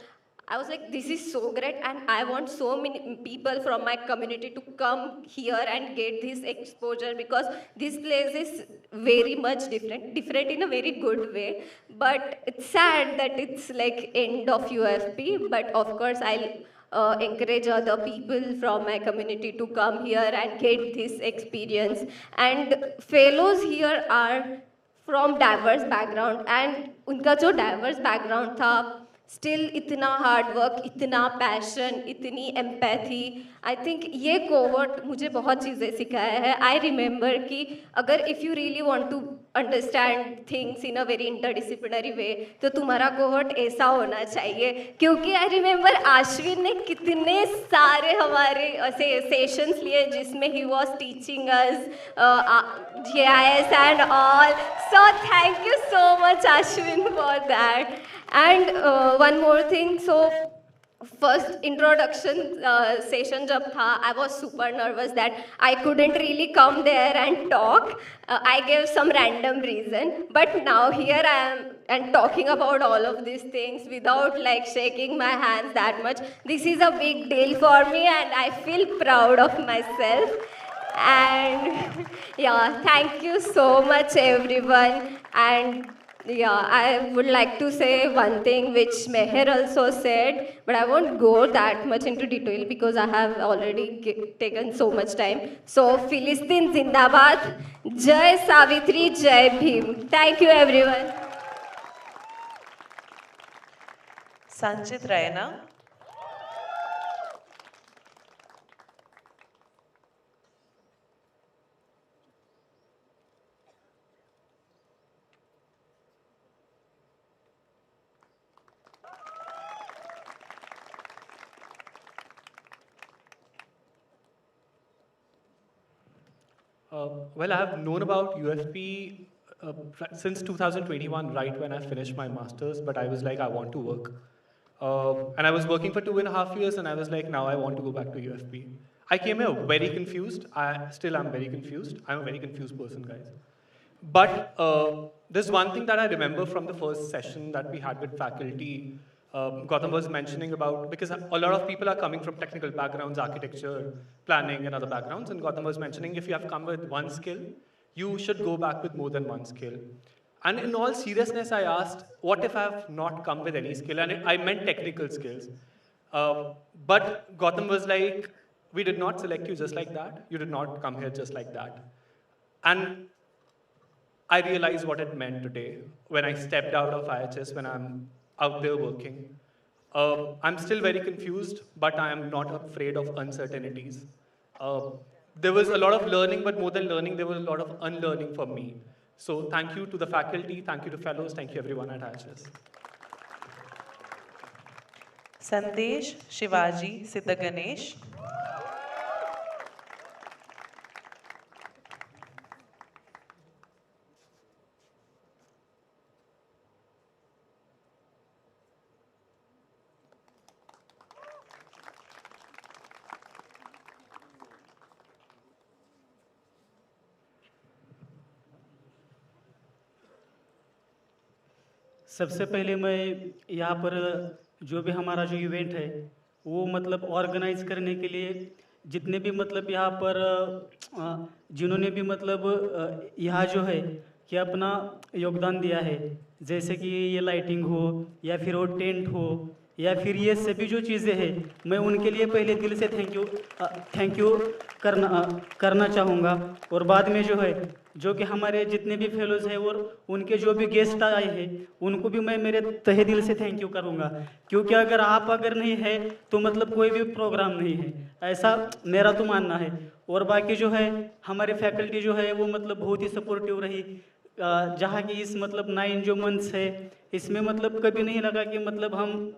I was like, this is so great, and I want so many people from my community to come here and get this exposure because this place is very much different in a very good way. But it's sad that it's like end of UFP, but of course I'll encourage other people from my community to come here and get this experience. And fellows here are from diverse background, and उनका जो diverse background था, still इतना hard work, इतना passion, इतनी empathy. I think ये cohort मुझे बहुत चीज़ें सिखाया है. I remember कि अगर if you really want to understand things in a very interdisciplinary way, तो तुम्हारा cohort ऐसा होना चाहिए. क्योंकि I remember आश्विन ने कितने सारे हमारे sessions लिए जिसमें he was teaching us GIS and all. So thank you so much Ashwin for that. And one more thing, so first introduction session jab tha, I was super nervous that I couldn't really come there and talk. I gave some random reason, but now here I am and talking about all of these things without like shaking my hands that much. This is a big deal for me and I feel proud of myself. And yeah, thank you so much everyone. And yeah, I would like to say one thing which Meher also said, but I won't go that much into detail because I have already taken so much time. So, Philistine Zindabad, Jai Savitri, Jai Bhim. Thank you everyone. Sanchit Raina. Well, I have known about UFP since 2021, right when I finished my master's, but I was like, I want to work. And I was working for 2.5 years, and I was like, now I want to go back to UFP. I came here very confused. I still am very confused. I'm a very confused person, guys. But there's one thing that I remember from the first session that we had with faculty. Gautam was mentioning about, because a lot of people are coming from technical backgrounds, architecture, planning, and other backgrounds, and Gautam was mentioning if you have come with one skill, you should go back with more than one skill. And in all seriousness, I asked, what if I have not come with any skill? And I meant technical skills. Uh, but Gotham was like, we did not select you just like that. You did not come here just like that. And I realized what it meant today when I stepped out of IHS, when I'm out there working. I'm still very confused, but I am not afraid of uncertainties. Uh, there was a lot of learning, but more than learning, there was a lot of unlearning for me. So thank you to the faculty, thank you to fellows, thank you everyone at IHS. Sandesh, Shivaji, Siddha Ganesh. सबसे पहले मैं यहाँ पर जो भी हमारा जो event है वो मतलब ऑर्गेनाइज करने के लिए जितने भी मतलब यहाँ पर जिन्होंने भी मतलब यहाँ जो है कि अपना योगदान दिया है, जैसे कि ये लाइटिंग हो या फिर वो टेंट हो या फिर ये सभी जो चीज़ें हैं, मैं उनके लिए पहले दिल से थैंक यू करना चाहूँगा। और बाद में जो है जो कि हमारे जितने भी फेलोज़ हैं और उनके जो भी गेस्ट आए हैं उनको भी मैं मेरे तहे दिल से थैंक यू करूँगा, क्योंकि अगर नहीं है तो मतलब कोई भी प्रोग्राम नहीं है, ऐसा मेरा तो मानना है। और बाकी जो है हमारे फैकल्टी जो है वो मतलब बहुत ही सपोर्टिव रही, जहाँ की इस मतलब 9 जो मंथ्स है इसमें मतलब कभी नहीं लगा कि मतलब हम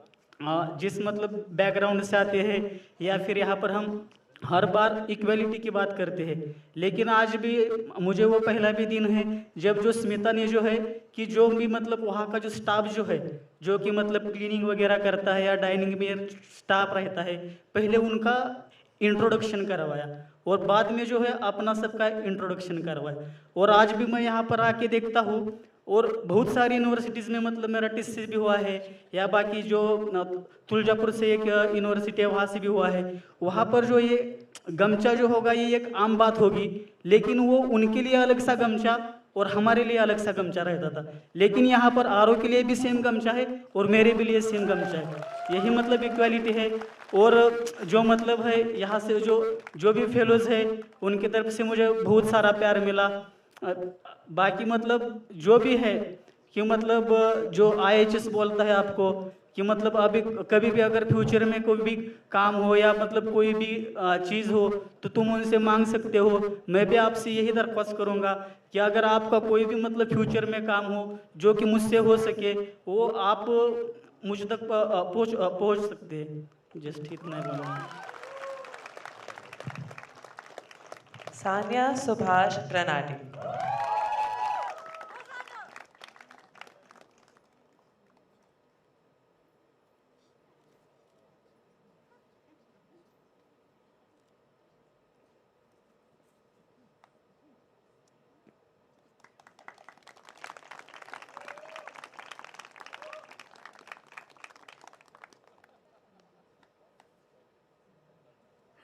जिस मतलब बैकग्राउंड से आते हैं या फिर यहाँ पर हम हर बार इक्वलिटी की बात करते हैं, लेकिन आज भी मुझे वो पहला भी दिन है जब जो स्मिता ने जो है कि जो भी मतलब वहाँ का जो स्टाफ जो है जो कि मतलब क्लीनिंग वगैरह करता है या डाइनिंग में स्टाफ रहता है, पहले उनका इंट्रोडक्शन करवाया और बाद में जो है अपना सबका इंट्रोडक्शन करवाया। और आज भी मैं यहाँ पर आके देखता हूँ और बहुत सारी यूनिवर्सिटीज़ में मतलब मेरा टीसी भी हुआ है या बाकी जो तुलजापुर से एक यूनिवर्सिटी है वहाँ से भी हुआ है, वहाँ पर जो ये गमछा जो होगा ये एक आम बात होगी, लेकिन वो उनके लिए अलग सा गमछा और हमारे लिए अलग सा गमछा रहता था। लेकिन यहाँ पर आरओ के लिए भी सेम गमछा है और मेरे भी लिए सेम गमछा है, यही मतलब इक्वालिटी है। और जो मतलब है यहाँ से जो भी फेलोज़ है उनकी तरफ से मुझे बहुत सारा प्यार मिला। बाकी मतलब जो भी है कि मतलब जो आईएचएस बोलता है आपको कि मतलब अभी कभी भी अगर फ्यूचर में कोई भी काम हो या मतलब कोई भी चीज़ हो तो तुम उनसे मांग सकते हो। मैं भी आपसे यही दरख्वास्त करूँगा कि अगर आपका कोई भी मतलब फ्यूचर में काम हो जो कि मुझसे हो सके वो आप मुझ तक पहुँच सकते हैं। जस्ट इतना ही बोलूँगा। Sania Subhash प्रनाटी।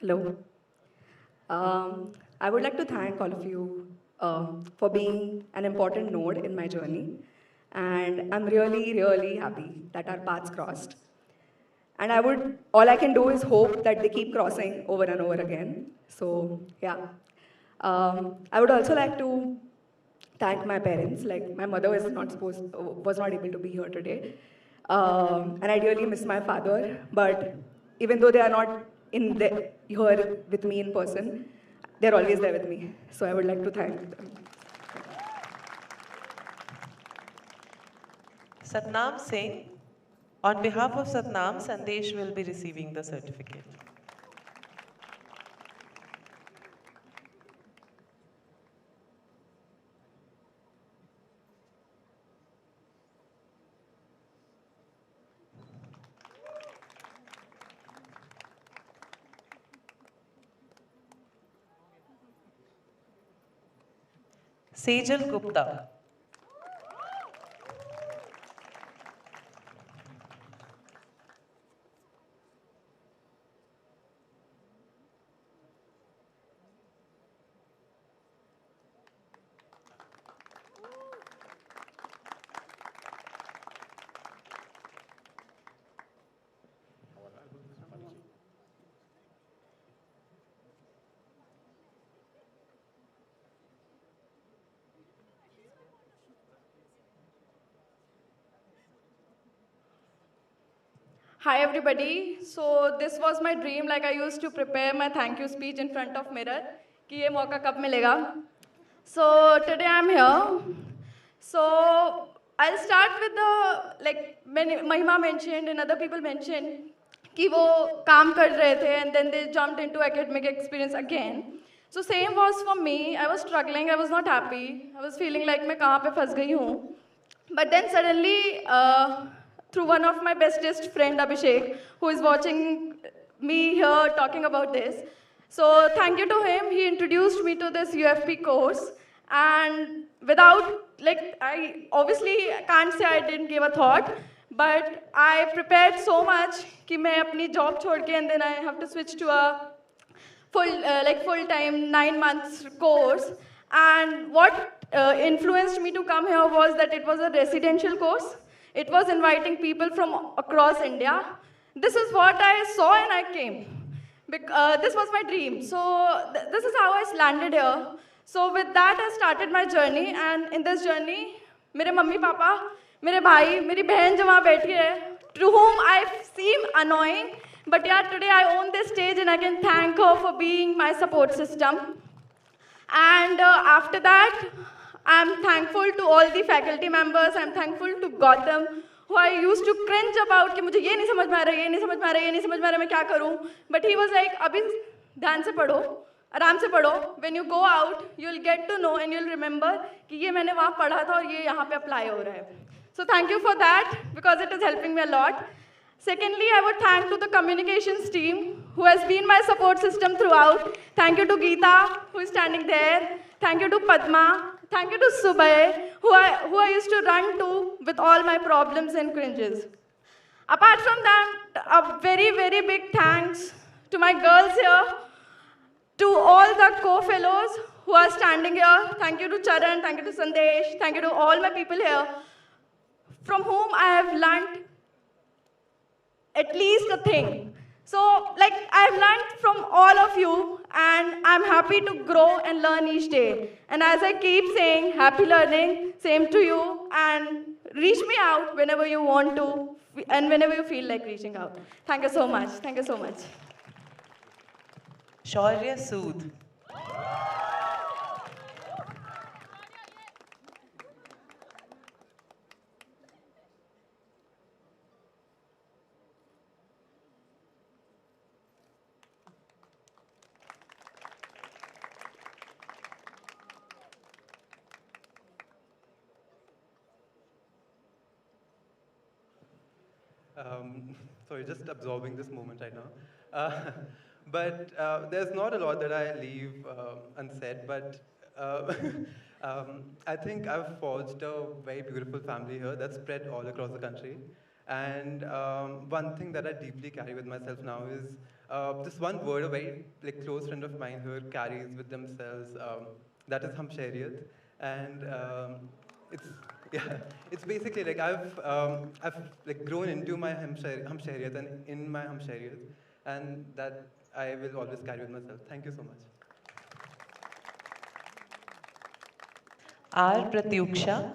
Hello. I would like to thank all of you for being an important node in my journey. And I'm really, really happy that our paths crossed. And all I can do is hope that they keep crossing over and over again. So, yeah. I would also like to thank my parents. Like, my mother was not able to be here today. And I really miss my father. But even though they are not here with me in person, they're always there with me. So I would like to thank them. Satnam Singh. On behalf of Satnam, Sandesh will be receiving the certificate. Sejal Gupta. Hi everybody. So this was my dream. Like I used to prepare my thank you speech in front of mirror. कि ये मौका कब मिलेगा? So today I'm here. So I'll start with the like Mahima mentioned and other people mentioned कि वो काम कर रहे थे and then they jumped into academic experience again. So same was for me. I was struggling. I was not happy. I was feeling like मैं कहाँ पे फंस गई हूँ. But then suddenly, through one of my bestest friend Abhishek, who is watching me here talking about this, so thank you to him. He introduced me to this UFP course, and without I obviously can't say I didn't give a thought, but I prepared so much कि मैं अपनी job छोड़ के and then I have to switch to a full-time 9 months course. And what influenced me to come here was that it was a residential course. It was inviting people from across India. This is what I saw and I came. This was my dream. So this is how I landed here. So with that, I started my journey. And in this journey, मेरे mummy papa, मेरे भाई, मेरी बहन जो वहाँ बैठी है, to whom I seem annoying, but yeah, today I own this stage and I can thank her for being my support system. And after that, I'm thankful to all the faculty members. I'm thankful to Gautam, who I used to cringe about कि मुझे ये नहीं समझ में आ रहा, ये नहीं समझ में आ रहा, ये नहीं समझ में आ रहा, मैं क्या करूँ? But he was like, अभी ध्यान से पढ़ो, आराम से पढ़ो. When you go out, you'll get to know and you'll remember कि ये मैंने वहाँ पढ़ा था और ये यहाँ पे apply हो रहा है. So thank you for that because it is helping me a lot. Secondly, I would thank to the communications team who has been my support system throughout. Thank you to Geeta, who is standing there. Thank you to Padma. Thank you to Subhay, who I used to run to with all my problems and cringes. Apart from that, a very, very big thanks to my girls here, to all the co-fellows who are standing here. Thank you to Charan, thank you to Sandesh, thank you to all my people here, from whom I have learned at least a thing. So, I've learned from all of you, and I'm happy to grow and learn each day. And as I keep saying, happy learning, same to you, and reach me out whenever you want to, and whenever you feel like reaching out. Thank you so much. Thank you so much. Shaurya Sood. Sorry, just absorbing this moment right now. But there's not a lot that I leave unsaid, but I think I've forged a very beautiful family here that's spread all across the country. And one thing that I deeply carry with myself now is this one word a very close friend of mine here carries with themselves, that is Hamshariyat. And it's yeah, it's basically I've grown into my Hamshariyat and in my Hamshariyat, and that I will always carry with myself. Thank you so much. R. Pratyuksha.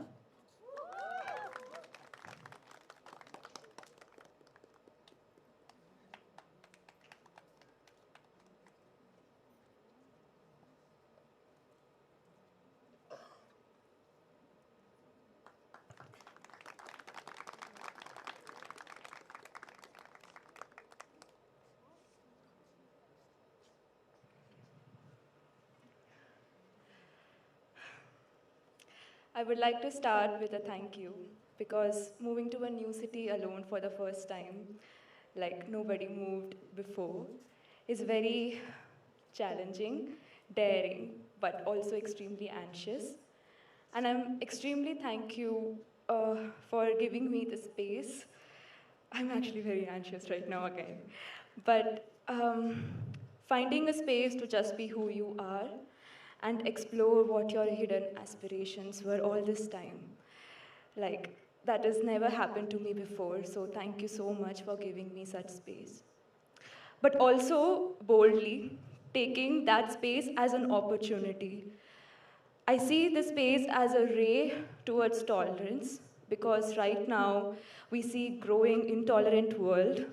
I would like to start with a thank you because moving to a new city alone for the first time, like nobody moved before, is very challenging, daring, but also extremely anxious. And I'm extremely thank you for giving me the space. I'm actually very anxious right now again. But finding a space to just be who you are and explore what your hidden aspirations were all this time. That has never happened to me before, so thank you so much for giving me such space. But also, boldly, taking that space as an opportunity. I see the space as a ray towards tolerance, because right now we see growing intolerant world,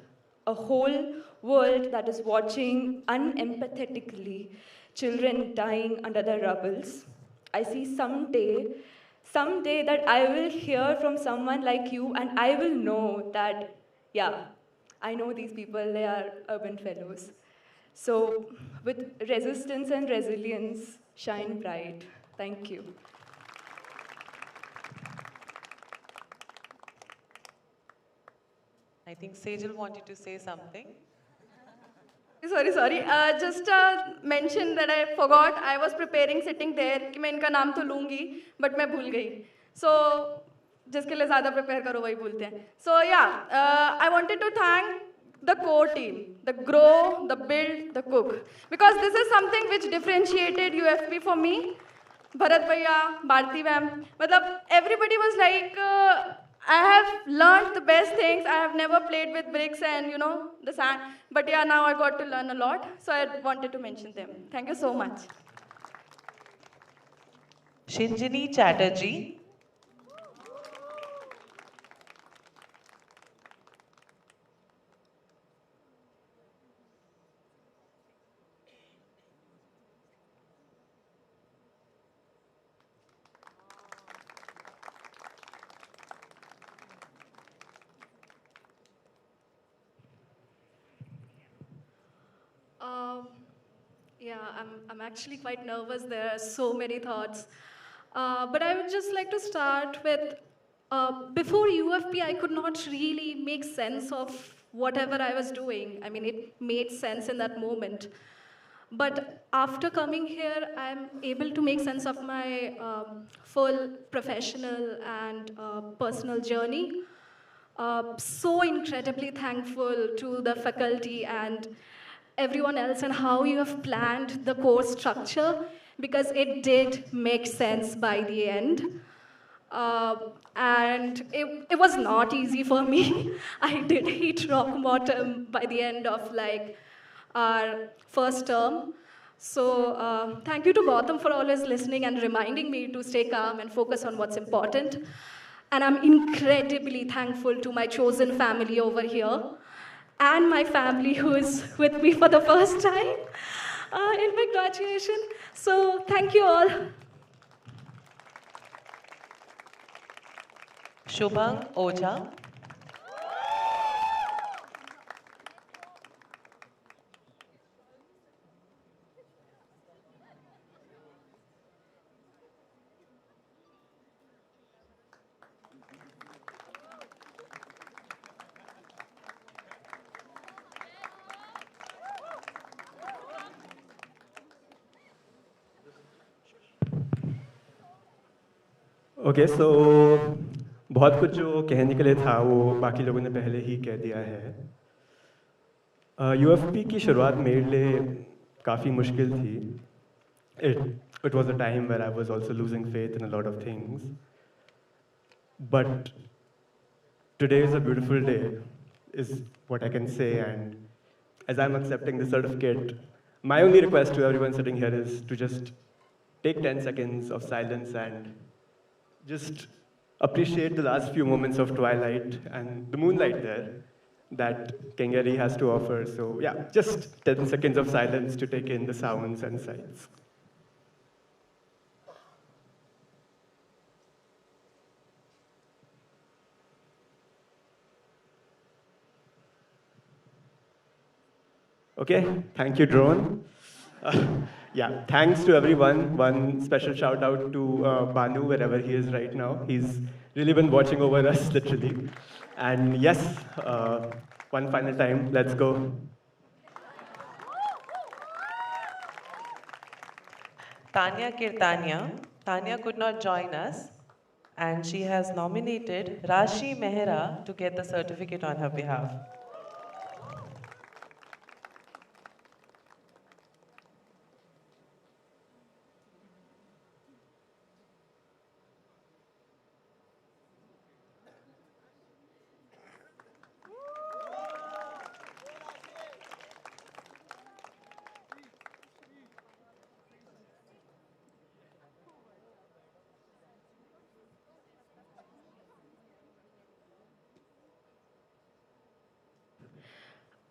a whole world that is watching unempathetically children dying under the rubbles. I see someday that I will hear from someone like you and I will know that, yeah, I know these people, they are urban fellows. So with resistance and resilience, shine bright. Thank you. I think Sejal wanted to say something. Sorry. Just mention that I forgot. I was preparing sitting there कि मैं इनका नाम तो लूँगी, but मैं भूल गई. So जिसके लिए ज़्यादा prepare करो वही भूलते हैं. So yeah, I wanted to thank the core team, the grow, the build, the cook, because this is something which differentiated UFP for me. Bharat Bhaiya, Bharti ma'am, मतलब everybody was like. I have learned the best things. I have never played with bricks and, the sand. But yeah, now I got to learn a lot. So I wanted to mention them. Thank you so much. Shinjini Chatterjee. Yeah, I'm actually quite nervous. There are so many thoughts. But I would just like to start with, before UFP, I could not really make sense of whatever I was doing. I mean, it made sense in that moment. But after coming here, I'm able to make sense of my full professional and personal journey. So incredibly thankful to the faculty and everyone else and how you have planned the course structure, because it did make sense by the end. And it was not easy for me. I did hit rock bottom by the end of our first term. So thank you to Gautam for always listening and reminding me to stay calm and focus on what's important. And I'm incredibly thankful to my chosen family over here and my family who is with me for the first time in my graduation. So thank you all. Shubham Oja. Okay so बहुत कुछ जो कहने के लिए था वो बाकी लोगों ने पहले ही कह दिया है. यूएफपी की शुरुआत मेरे लिए काफ़ी मुश्किल थी. It was a time where I was also losing faith in a lot of things. But today is a beautiful day, is what I can say. And as I'm accepting the certificate, my only request to everyone sitting here is to just take 10 seconds of silence and just appreciate the last few moments of twilight and the moonlight there that Kengeri has to offer. So yeah, just 10 seconds of silence to take in the sounds and sights. Okay, thank you, Drone. Yeah, thanks to everyone. One special shout out to Banu, wherever he is right now. He's really been watching over us, literally. And yes, one final time, let's go. Tanya Kirtania. Tanya could not join us, and she has nominated Rashi Mehra to get the certificate on her behalf.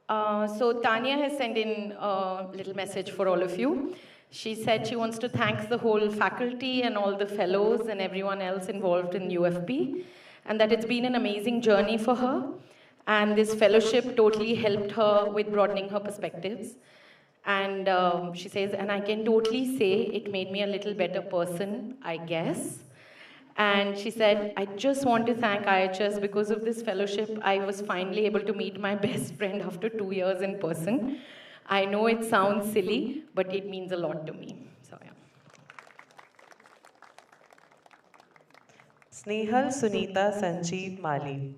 So Tanya has sent in a little message for all of you. She said she wants to thank the whole faculty and all the fellows and everyone else involved in UFP, and that it's been an amazing journey for her. And this fellowship totally helped her with broadening her perspectives. And she says, and I can totally say it made me a little better person, I guess. And she said, I just want to thank IHS because of this fellowship. I was finally able to meet my best friend after 2 years in person. I know it sounds silly, but it means a lot to me. So, yeah. Snehal Sunita Sanjeev Mali.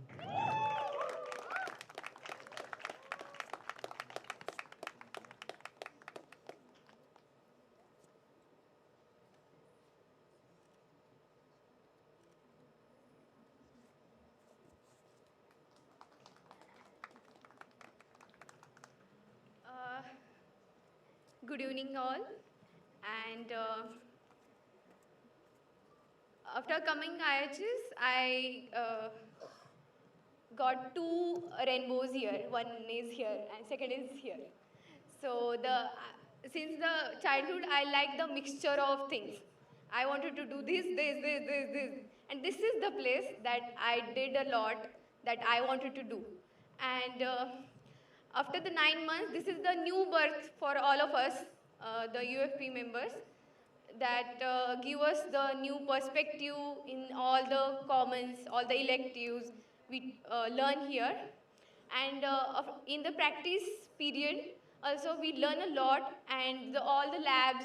Good evening, all. And after coming IHS, I got two rainbows here. One is here, and second is here. So since the childhood, I like the mixture of things. I wanted to do this, and this is the place that I did a lot that I wanted to do. And after the 9 months, this is the new birth for all of us, the UFP members, that give us the new perspective in all the commons, all the electives we learn here. And in the practice period, also we learn a lot, and all the labs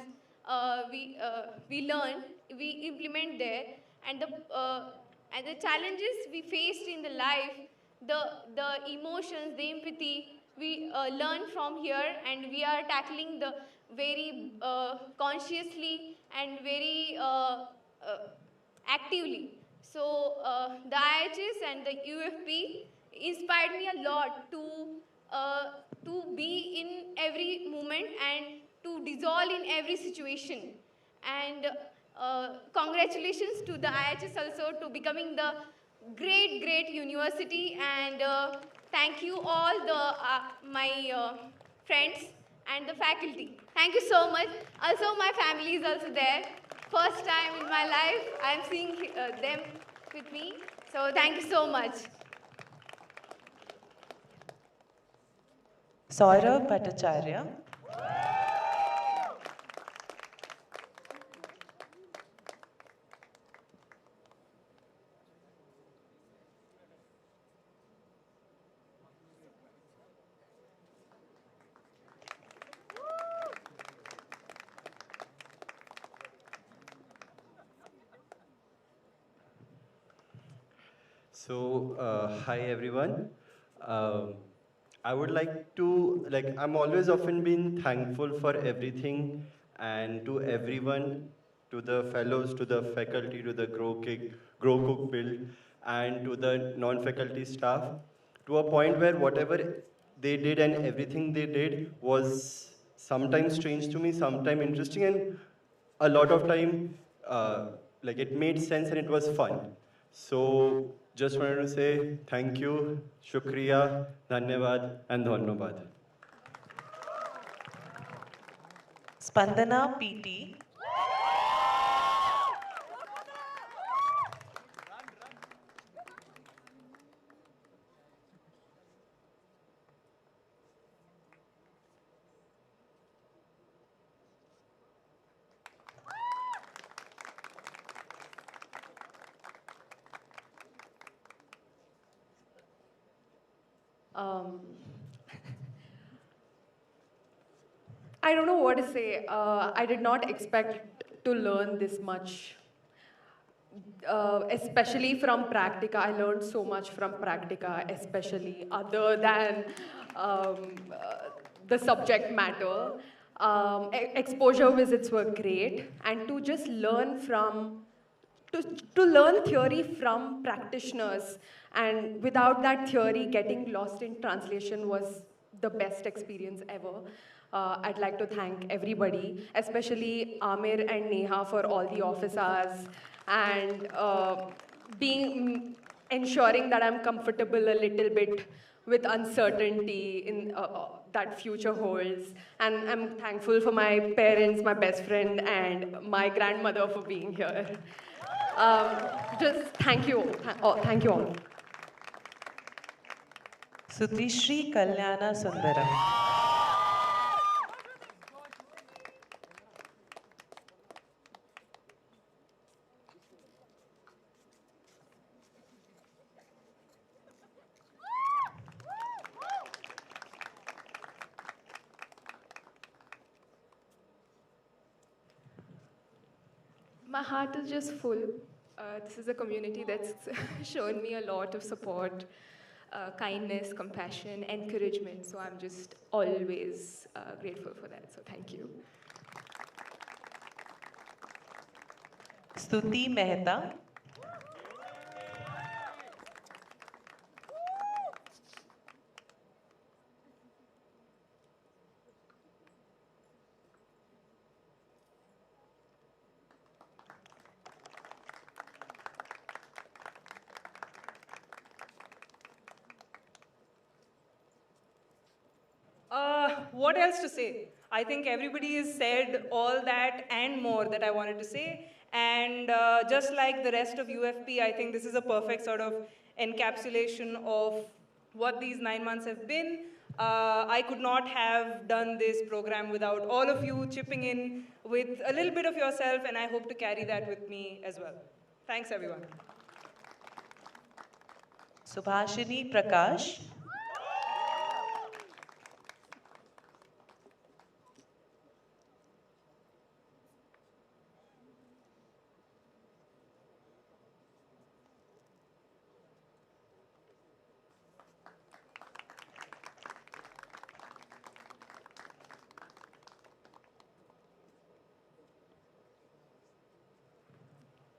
we learn, we implement there, and the challenges we faced in the life, the emotions, the empathy we learn from here, and we are tackling the very consciously and very actively. So the IHS and the UFP inspired me a lot to be in every moment and to dissolve in every situation. And congratulations to the IHS also to becoming the great university. And thank you all my friends and the faculty. Thank you so much. Also, my family is also there. First time in my life, I'm seeing them with me. So thank you so much. Saurav Bhattacharya. So, hi everyone. I would like to, I'm always often been thankful for everything and to everyone, to the fellows, to the faculty, to the Grow Cook Build, and to the non-faculty staff, to a point where whatever they did and everything they did was sometimes strange to me, sometimes interesting, and a lot of time, it made sense and it was fun. So, just wanted to say thank you, shukriya, dhanyavad, and dhonnobad. Spandana PT. I don't know what to say. I did not expect to learn this much, especially from Practica. I learned so much from Practica, especially other than the subject matter. Exposure visits were great, and to just learn to learn theory from practitioners, and without that theory, getting lost in translation was the best experience ever. I'd like to thank everybody, especially Amir and Neha for all the office hours and ensuring that I'm comfortable a little bit with uncertainty in that future holds. And I'm thankful for my parents, my best friend, and my grandmother for being here. Just thank you, thank you all. Sutishri Kalyana Sundaram. My heart is just full. This is a community that's shown me a lot of support, kindness, compassion, encouragement. So I'm just always grateful for that. So thank you. Stuti Mehta. What else to say? I think everybody has said all that and more that I wanted to say. And just like the rest of UFP, I think this is a perfect sort of encapsulation of what these 9 months have been. I could not have done this program without all of you chipping in with a little bit of yourself, and I hope to carry that with me as well. Thanks, everyone. Subhashini Prakash.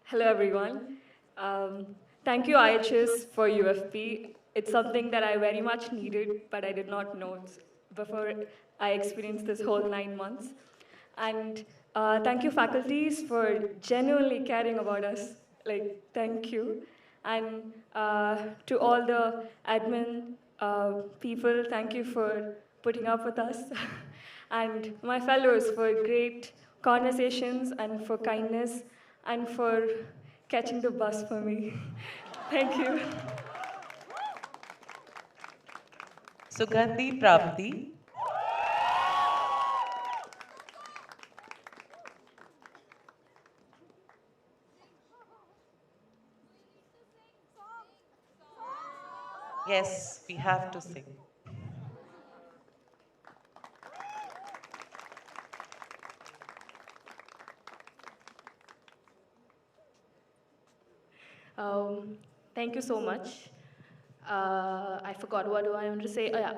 Hello, everyone. Thank you, IHS, for UFP. It's something that I very much needed, but I did not know before I experienced this whole 9 months. And thank you, faculties, for genuinely caring about us. Like, thank you. And to all the admin people, thank you for putting up with us. And my fellows for great conversations and for kindness and for catching the bus for me. Thank you. Sugandhi Prapti. Yes, we have to sing. Thank you so much. I forgot what do I want to say. Oh, yeah.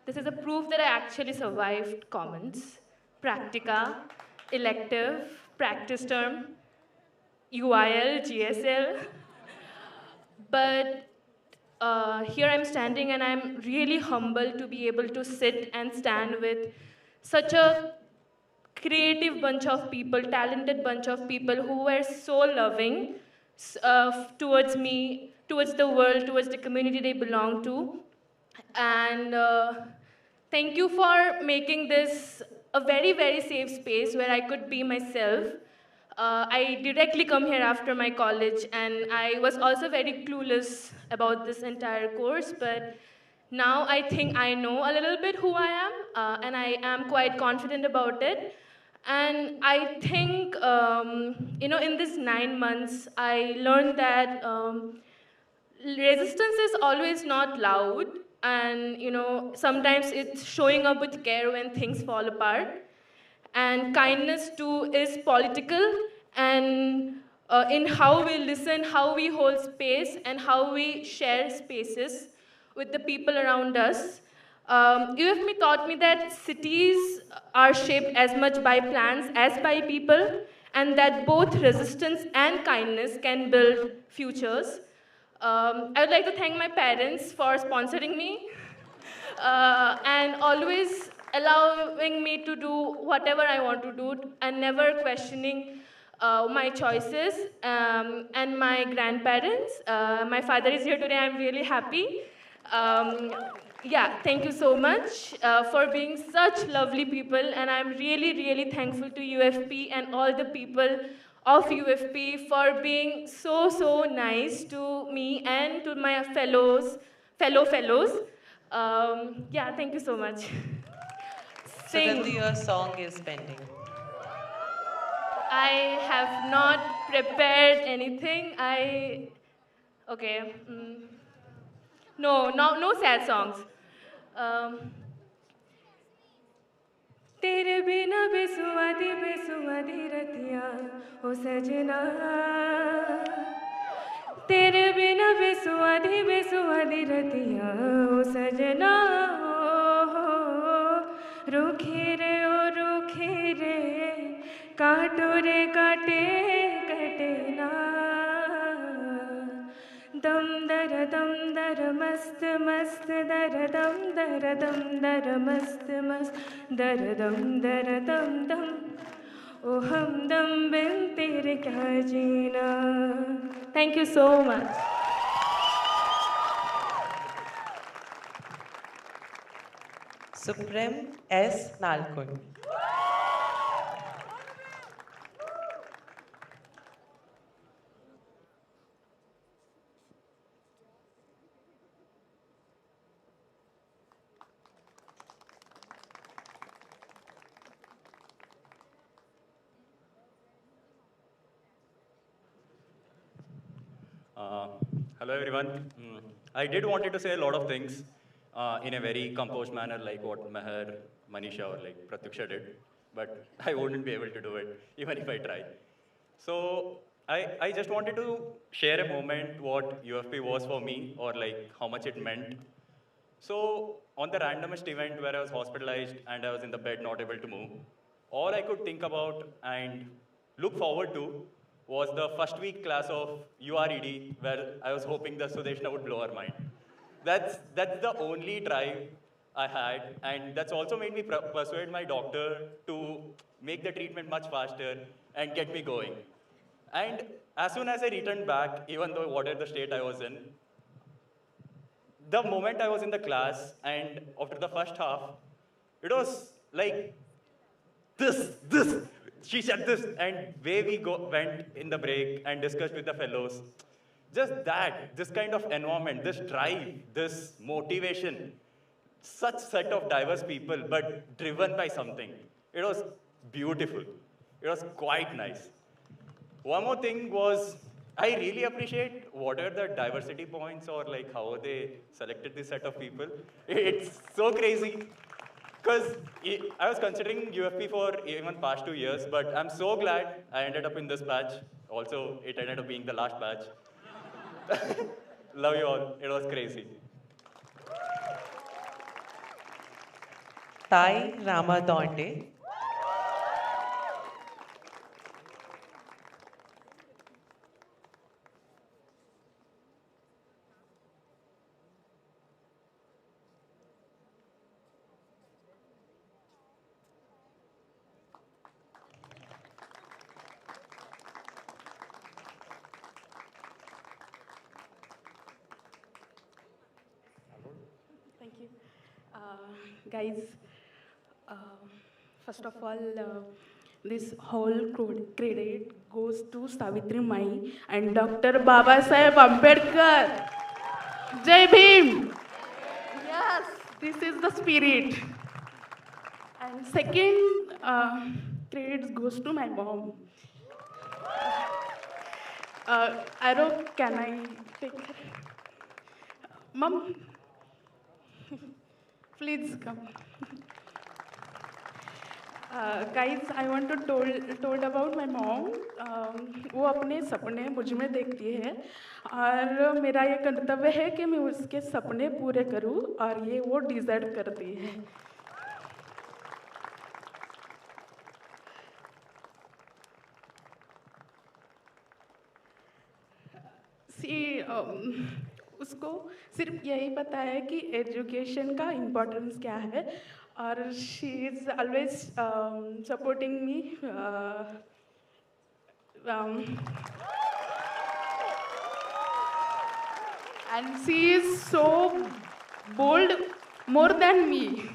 This is a proof that I actually survived commons, practica, elective, practice term, UIL, GSL. But here I'm standing and I'm really humbled to be able to sit and stand with such a creative bunch of people, talented bunch of people who were so loving towards me, towards the world, towards the community they belong to. And thank you for making this a very, very safe space where I could be myself. I directly come here after my college, and I was also very clueless about this entire course, but now I think I know a little bit who I am, and I am quite confident about it. And I think, in these 9 months, I learned that resistance is always not loud, and sometimes it's showing up with care when things fall apart. And kindness too is political, and in how we listen, how we hold space, and how we share spaces with the people around us. UFM taught me that cities are shaped as much by plans as by people, and that both resistance and kindness can build futures. I would like to thank my parents for sponsoring me and always allowing me to do whatever I want to do and never questioning my choices, and my grandparents. My father is here today. I'm really happy. Um, yeah, thank you so much for being such lovely people, and I'm really, really thankful to UFP and all the people of UFP for being so, so nice to me and to my fellows. Yeah, thank you so much. So Sing. Jagdi, your song is pending. I have not prepared anything. Okay. No sad songs. Um, तेरे बिना बेसुवादी रतियाँ हो सजना तेरे बिना बेसुवादी रतियाँ हो सजना हो रूखे रे काटो रे काटे कटे ना दम दर मस्त मस्त दर मस्त मस्त दम दम ओ हमदम बिन तेरे क्या जीना. Thank you so much. Supreme S. Nalkund. Hello everyone. I did wanted to say a lot of things in a very composed manner like what Meher, Manisha or like Pratyuksha did, but I wouldn't be able to do it even if I try. So I just wanted to share a moment what UFP was for me or like how much it meant. So on the randomest event where I was hospitalized and I was in the bed not able to move, all I could think about and look forward to was the first week class of URED where I was hoping that Sudeshna would blow her mind. That's the only drive I had, and that's also made me persuade my doctor to make the treatment much faster and get me going. And as soon as I returned back, even though whatever the state I was in, the moment I was in the class and after the first half, it was like this. She said this, and way we went in the break and discussed with the fellows. Just that, this kind of environment, this drive, this motivation, such set of diverse people, but driven by something. It was beautiful. It was quite nice. One more thing was, I really appreciate what are the diversity points or like how they selected this set of people. It's so crazy. Because I was considering UFP for even past 2 years, but I'm so glad I ended up in this batch. Also, it ended up being the last batch. Love you all. It was crazy. Tai Ramadonde. Thank you. Guys, first of all, this whole credit goes to Savitri Mai and Dr. Baba Saheb Ambedkar. Jai Bhim! Yes, this is the spirit. And second, credit goes to my mom. Arrow, can I take her? Mom, please come. Guys, I want to told about my mom. वो अपने सपने मुझ में देखती है और मेरा ये कर्तव्य है कि मैं उसके सपने पूरे करूं और ये वो डिजर्व करती है. उसको सिर्फ यही पता है कि एजुकेशन का इम्पोर्टेंस क्या है और she is always supporting me Um, and she is so bold, more than me.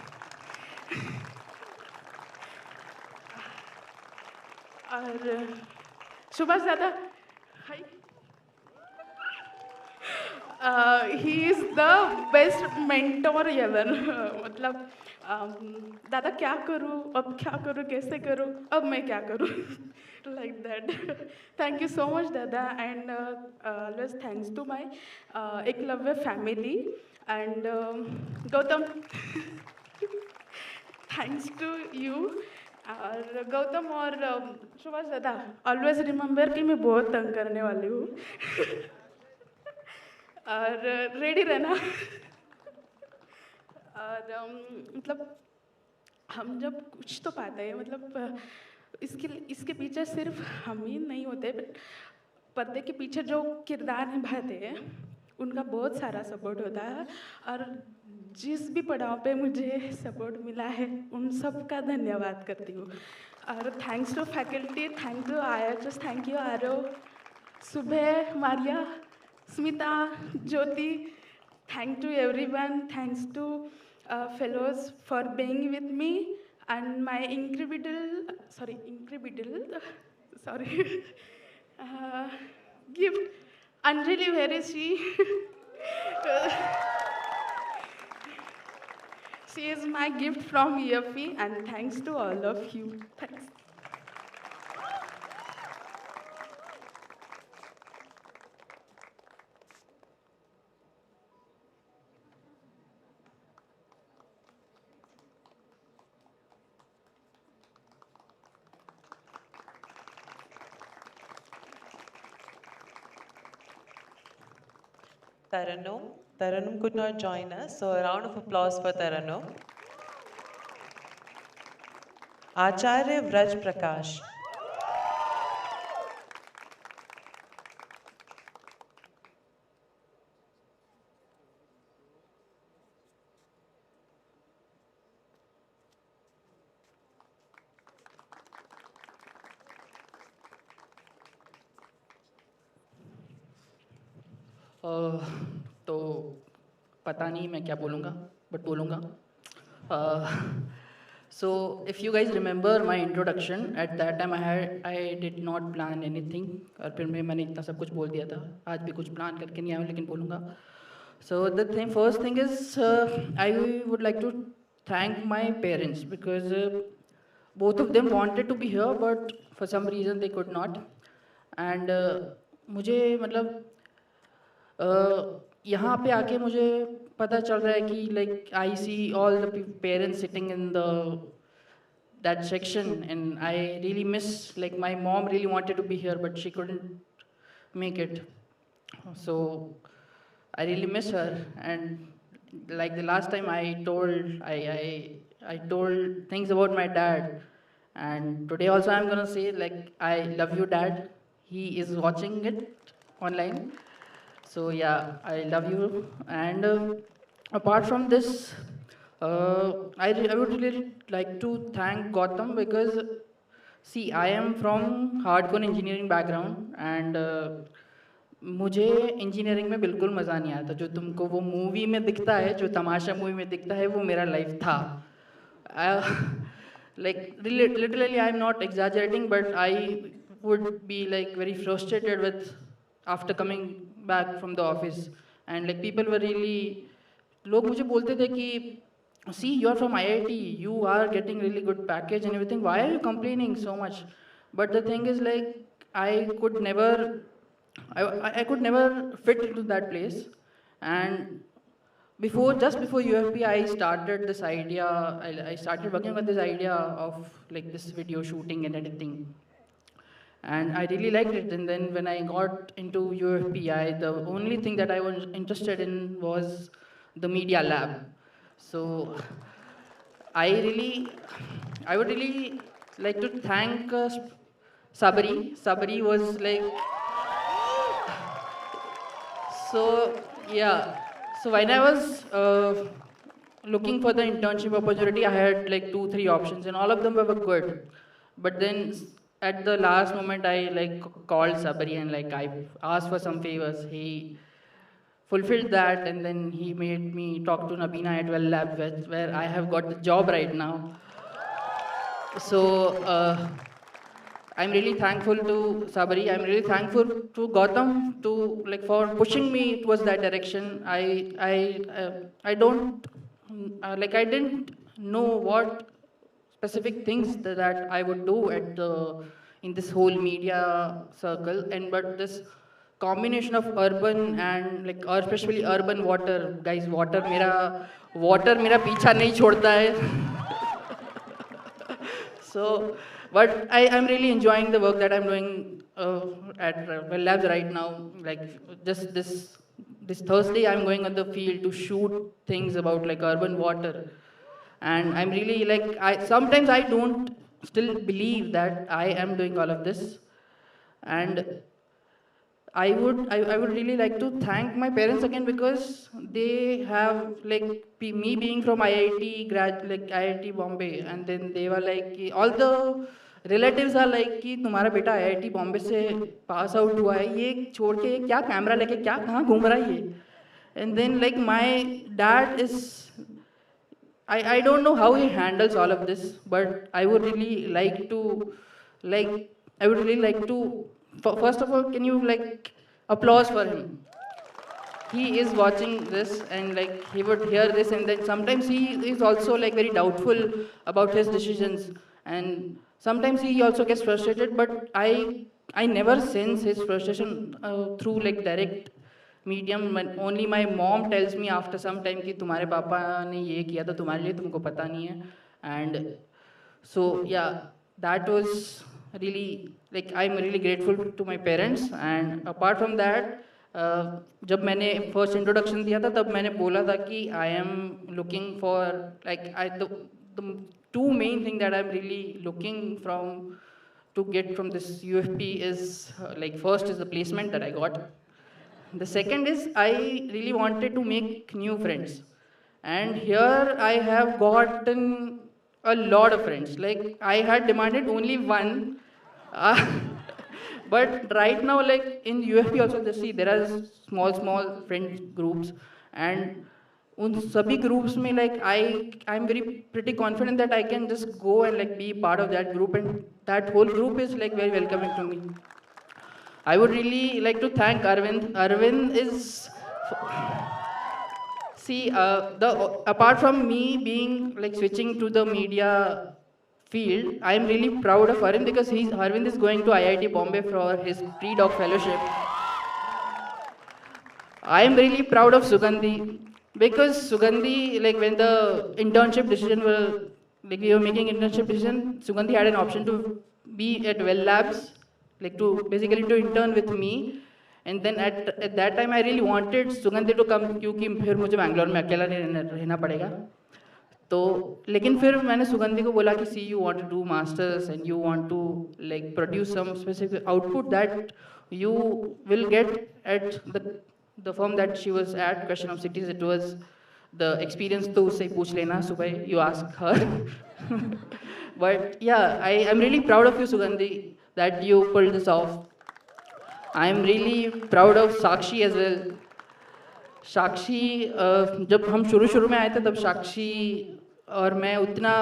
और सुभाष दादा, hi. He is the best mentor ever. मतलब दादा क्या करूँ, अब क्या करूँ, कैसे करूँ, अब मैं क्या करूँ, like that. Thank you so much, Dada, and always thanks to my Eklavya family and Gautam. Thanks to you. और गौतम और सुभाष दादा, ऑलवेज रिमेंबर कि मैं बहुत तंग करने वाली हूँ और रेडी रहना। और मतलब हम जब कुछ तो पाते हैं, मतलब इसके पीछे सिर्फ हम ही नहीं होते, बट पर्दे के पीछे जो किरदार निभाते हैं उनका बहुत सारा सपोर्ट होता है। और जिस भी पड़ाव पे मुझे सपोर्ट मिला है उन सब का धन्यवाद करती हूँ। और thanks to faculty, thank to IHS, thank you आरो, सुबह, मारिया, स्मिता, ज्योति, thank to everyone, thanks to fellows for being with me and my sorry, gift, Anjali, where is she? She is my gift from UFP, and thanks to all of you. Thanks. Taranum. Taranum could not join us, so a round of applause for Taranum. Acharya Vraj Prakash. तो पता नहीं मैं क्या बोलूँगा, but बोलूँगा. So if you guys remember my introduction, at that time I did not plan anything, और फिर मैंने इतना सब कुछ बोल दिया था. आज भी कुछ प्लान करके नहीं आया हूँ, लेकिन बोलूँगा. So the first thing is I would like to thank my parents, because both of them wanted to be here, but for some reason they could not. And मुझे मतलब यहाँ पे आके मुझे पता चल रहा है कि like I see all the parents sitting in that section, and I really miss, like my mom really wanted to be here, but she couldn't make it. So I really miss her. And like the last time I told things about my dad, and today also I'm gonna say, like, I love you, Dad. He is watching it online. So yeah, I love you. And apart from this, I would really like to thank Gautam, because see, I am from hardcore engineering background, and मुझे engineering में बिल्कुल मज़ा नहीं आता. जो तुमको वो movie में दिखता है, जो तमाशा मूवी में दिखता है, वो मेरा लाइफ था. Like literally, I'm not exaggerating, but I would be like very frustrated with after coming back from the office, and like people were really, लोग मुझे बोलते थे कि see, you are from IIT, you are getting really good package and everything, why are you complaining so much? But the thing is, like, I could never fit into that place. And just before UFP, I started this idea, I started working on this idea of like this video shooting and editing. And I really liked it. And then when I got into UFP, the only thing that I was interested in was the media lab. So I would really like to thank Sabri. Sabri was like, so yeah. So when I was looking for the internship opportunity, I had like 2-3 options, and all of them were good. But then at the last moment, I like called Sabri and like I asked for some favors. He fulfilled that, and then he made me talk to Nabina at Well Lab, where I have got the job right now. So I'm really thankful to Sabri. I'm really thankful to Gautam to like for pushing me towards that direction. I don't like I didn't know what specific things that I would do at the in this whole media circle, and but this combination of urban and like or especially urban water, guys, water मेरा पीछा नहीं छोड़ता है. So, but I'm really enjoying the work that I'm doing at Well Labs right now. Like just this Thursday, I'm going on the field to shoot things about like urban water, and I'm really like I sometimes I don't still believe that I am doing all of this, and I would really like to thank my parents again because they have like me being from IIT like IIT Bombay, and then they were like all the relatives are like कि तुम्हारा बेटा IIT Bombay से pass out हुआ है, ये छोड़ के क्या कैमरा लेके क्या कहाँ घूम रहा है ये. And then like my dad is I don't know how he handles all of this, but I would really like to like I would really like to first of all, can you like applause for him? He is watching this and like he would hear this, and then sometimes he is also like very doubtful about his decisions, and sometimes he also gets frustrated, but I never sense his frustration through like direct medium. Only my mom tells me after some time कि तुम्हारे पापा ने ये किया था तुम्हारे लिए तुमको पता नहीं है. And so yeah, that was really like I'm really grateful to my parents. And apart from that, जब मैंने first introduction दिया था तब मैंने बोला था कि I am looking for like the two main thing that I'm really looking from to get from this UFP is like first is the placement that I got. The second is I really wanted to make new friends. And here I have gotten a lot of friends. Like I had demanded only one. Uh, but right now, like in UFP also, see there are small friend groups, and उन सभी groups में like I'm very pretty confident that I can just go and like be part of that group, and that whole group is like very welcoming to me. I would really like to thank Arvind. Arvind is see apart from me being like switching to the media field, I am really proud of Arvind because Arvind is going to IIT Bombay for his pre-doc fellowship. I am really proud of Sugandhi because Sugandhi, like when the internship decision were, like we were making internship decision, Sugandhi had an option to be at Well Labs, like to basically to intern with me. And then at that time I really wanted Sugandhi to come क्योंकि फिर मुझे बैंगलोर में अकेला रहना पड़ेगा. तो लेकिन फिर मैंने सुगंधी को बोला कि see you want to do masters and you want to like produce some specific output that you will get at the firm that she was at, Question of Cities. It was the experience to उससे पूछ लेना सुबह, you ask her. But yeah, I'm really proud of you, Sugandhi, that you pulled this off. I'm really proud of Sakshi as well. साक्षी जब हम शुरू में आए थे तब साक्षी और मैं उतना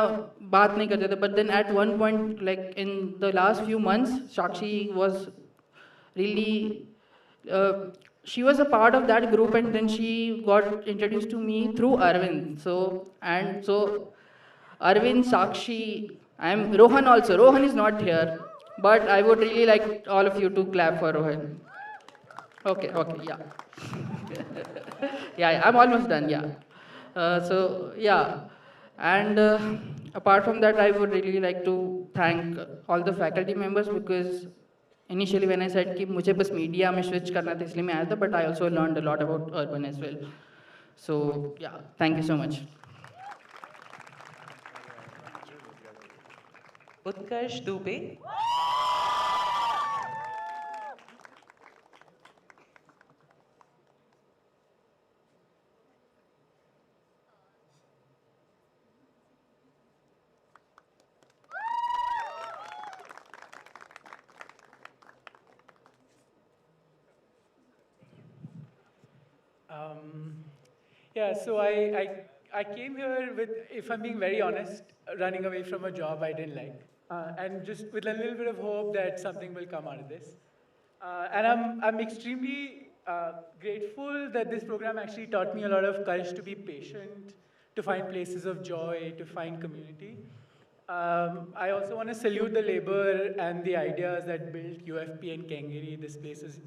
बात नहीं करते थे, but then at one point like in the last few months Sakshi was really she was a part of that group, and then she got introduced to me through Arvind. So Arvind, Sakshi, Rohan also. Rohan is not here, but I would really like all of you to clap for Rohan. Okay, yeah. Yeah, I'm almost done, yeah. So, yeah. And apart from that, I would really like to thank all the faculty members because initially when I said कि मुझे बस media में switch करना था इसलिए मैं आया था, but I also learned a lot about urban as well. So, yeah, thank you so much. Utkarsh Dubey. Um, yeah, so I came here with, if I'm being very honest, running away from a job I didn't like. And just with a little bit of hope that something will come out of this. And I'm extremely grateful that this program actually taught me a lot of courage to be patient, to find places of joy, to find community. I also want to salute the labor and the ideas that built UFP and Kangiri. This place has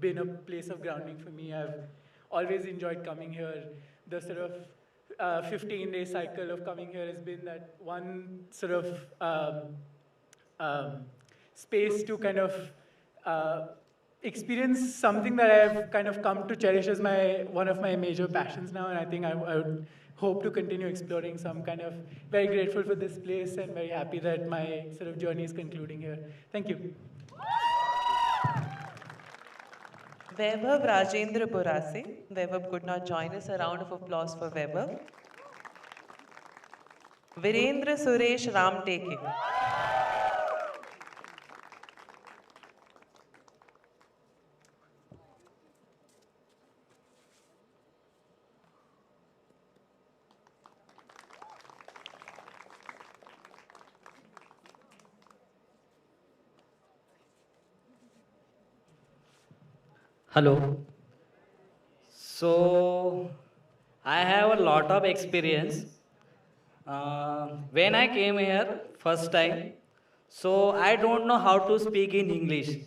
been a place of grounding for me. I've always enjoyed coming here. The sort of 15-day cycle of coming here has been that one sort of space to kind of experience something that I've kind of come to cherish as one of my major passions now, and I think I would hope to continue exploring. So I'm kind of very grateful for this place and very happy that my sort of journey is concluding here. Thank you. Vaibhav Rajendra Burase. Vaibhav could not join us. A round of applause for Vaibhav. Virendra Suresh Ramteke. Hello. So, I have a lot of experience. When I came here first time, so I don't know how to speak in English.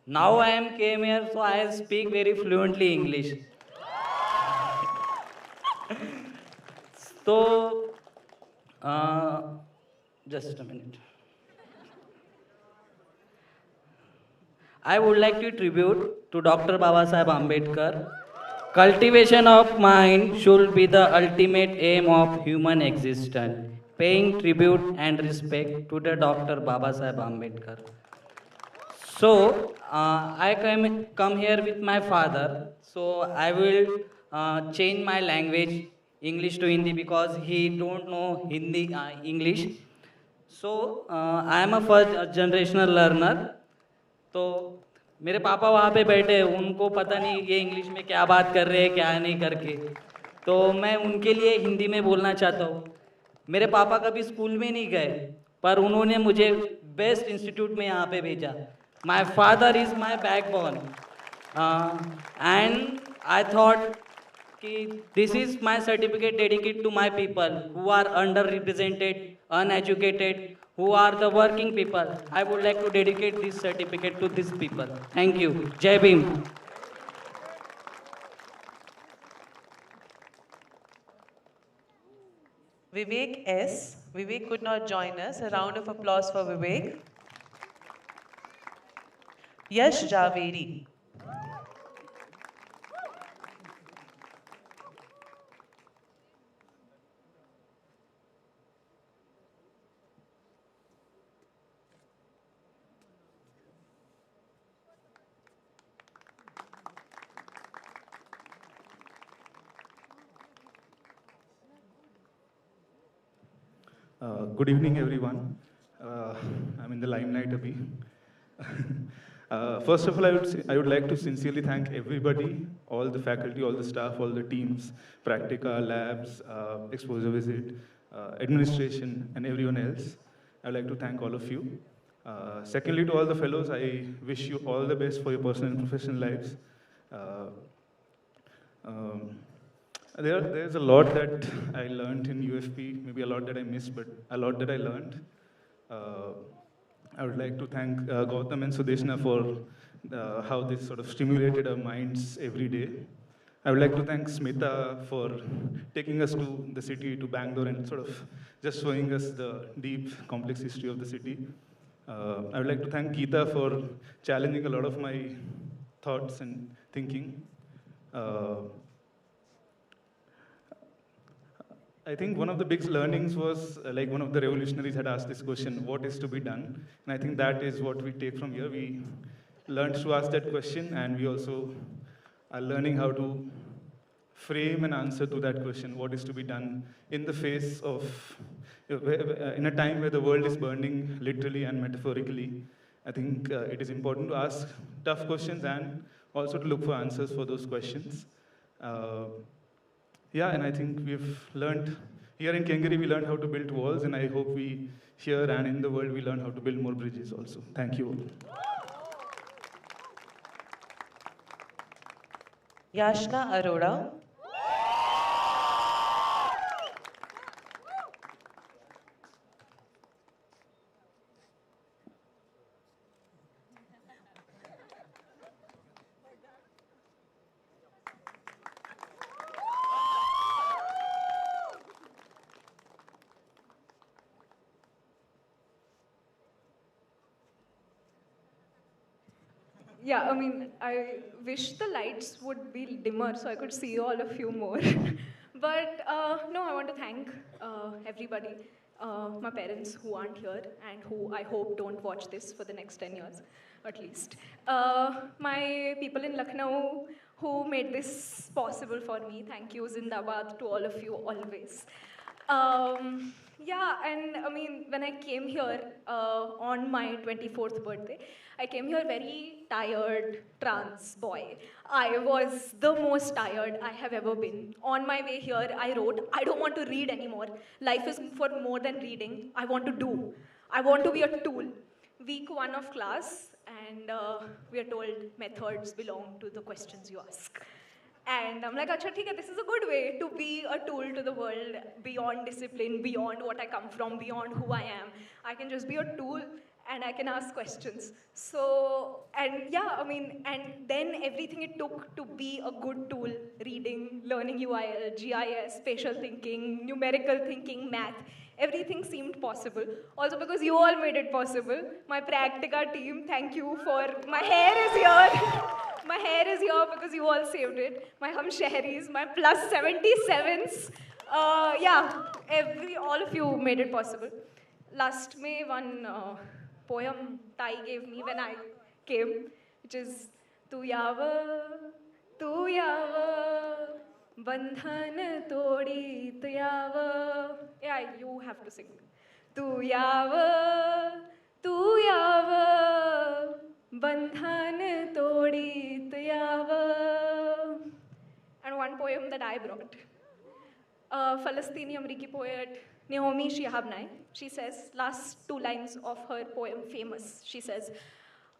Now I am came here, so I speak very fluently English. So, just a minute. I would like to tribute to Dr. Babasaheb Ambedkar. Cultivation of mind should be the ultimate aim of human existence. Paying tribute and respect to the Dr. Babasaheb Ambedkar. So, I come here with my father. So, I will change my language, English to Hindi, because he don't know Hindi, English. So, I am a first generational learner. तो मेरे पापा वहाँ पे बैठे हैं, उनको पता नहीं ये इंग्लिश में क्या बात कर रहे हैं क्या नहीं करके, तो मैं उनके लिए हिंदी में बोलना चाहता हूँ. मेरे पापा कभी स्कूल में नहीं गए, पर उन्होंने मुझे बेस्ट इंस्टीट्यूट में यहाँ पे भेजा. My father is my backbone and I thought कि this is my certificate dedicate to my people who are under represented, uneducated, who are the working people. I would like to dedicate this certificate to these people. Thank you. Jai Bhim. Vivek S. Vivek could not join us. A round of applause for Vivek. Yash Javeri. Good evening, everyone. I'm in the limelight a bit. First of all, I would like to sincerely thank everybody, all the faculty, all the staff, all the teams, Practica, labs, exposure visit, administration, and everyone else. I would like to thank all of you. Secondly, to all the fellows, I wish you all the best for your personal and professional lives. There's a lot that I learned in UFP, maybe a lot that I missed, but a lot that I learned. I would like to thank Gautam and Sudeshna for how this sort of stimulated our minds every day. I would like to thank Smita for taking us to the city, to Bangalore, and sort of just showing us the deep, complex history of the city. I would like to thank Geeta for challenging a lot of my thoughts and thinking. I think one of the big learnings was, like one of the revolutionaries had asked this question, what is to be done? And I think that is what we take from here. We learned to ask that question, and we also are learning how to frame an answer to that question, what is to be done in the face of, in a time where the world is burning literally and metaphorically. I think it is important to ask tough questions and also to look for answers for those questions. Uh, yeah, and I think we've learned, here in Kengari, we learned how to build walls, and I hope we, here and in the world, we learn how to build more bridges also. Thank you all. Yashna Arora. Yeah, I mean, I wish the lights would be dimmer so I could see all of you more. But no, I want to thank everybody, my parents who aren't here and who I hope don't watch this for the next 10 years, at least. My people in Lucknow who made this possible for me. Thank you, Zindabad, to all of you always. Yeah, and I mean, when I came here on my 24th birthday, I came here very tired, trans boy. I was the most tired I have ever been. On my way here, I wrote, I don't want to read anymore. Life is for more than reading. I want to do. I want to be a tool. Week 1 of class, and we are told methods belong to the questions you ask. And I'm like, acha, theek hai, this is a good way to be a tool to the world, beyond discipline, beyond what I come from, beyond who I am. I can just be a tool and I can ask questions. So, and yeah, I mean, and then everything it took to be a good tool, reading, learning UIL, GIS, spatial thinking, numerical thinking, math, everything seemed possible. Also because you all made it possible. My Practica team, thank you for, my hair is here. My hair is here because you all saved it. My hum shehris, my plus 77s. Yeah, all of you made it possible. Last May, one poem Tai gave me when I came, which is Tu yava, bandhan todi tu yava. Yeah, you have to sing. Tu yava, bandhan todi tu yava. And one poem that I brought. Palestinian Amriki poet Naomi Shihab. She says, last 2 lines of her poem, Famous, she says,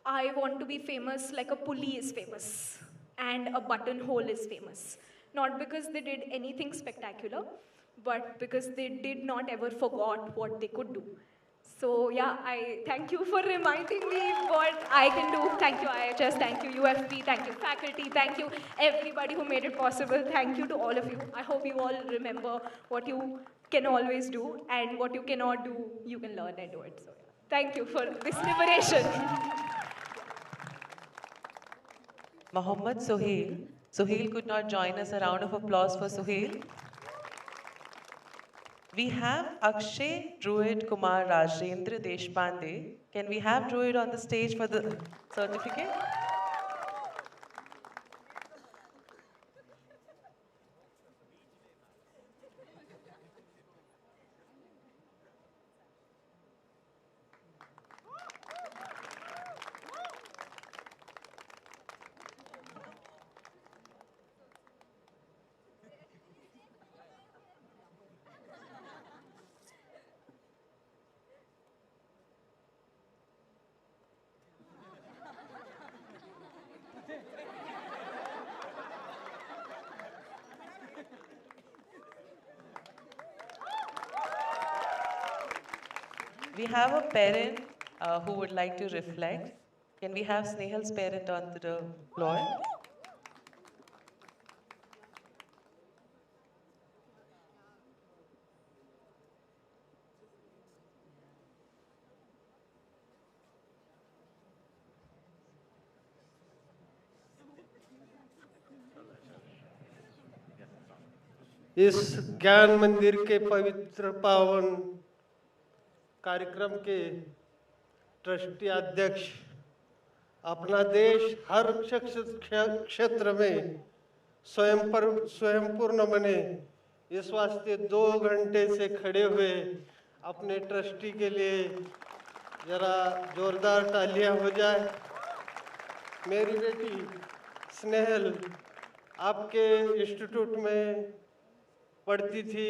I want to be famous like a pulley is famous and a buttonhole is famous. Not because they did anything spectacular, but because they did not ever forgot what they could do. So yeah, I thank you for reminding me what I can do. Thank you IHS, thank you UFP, thank you faculty, thank you everybody who made it possible. Thank you to all of you. I hope you all remember what you can always do and what you cannot do, you can learn and do it. So yeah. Thank you for this liberation. Mohammad Sohail. Sohail could not join us. A round of applause for Sohail. We have Akshay Druid Kumar Rajendra Deshpande. Can we have Druid on the stage for the certificate? We have a parent who would like to reflect. Can we have Snehal's parent onto the floor? इस ज्ञान मंदिर के पवित्र पावन कार्यक्रम के trustee अध्यक्ष अपना देश हर क्षेत्र में स्वयंपूर्ण बने इस वास्ते 2 घंटे से खड़े हुए अपने ट्रस्टी के लिए जरा जोरदार तालियां हो जाए। मेरी बेटी स्नेहल आपके इंस्टीट्यूट में पढ़ती थी।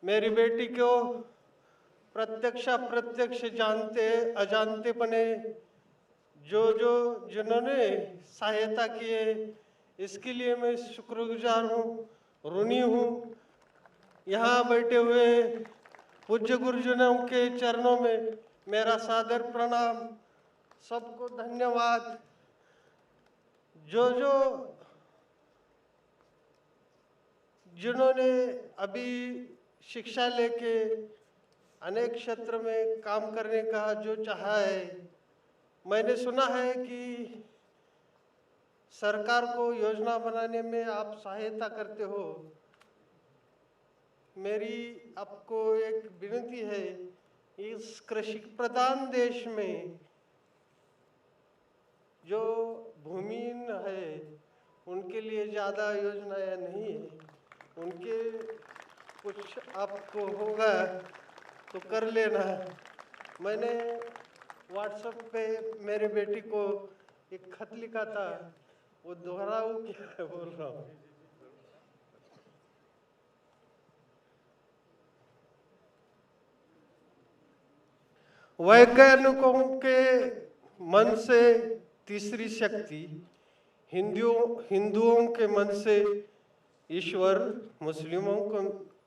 मेरी बेटी को प्रत्यक्ष अप्रत्यक्ष जानते अजानतेपने जिन्होंने सहायता किए, इसके लिए मैं शुक्रगुजार हूँ, ऋणी हूँ। यहाँ बैठे हुए पूज्य गुरुजनों के चरणों में मेरा सादर प्रणाम। सबको धन्यवाद। जिन्होंने अभी शिक्षा लेके अनेक क्षेत्र में काम करने का जो चाहा है, मैंने सुना है कि सरकार को योजना बनाने में आप सहायता करते हो। मेरी आपको एक विनती है, इस कृषि प्रधान देश में जो भूमिहीन है उनके लिए ज़्यादा योजनाएं नहीं है। उनके कुछ आपको होगा तो कर लेना। मैंने व्हाट्सएप पे मेरे बेटी को एक खत लिखा था, वो दोहराऊं क्या बोल रहा हूँ। वैज्ञानिकों के मन से तीसरी शक्ति, हिंदुओं के मन से ईश्वर, मुस्लिमों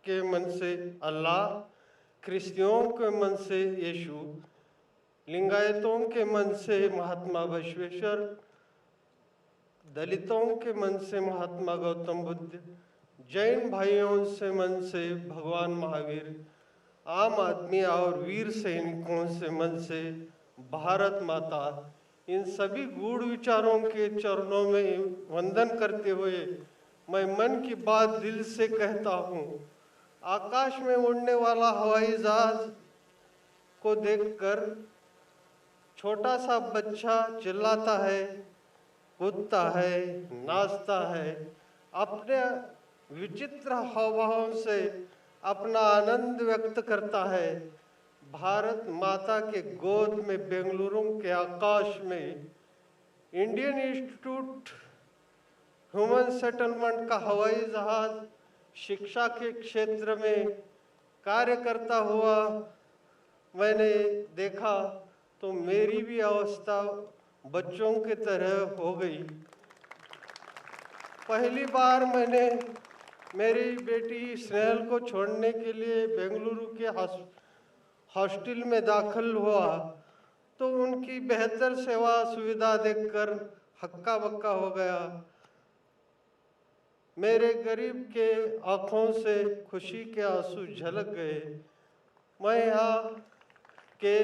के मन से अल्लाह, क्रिश्चियनों के मन से यीशु, लिंगायतों के मन से महात्मा बसवेश्वर, दलितों के मन से महात्मा गौतम बुद्ध, जैन भाइयों से मन से भगवान महावीर, आम आदमी और वीर सैनिकों से मन से भारत माता, इन सभी गूढ़ विचारों के चरणों में वंदन करते हुए मैं मन की बात दिल से कहता हूँ। आकाश में उड़ने वाला हवाई जहाज को देखकर छोटा सा बच्चा चिल्लाता है, कूदता है, नाचता है, अपने विचित्र हावभावों से अपना आनंद व्यक्त करता है। भारत माता के गोद में बेंगलुरु के आकाश में इंडियन इंस्टीट्यूट ह्यूमन सेटलमेंट का हवाई जहाज शिक्षा के क्षेत्र में कार्य करता हुआ मैंने देखा तो मेरी भी अवस्था बच्चों की तरह हो गई। पहली बार मैंने मेरी बेटी स्नेहल को छोड़ने के लिए बेंगलुरु के हॉस्टल में दाखिल हुआ तो उनकी बेहतर सेवा सुविधा देखकर हक्का बक्का हो गया। मेरे गरीब के आंखों से खुशी के आंसू झलक गए। मैं यहाँ के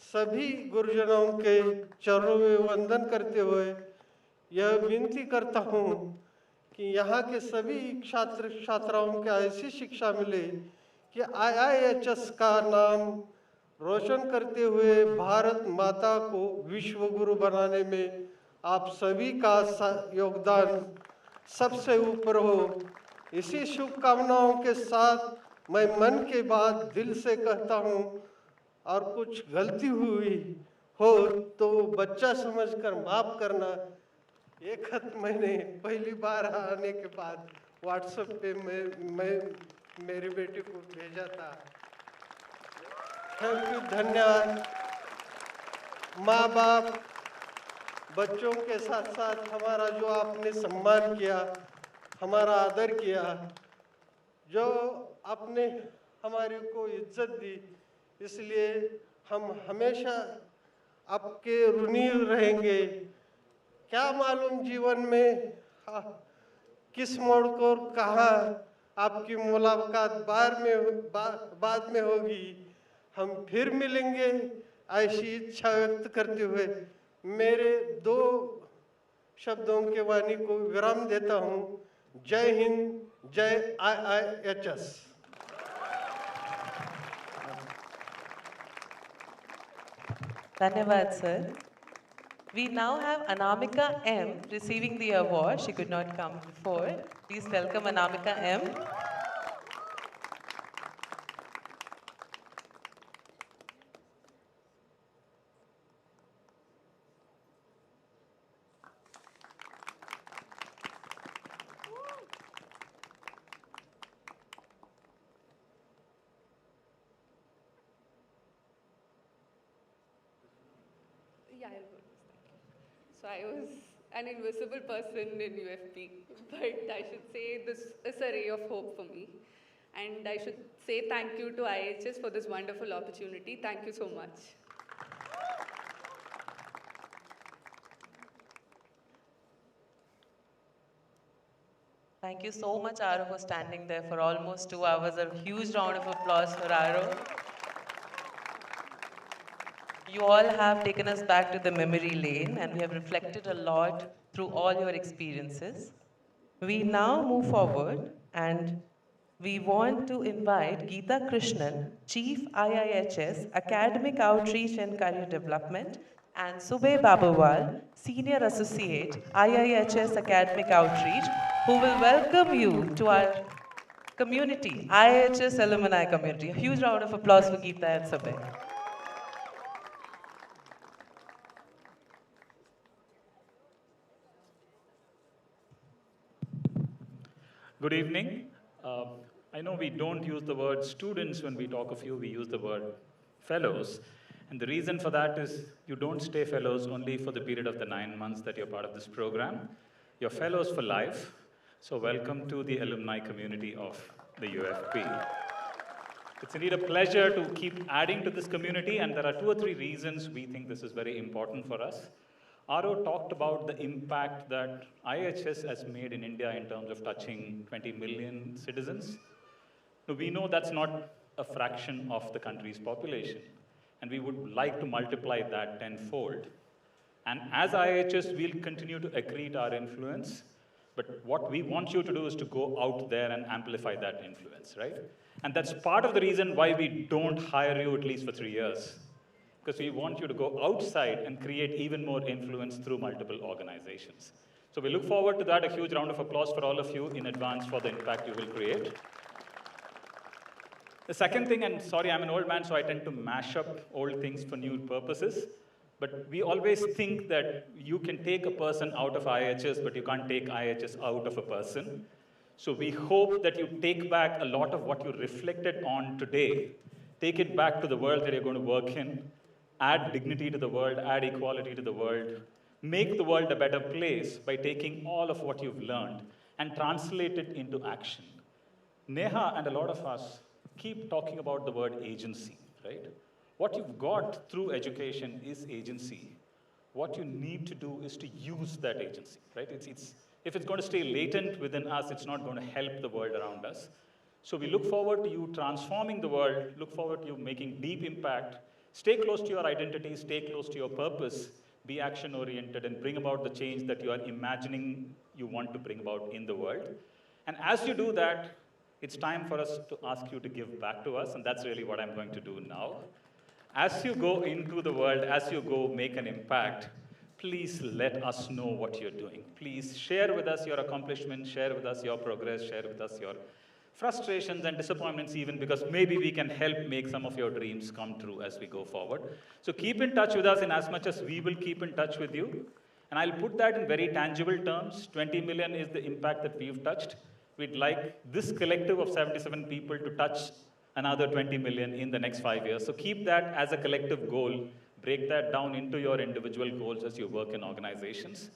सभी गुरुजनों के चरणों में वंदन करते हुए यह विनती करता हूँ कि यहाँ के सभी छात्र छात्राओं को ऐसी शिक्षा मिले कि IIHS का नाम रोशन करते हुए भारत माता को विश्व गुरु बनाने में आप सभी का योगदान सबसे ऊपर हो। इसी शुभकामनाओं के साथ मैं मन की बात दिल से कहता हूँ और कुछ गलती हुई हो तो बच्चा समझकर माफ करना। ये खत मैंने पहली बार आने के बाद व्हाट्सएप पे मैं मेरी बेटी को भेजा था। थैंक यू, धन्यवाद। माँ बाप, बच्चों के साथ साथ हमारा जो आपने सम्मान किया, हमारा आदर किया, जो आपने हमारे को इज्जत दी, इसलिए हम हमेशा आपके ऋणी रहेंगे। क्या मालूम जीवन में किस मोड़ को कहाँ आपकी मुलाकात बाद में होगी। हम फिर मिलेंगे, ऐसी इच्छा व्यक्त करते हुए मेरे दो शब्दों के वाणी को विराम देता हूँ। जय हिंद, जय IIHS। Dhanyavad, sir. We now have Anamika M receiving the award. She could not come before. Please welcome Anamika M. Yeah, I'll go. So I was an invisible person in UFP, but I should say this is a ray of hope for me. And I should say thank you to IHS for this wonderful opportunity. Thank you so much. Thank you so much, Aro, for standing there for almost 2 hours. A huge round of applause for Aro. You all have taken us back to the memory lane, and we have reflected a lot through all your experiences. We now move forward, and we want to invite Geeta Krishnan, Chief IIHS, Academic Outreach and Career Development, and Subhay Babawal, Senior Associate, IIHS Academic Outreach, who will welcome you to our community, IIHS Alumni community. A huge round of applause for Geeta and Subhay. Good evening. I know we don't use the word students when we talk of you, we use the word fellows. And the reason for that is you don't stay fellows only for the period of the 9 months that you're part of this program. You're fellows for life. So welcome to the alumni community of the UFP. It's indeed a pleasure to keep adding to this community, and there are 2 or 3 reasons we think this is very important for us. Aro talked about the impact that IHS has made in India in terms of touching 20 million citizens. Now, we know that's not a fraction of the country's population, and we would like to multiply that tenfold. And as IHS, we'll continue to accrete our influence, but what we want you to do is to go out there and amplify that influence, right? And that's part of the reason why we don't hire you at least for 3 years. Because we want you to go outside and create even more influence through multiple organizations. So we look forward to that. A huge round of applause for all of you in advance for the impact you will create. The second thing, and sorry, I'm an old man, so I tend to mash up old things for new purposes, but we always think that you can take a person out of IHS, but you can't take IHS out of a person. So we hope that you take back a lot of what you reflected on today, take it back to the world that you're going to work in, add dignity to the world, add equality to the world, make the world a better place by taking all of what you've learned and translate it into action. Neha and a lot of us keep talking about the word agency, right? What you've got through education is agency. What you need to do is to use that agency, right? If it's going to stay latent within us, it's not going to help the world around us. So we look forward to you transforming the world, look forward to you making deep impact. Stay close to your identity, stay close to your purpose, be action-oriented, and bring about the change that you are imagining you want to bring about in the world. And as you do that, it's time for us to ask you to give back to us, and that's really what I'm going to do now. As you go into the world, as you go make an impact, please let us know what you're doing. Please share with us your accomplishments, share with us your progress, share with us your frustrations and disappointments even, because maybe we can help make some of your dreams come true as we go forward. So keep in touch with us in as much as we will keep in touch with you. And I'll put that in very tangible terms. 20 million is the impact that we've touched. We'd like this collective of 77 people to touch another 20 million in the next 5 years. So keep that as a collective goal. Break that down into your individual goals as you work in organizations.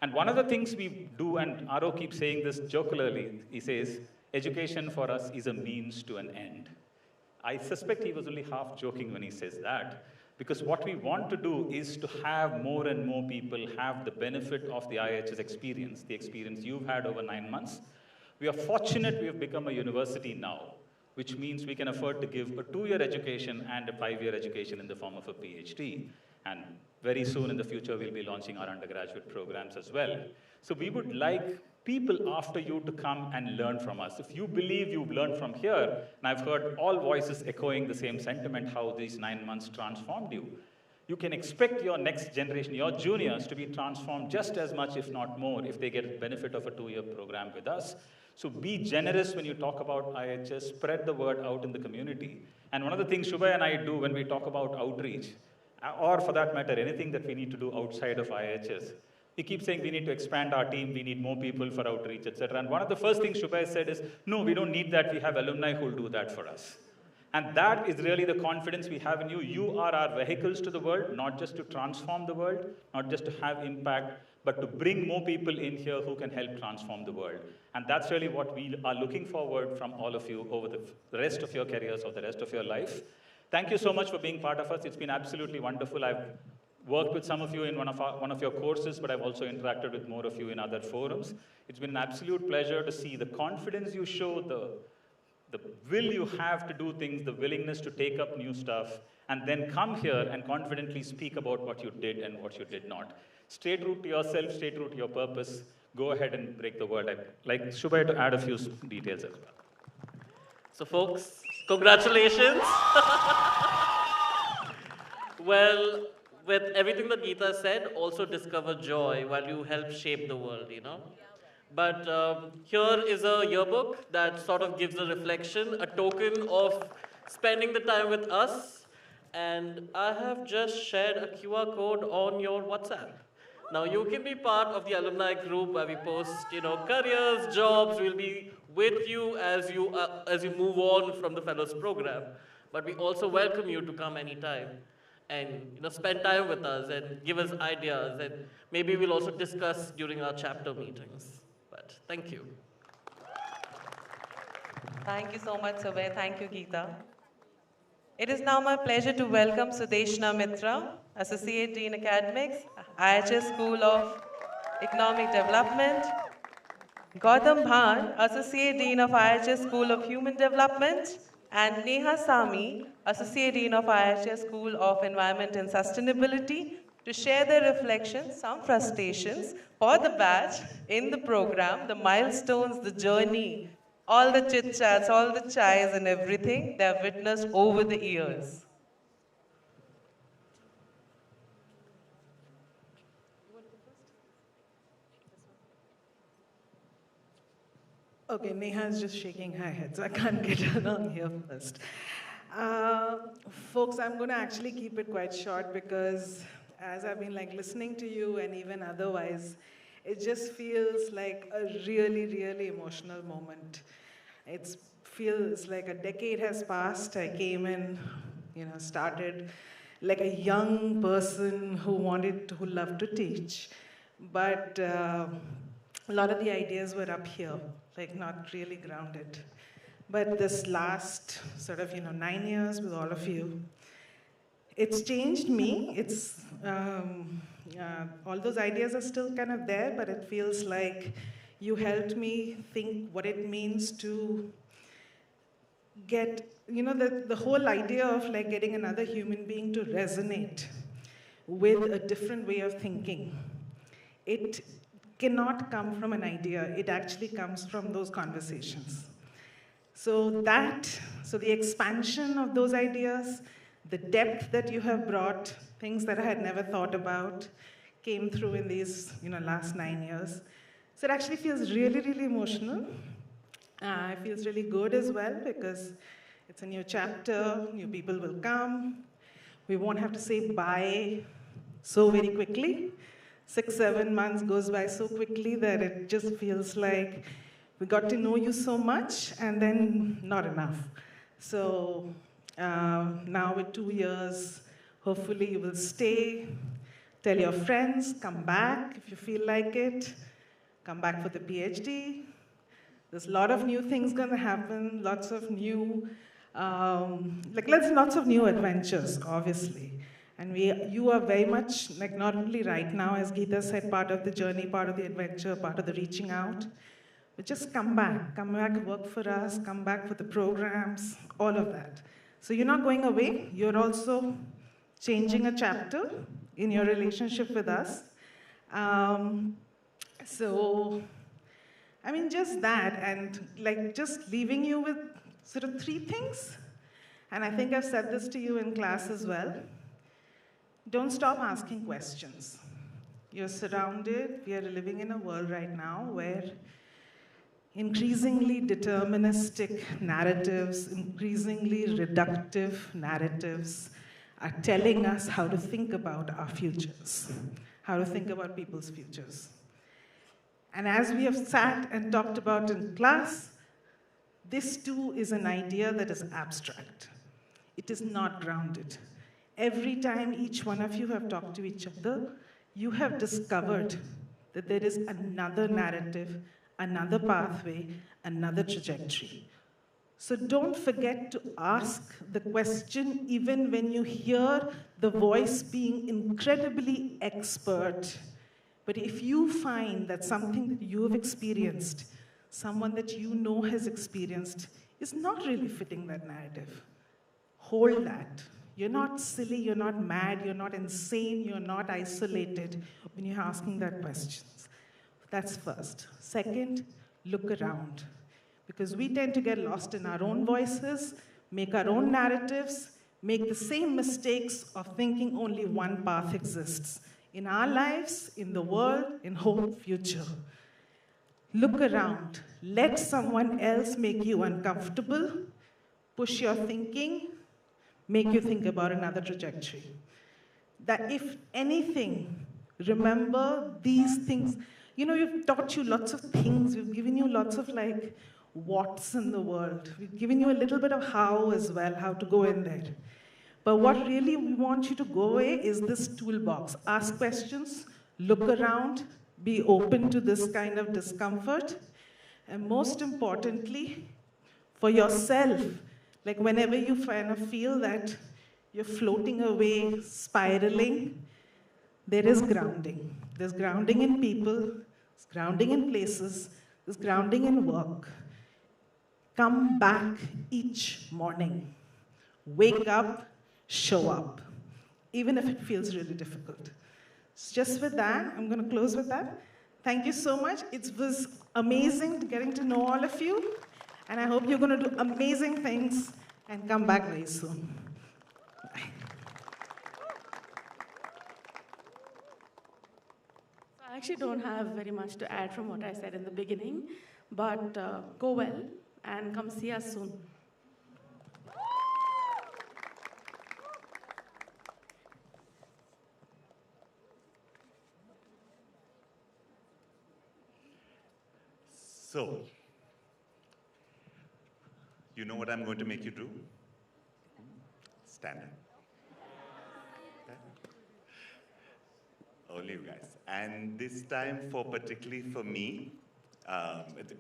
And one of the things we do, and Aro keeps saying this jocularly, he says, education for us is a means to an end. I suspect he was only half joking when he says that, because what we want to do is to have more and more people have the benefit of the IHS experience, the experience you've had over 9 months. We are fortunate we have become a university now, which means we can afford to give a 2-year education and a 5-year education in the form of a PhD. And very soon in the future, we'll be launching our undergraduate programs as well. So we would like people after you to come and learn from us. If you believe you've learned from here, and I've heard all voices echoing the same sentiment, how these 9 months transformed you, you can expect your next generation, your juniors, to be transformed just as much, if not more, if they get the benefit of a 2-year program with us. So be generous when you talk about IHS, spread the word out in the community. And one of the things Shubhay and I do when we talk about outreach, or for that matter, anything that we need to do outside of IHS, we keep saying we need to expand our team, we need more people for outreach, etc. And one of the first things Shubhay said is, no, we don't need that, we have alumni who will do that for us. And that is really the confidence we have in you. You are our vehicles to the world, not just to transform the world, not just to have impact, but to bring more people in here who can help transform the world. And that's really what we are looking forward from all of you over the rest of your careers or the rest of your life. Thank you so much for being part of us. It's been absolutely wonderful. I've worked with some of you in one of your courses, but I've also interacted with more of you in other forums. It's been an absolute pleasure to see the confidence you show, the will you have to do things, the willingness to take up new stuff, and then come here and confidently speak about what you did and what you did not. Stay true to yourself, stay true to your purpose. Go ahead and break the world. I'd like Shubhai to add a few details as well. So folks, congratulations. Well, with everything that Geeta said, also discover joy while you help shape the world, you know? But here is a yearbook that sort of gives a reflection, a token of spending the time with us. And I have just shared a QR code on your WhatsApp. Now you can be part of the alumni group where we post, you know, careers, jobs. We'll be with you as you move on from the fellows program. But we also welcome you to come anytime and, you know, spend time with us and give us ideas, and maybe we'll also discuss during our chapter meetings. But thank you. Thank you so much, Subhay. Thank you, Geeta. It is now my pleasure to welcome Sudeshna Mitra, Associate Dean Academics, IHS School of Economic Development, Gautam Bhan, Associate Dean of IHS School of Human Development, and Neha Sami, Associate Dean of IHS School of Environment and Sustainability, to share their reflections, some frustrations for the batch in the program, the milestones, the journey, all the chit-chats, all the chais and everything they have witnessed over the years. Okay, Neha is just shaking her head, so I can't get her on here first. Folks, I'm going to actually keep it quite short because as I've been listening to you and even otherwise, it just feels like a really, really emotional moment. It feels like a decade has passed. I came in, started like a young person who loved to teach, but a lot of the ideas were up here, not really grounded. But this last 9 years with all of you, it's changed me. It's all those ideas are still kind of there, but it feels like you helped me think what it means to get, the whole idea of getting another human being to resonate with a different way of thinking. It cannot come from an idea. It actually comes from those conversations. So the expansion of those ideas, the depth that you have brought, things that I had never thought about, came through in these last 9 years. So it actually feels really, really emotional. It feels really good as well because it's a new chapter, new people will come. We won't have to say bye so very quickly. 6-7 months goes by so quickly that it just feels like we got to know you so much and then not enough. So now with 2 years, hopefully you will stay, tell your friends, come back if you feel like it, come back for the PhD. There's a lot of new things going to happen, lots of new, lots of new adventures, obviously. And you are very much, not only right now, as Geeta said, part of the journey, part of the adventure, part of the reaching out. But just come back, work for us, come back for the programs, all of that. So you're not going away, you're also changing a chapter in your relationship with us. Just that, and just leaving you with 3 things. And I think I've said this to you in class as well. Don't stop asking questions. You're surrounded, we are living in a world right now where increasingly deterministic narratives, increasingly reductive narratives are telling us how to think about our futures, how to think about people's futures. And as we have sat and talked about in class, this too is an idea that is abstract. it is not grounded. Every time each one of you have talked to each other, you have discovered that there is another narrative, another pathway, another trajectory. So don't forget to ask the question even when you hear the voice being incredibly expert. But if you find that something that you have experienced, someone that you know has experienced, is not really fitting that narrative, hold that. You're not silly, you're not mad, you're not insane, you're not isolated when you're asking that question. That's first. Second, look around. Because we tend to get lost in our own voices, make our own narratives, make the same mistakes of thinking only one path exists in our lives, in the world, in whole future. Look around. Let someone else make you uncomfortable, push your thinking, make you think about another trajectory. That if anything, remember these things. You know, we've taught you lots of things. We've given you lots of like what's in the world. We've given you a little bit of how as well, how to go in there. But what really we want you to go away is this toolbox. Ask questions, look around, be open to this kind of discomfort, and most importantly, for yourself, like whenever you kind of feel that you're floating away, spiraling, there is grounding. There's grounding in people, there's grounding in places, there's grounding in work. Come back each morning. Wake up, show up, even if it feels really difficult. So just with that, I'm going to close with that. Thank you so much. It was amazing getting to know all of you, and I hope you're going to do amazing things and come back very soon. I actually don't have very much to add from what I said in the beginning, but go well and come see us soon. So, you know what I'm going to make you do? Stand up. Only you guys. And this time, particularly for me,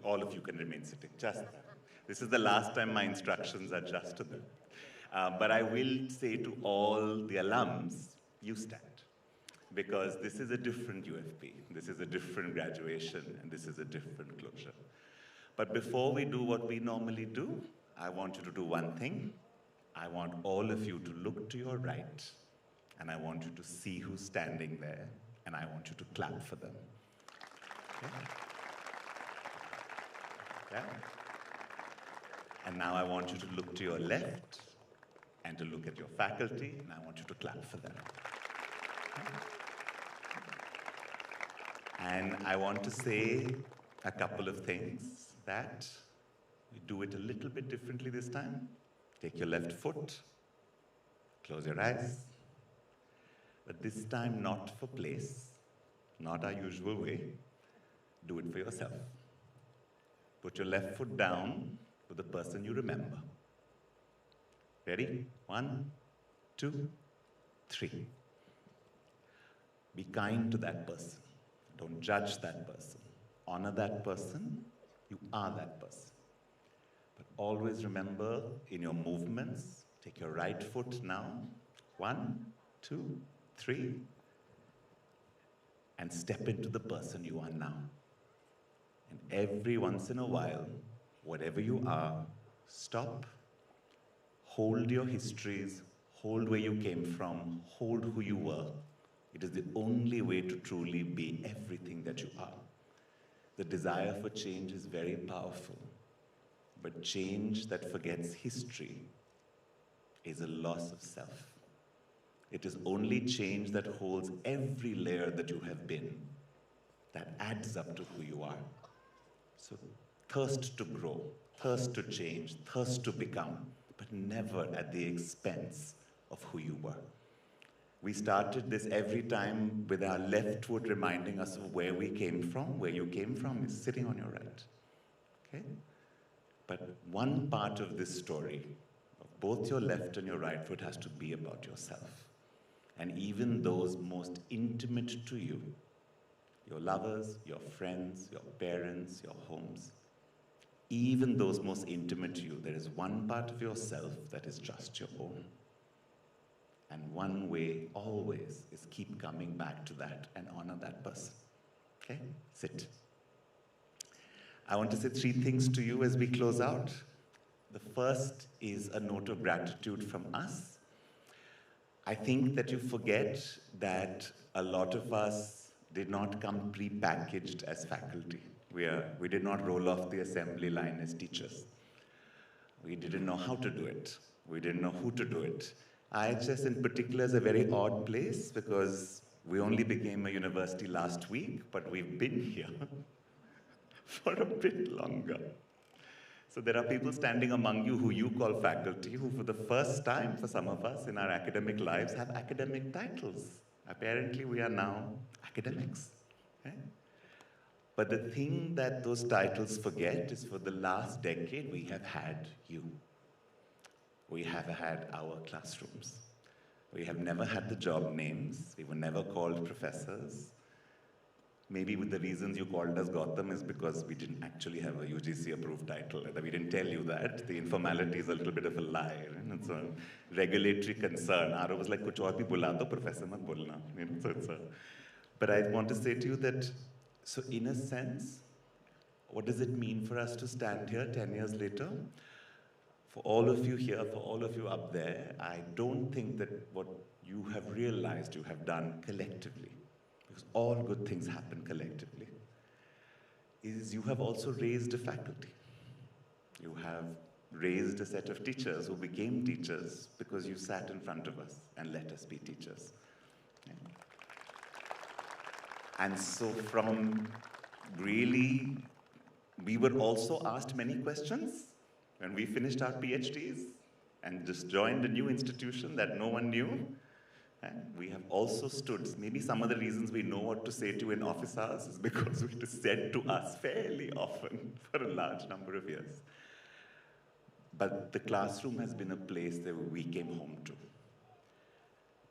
all of you can remain sitting, just that. This is the last time my instructions are just to them. But I will say to all the alums, you stand. Because this is a different UFP, this is a different graduation, and this is a different closure. But before we do what we normally do, I want you to do one thing. I want all of you to look to your right, and I want you to see who's standing there, and I want you to clap for them. Okay? Yeah? And now I want you to look to your left, and to look at your faculty, and I want you to clap for them. Okay? And I want to say a couple of things that we do it a little bit differently this time. Take your left foot, close your eyes, but this time not for place, not our usual way. Do it for yourself. Put your left foot down with the person you remember. Ready? 1, 2, 3. Be kind to that person. Don't judge that person. Honor that person. You are that person. But always remember, in your movements, take your right foot now. 1, 2, 3. And step into the person you are now. And every once in a while, whatever you are, stop. Hold your histories. Hold where you came from. Hold who you were. It is the only way to truly be everything that you are. The desire for change is very powerful, but change that forgets history is a loss of self. It is only change that holds every layer that you have been, that adds up to who you are. So thirst to grow, thirst to change, thirst to become, but never at the expense of who you were. We started this every time with our left foot reminding us of where we came from. Where you came from is sitting on your right. Okay? But one part of this story, of both your left and your right foot has to be about yourself. And even those most intimate to you, your lovers, your friends, your parents, your homes, even those most intimate to you, there is one part of yourself that is just your own. And one way, always, is keep coming back to that and honor that person. Okay? Sit. I want to say 3 things to you as we close out. The first is a note of gratitude from us. I think that you forget that a lot of us did not come pre-packaged as faculty. We did not roll off the assembly line as teachers. We didn't know how to do it. We didn't know who to do it. IHS in particular is a very odd place because we only became a university last week, but we've been here for a bit longer. So there are people standing among you who you call faculty, who for the first time for some of us in our academic lives have academic titles. Apparently we are now academics. Okay? But the thing that those titles forget is for the last decade we have had you. We have had our classrooms. We have never had the job names. We were never called professors. Maybe with the reasons you called us Gautam is because we didn't actually have a UGC approved title. We didn't tell you that. The informality is a little bit of a lie. Right? It's a regulatory concern. Aro was like, kuch aur bhi bula do, professor mat bolna. But I want to say to you that, so in a sense, what does it mean for us to stand here 10 years later? For all of you here, for all of you up there, I don't think that what you have realized you have done collectively, because all good things happen collectively, is you have also raised a faculty. You have raised a set of teachers who became teachers because you sat in front of us and let us be teachers. And so from really, we were also asked many questions when we finished our PhDs and just joined a new institution that no one knew. And we have also stood, maybe some of the reasons we know what to say to you in office hours is because it is said to us fairly often for a large number of years. But the classroom has been a place that we came home to.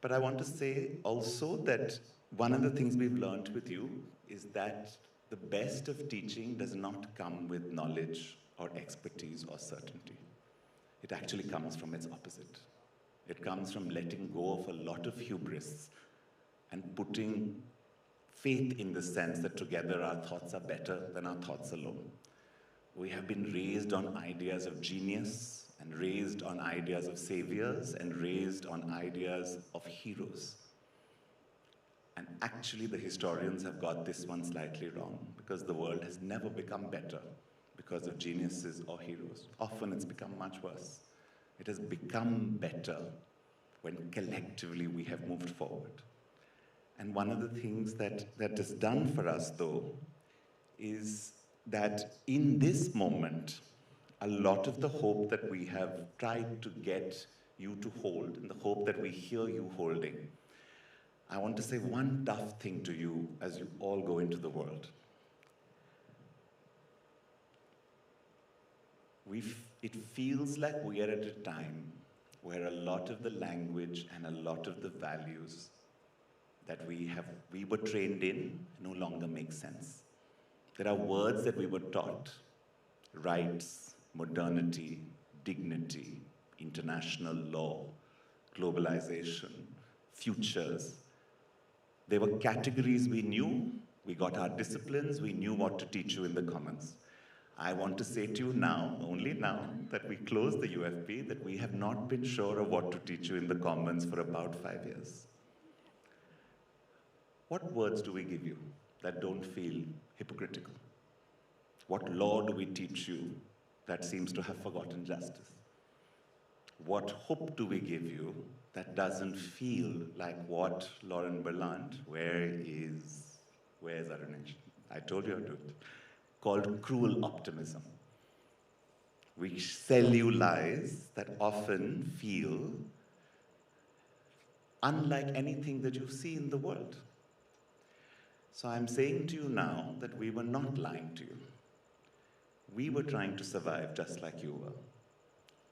But I want to say also that one of the things we've learned with you is that the best of teaching does not come with knowledge or expertise or certainty. It actually comes from its opposite. It comes from letting go of a lot of hubris and putting faith in the sense that together our thoughts are better than our thoughts alone. We have been raised on ideas of genius and raised on ideas of saviors and raised on ideas of heroes. And actually the historians have got this one slightly wrong because the world has never become better because of geniuses or heroes. Often it's become much worse. It has become better when collectively we have moved forward. And one of the things that is done for us though is that in this moment, a lot of the hope that we have tried to get you to hold and the hope that we hear you holding, I want to say one tough thing to you as you all go into the world. It feels like we are at a time where a lot of the language and a lot of the values that we were trained in no longer make sense. There are words that we were taught, rights, modernity, dignity, international law, globalization, futures. They were categories we knew, we got our disciplines, we knew what to teach you in the commons. I want to say to you now, only now, that we closed the UFP, that we have not been sure of what to teach you in the commons for about 5 years. What words do we give you that don't feel hypocritical? What law do we teach you that seems to have forgotten justice? What hope do we give you that doesn't feel like what Lauren Berlant, where's Arunesh? I told you how to do it. Called cruel optimism. We sell you lies that often feel unlike anything that you see in the world. So I'm saying to you now that we were not lying to you. We were trying to survive just like you were.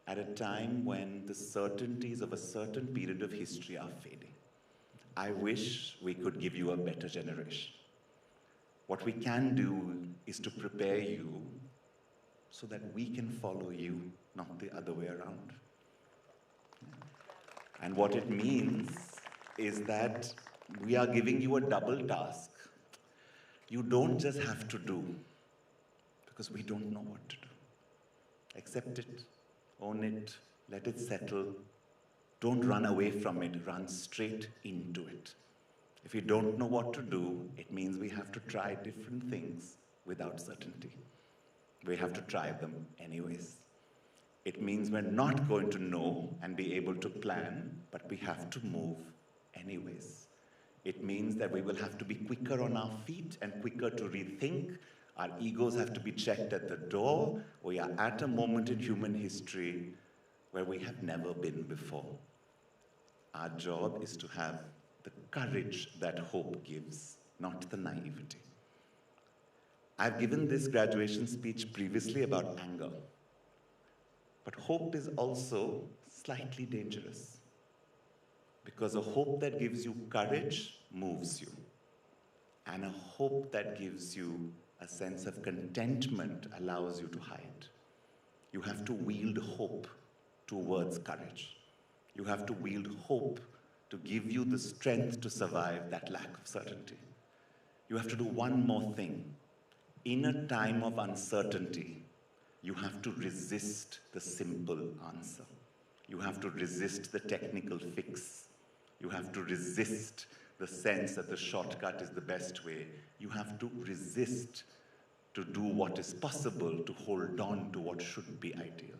at a time when the certainties of a certain period of history are fading. I wish we could give you a better generation. What we can do is to prepare you so that we can follow you, not the other way around. And what it means is that we are giving you a double task. You don't just have to do, because we don't know what to do. Accept it, own it, let it settle. Don't run away from it, run straight into it. If you don't know what to do, it means we have to try different things without certainty. We have to try them anyways. It means we're not going to know and be able to plan, but we have to move anyways. It means that we will have to be quicker on our feet and quicker to rethink. Our egos have to be checked at the door. We are at a moment in human history where we have never been before. Our job is to have the courage that hope gives, not the naivety. I've given this graduation speech previously about anger. But hope is also slightly dangerous, because a hope that gives you courage moves you. And a hope that gives you a sense of contentment allows you to hide. You have to wield hope towards courage. You have to wield hope to give you the strength to survive that lack of certainty. You have to do one more thing. In a time of uncertainty, you have to resist the simple answer. You have to resist the technical fix. You have to resist the sense that the shortcut is the best way. You have to resist to do what is possible, to hold on to what should be ideal.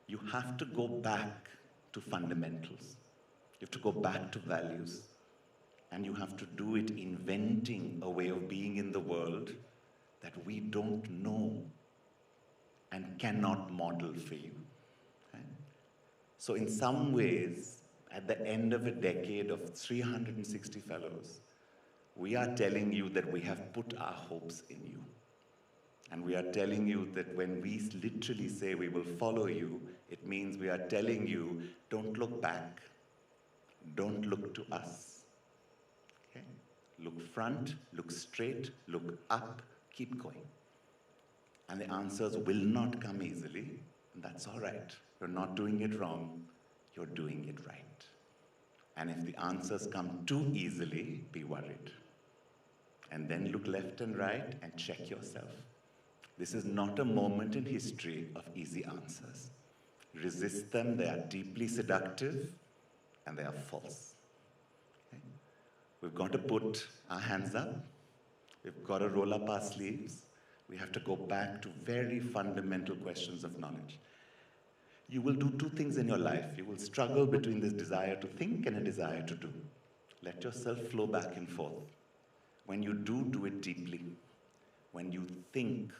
You have to go back to fundamentals. You have to go back to values. And you have to do it inventing a way of being in the world that we don't know and cannot model for you. Okay? So in some ways, at the end of a decade of 360 fellows, we are telling you that we have put our hopes in you. And we are telling you that when we literally say we will follow you, it means we are telling you, don't look back, don't look to us. Okay? Look front, look straight, look up, keep going. And the answers will not come easily, and that's all right. You're not doing it wrong, you're doing it right. And if the answers come too easily, be worried. And then look left and right and check yourself. This is not a moment in history of easy answers. Resist them, they are deeply seductive, and they are false. Okay? We've got to put our hands up, we've got to roll up our sleeves, we have to go back to very fundamental questions of knowledge. You will do two things in your life. You will struggle between this desire to think and a desire to do. Let yourself flow back and forth. When you do it deeply. When you think,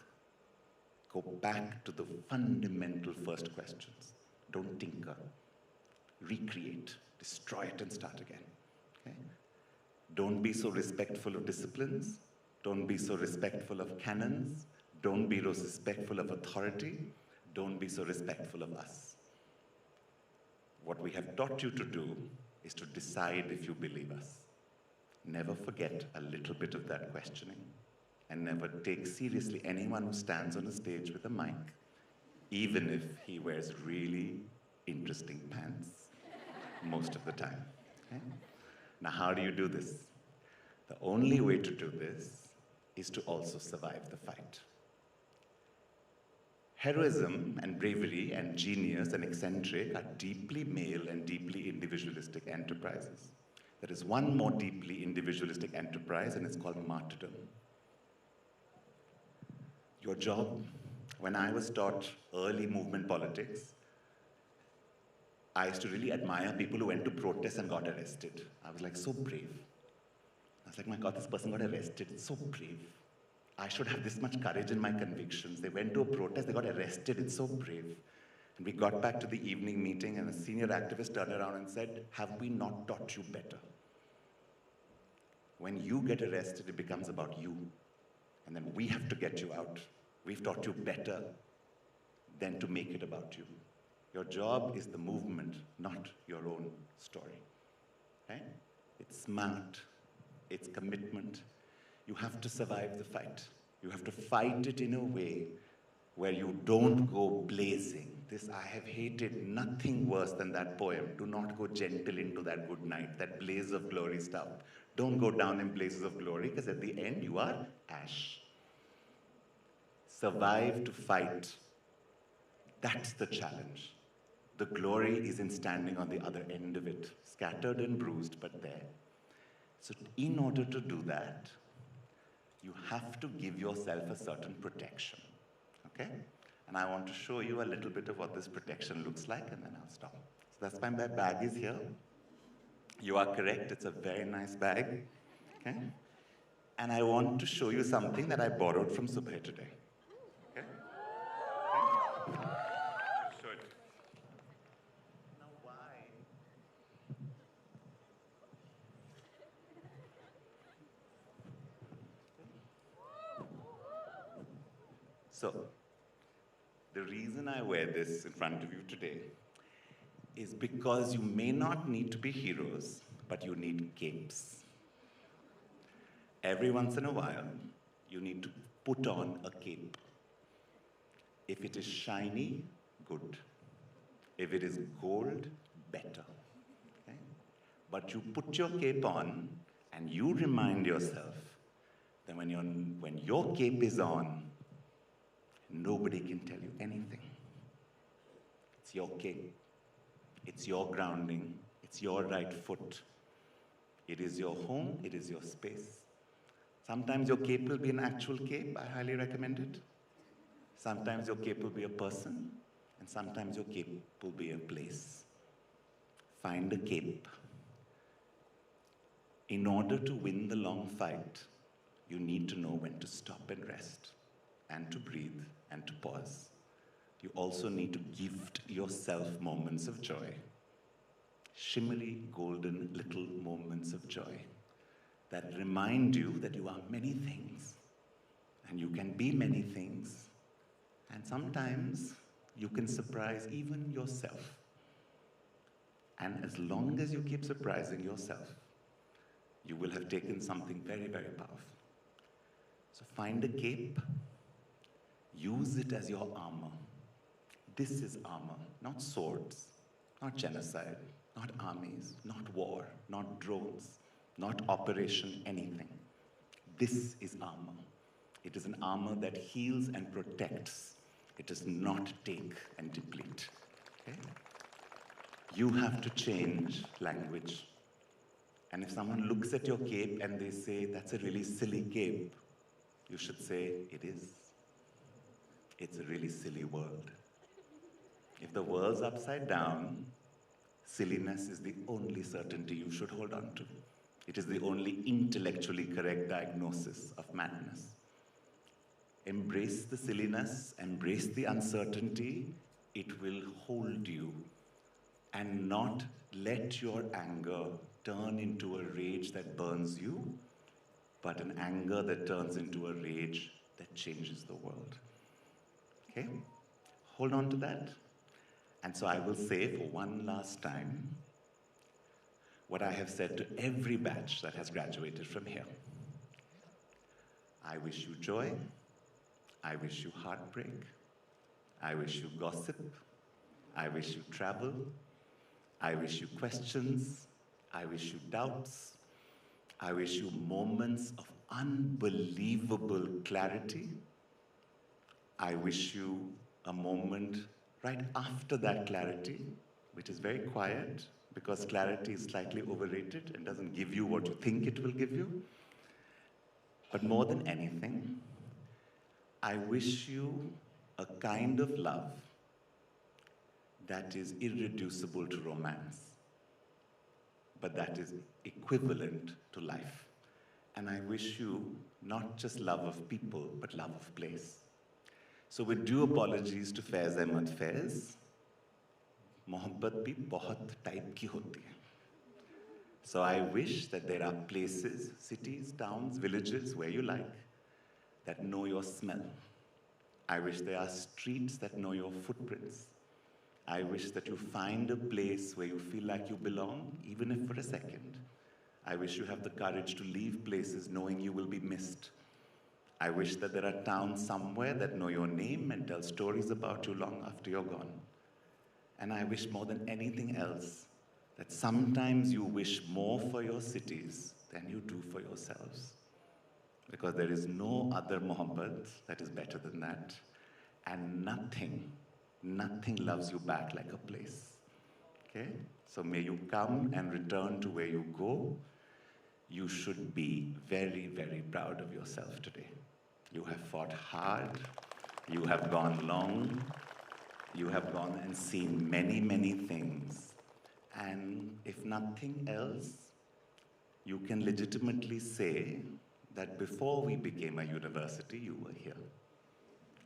go back to the fundamental first questions. Don't tinker. Recreate. Destroy it and start again. Okay? Don't be so respectful of disciplines. Don't be so respectful of canons. Don't be so respectful of authority. Don't be so respectful of us. What we have taught you to do is to decide if you believe us. Never forget a little bit of that questioning. And never take seriously anyone who stands on a stage with a mic, even if he wears really interesting pants most of the time. Okay? Now, how do you do this? The only way to do this is to also survive the fight. Heroism and bravery and genius and eccentric are deeply male and deeply individualistic enterprises. There is one more deeply individualistic enterprise, and it's called martyrdom. Your job, when I was taught early movement politics, I used to really admire people who went to protest and got arrested. I was like, so brave. I was like, my God, this person got arrested, it's so brave. I should have this much courage in my convictions. They went to a protest, they got arrested, it's so brave. And we got back to the evening meeting and a senior activist turned around and said, have we not taught you better? When you get arrested, it becomes about you. And then we have to get you out. We've taught you better than to make it about you. Your job is the movement, not your own story. Okay? It's smart, it's commitment. You have to survive the fight. You have to fight it in a way where you don't go blazing. This, I have hated nothing worse than that poem. Do not go gentle into that good night, that blaze of glory stuff. Don't go down in blazes of glory, because at the end you are ash. Survive to fight. That's the challenge. The glory is in standing on the other end of it, scattered and bruised, but there. So in order to do that, you have to give yourself a certain protection, okay? And I want to show you a little bit of what this protection looks like, and then I'll stop. So that's why my bag is here. You are correct, it's a very nice bag, okay? And I want to show you something that I borrowed from Subhay today, okay? Show it. Now why? So, the reason I wear this in front of you today is because you may not need to be heroes, but you need capes. Every once in a while, you need to put on a cape. If it is shiny, good. If it is gold, better. Okay? But you put your cape on, and you remind yourself that when your cape is on, nobody can tell you anything. It's your cape. It's your grounding. It's your right foot. It is your home. It is your space. Sometimes your cape will be an actual cape. I highly recommend it. Sometimes your cape will be a person. And sometimes your cape will be a place. Find a cape. In order to win the long fight, you need to know when to stop and rest, and to breathe, and to pause. You also need to gift yourself moments of joy. Shimmery, golden little moments of joy that remind you that you are many things, and you can be many things, and sometimes you can surprise even yourself. And as long as you keep surprising yourself, you will have taken something very, very powerful. So find a cape, use it as your armor. This is armor, not swords, not genocide, not armies, not war, not drones, not operation anything. This is armor. It is an armor that heals and protects. It does not take and deplete. Okay? You have to change language. And if someone looks at your cape and they say, that's a really silly cape, you should say, it is. It's a really silly world. If the world's upside down, silliness is the only certainty you should hold on to. It is the only intellectually correct diagnosis of madness. Embrace the silliness, embrace the uncertainty. It will hold you. And not let your anger turn into a rage that burns you, but an anger that turns into a rage that changes the world. Okay? Hold on to that. And so I will say for one last time what I have said to every batch that has graduated from here. I wish you joy. I wish you heartbreak. I wish you gossip. I wish you travel. I wish you questions. I wish you doubts. I wish you moments of unbelievable clarity. I wish you a moment right after that clarity, which is very quiet, because clarity is slightly overrated and doesn't give you what you think it will give you. But more than anything, I wish you a kind of love that is irreducible to romance, but that is equivalent to life. And I wish you not just love of people, but love of place. So with due apologies to Faiz Ahmed Faiz, mohabbat bhi bahut type ki hoti hai. So I wish that there are places, cities, towns, villages, where you like, that know your smell. I wish there are streets that know your footprints. I wish that you find a place where you feel like you belong, even if for a second. I wish you have the courage to leave places knowing you will be missed. I wish that there are towns somewhere that know your name and tell stories about you long after you're gone. And I wish more than anything else that sometimes you wish more for your cities than you do for yourselves. Because there is no other Muhammad that is better than that. And nothing loves you back like a place. Okay? So may you come and return to where you go. You should be very, very proud of yourself today. You have fought hard. You have gone long. You have gone and seen many, many things. And if nothing else, you can legitimately say that before we became a university, you were here.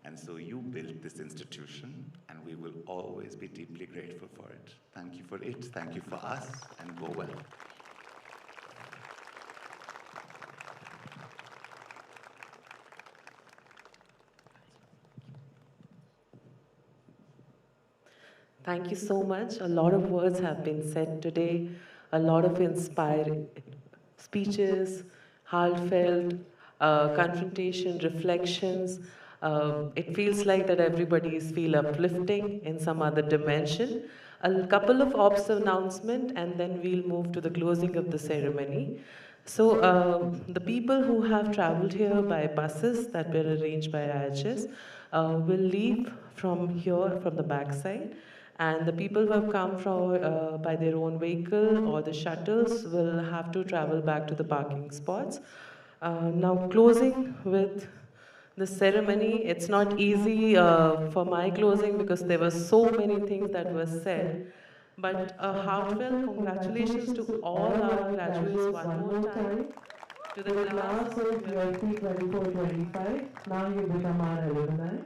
And so you built this institution, and we will always be deeply grateful for it. Thank you for it, thank you for us, and go well. Thank you so much. A lot of words have been said today, a lot of inspiring speeches, heartfelt, confrontation, reflections. It feels like that everybody is feel uplifting in some other dimension. A couple of ops announcement, and then we'll move to the closing of the ceremony. So the people who have traveled here by buses that were arranged by IHS will leave from here, from the backside. And the people who have come from, by their own vehicle or the shuttles will have to travel back to the parking spots. Now closing with the ceremony, it's not easy for my closing because there were so many things that were said. But a heartfelt congratulations to all our graduates one more time. To the class of UFP 24-25, now you become our alumni.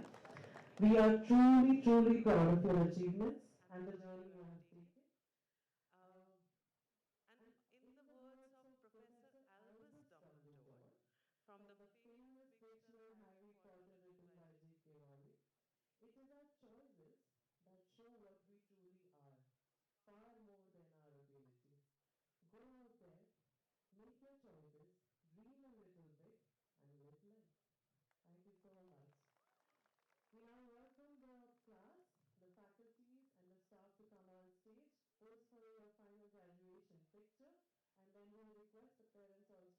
We are truly, truly proud of your achievements and the journey you have taken. And in the words of Professor Albus Dumbledore, from the famous fictional Harry Potter written by J.K. Rowling, it is our choices that show what we truly are, far more than our ability. Go out there, make your choices, dream a little big, and live life. Thank you so much. We now welcome the class, the faculties, and the staff to come on stage, pose for your final graduation picture, and then we'll request the parents also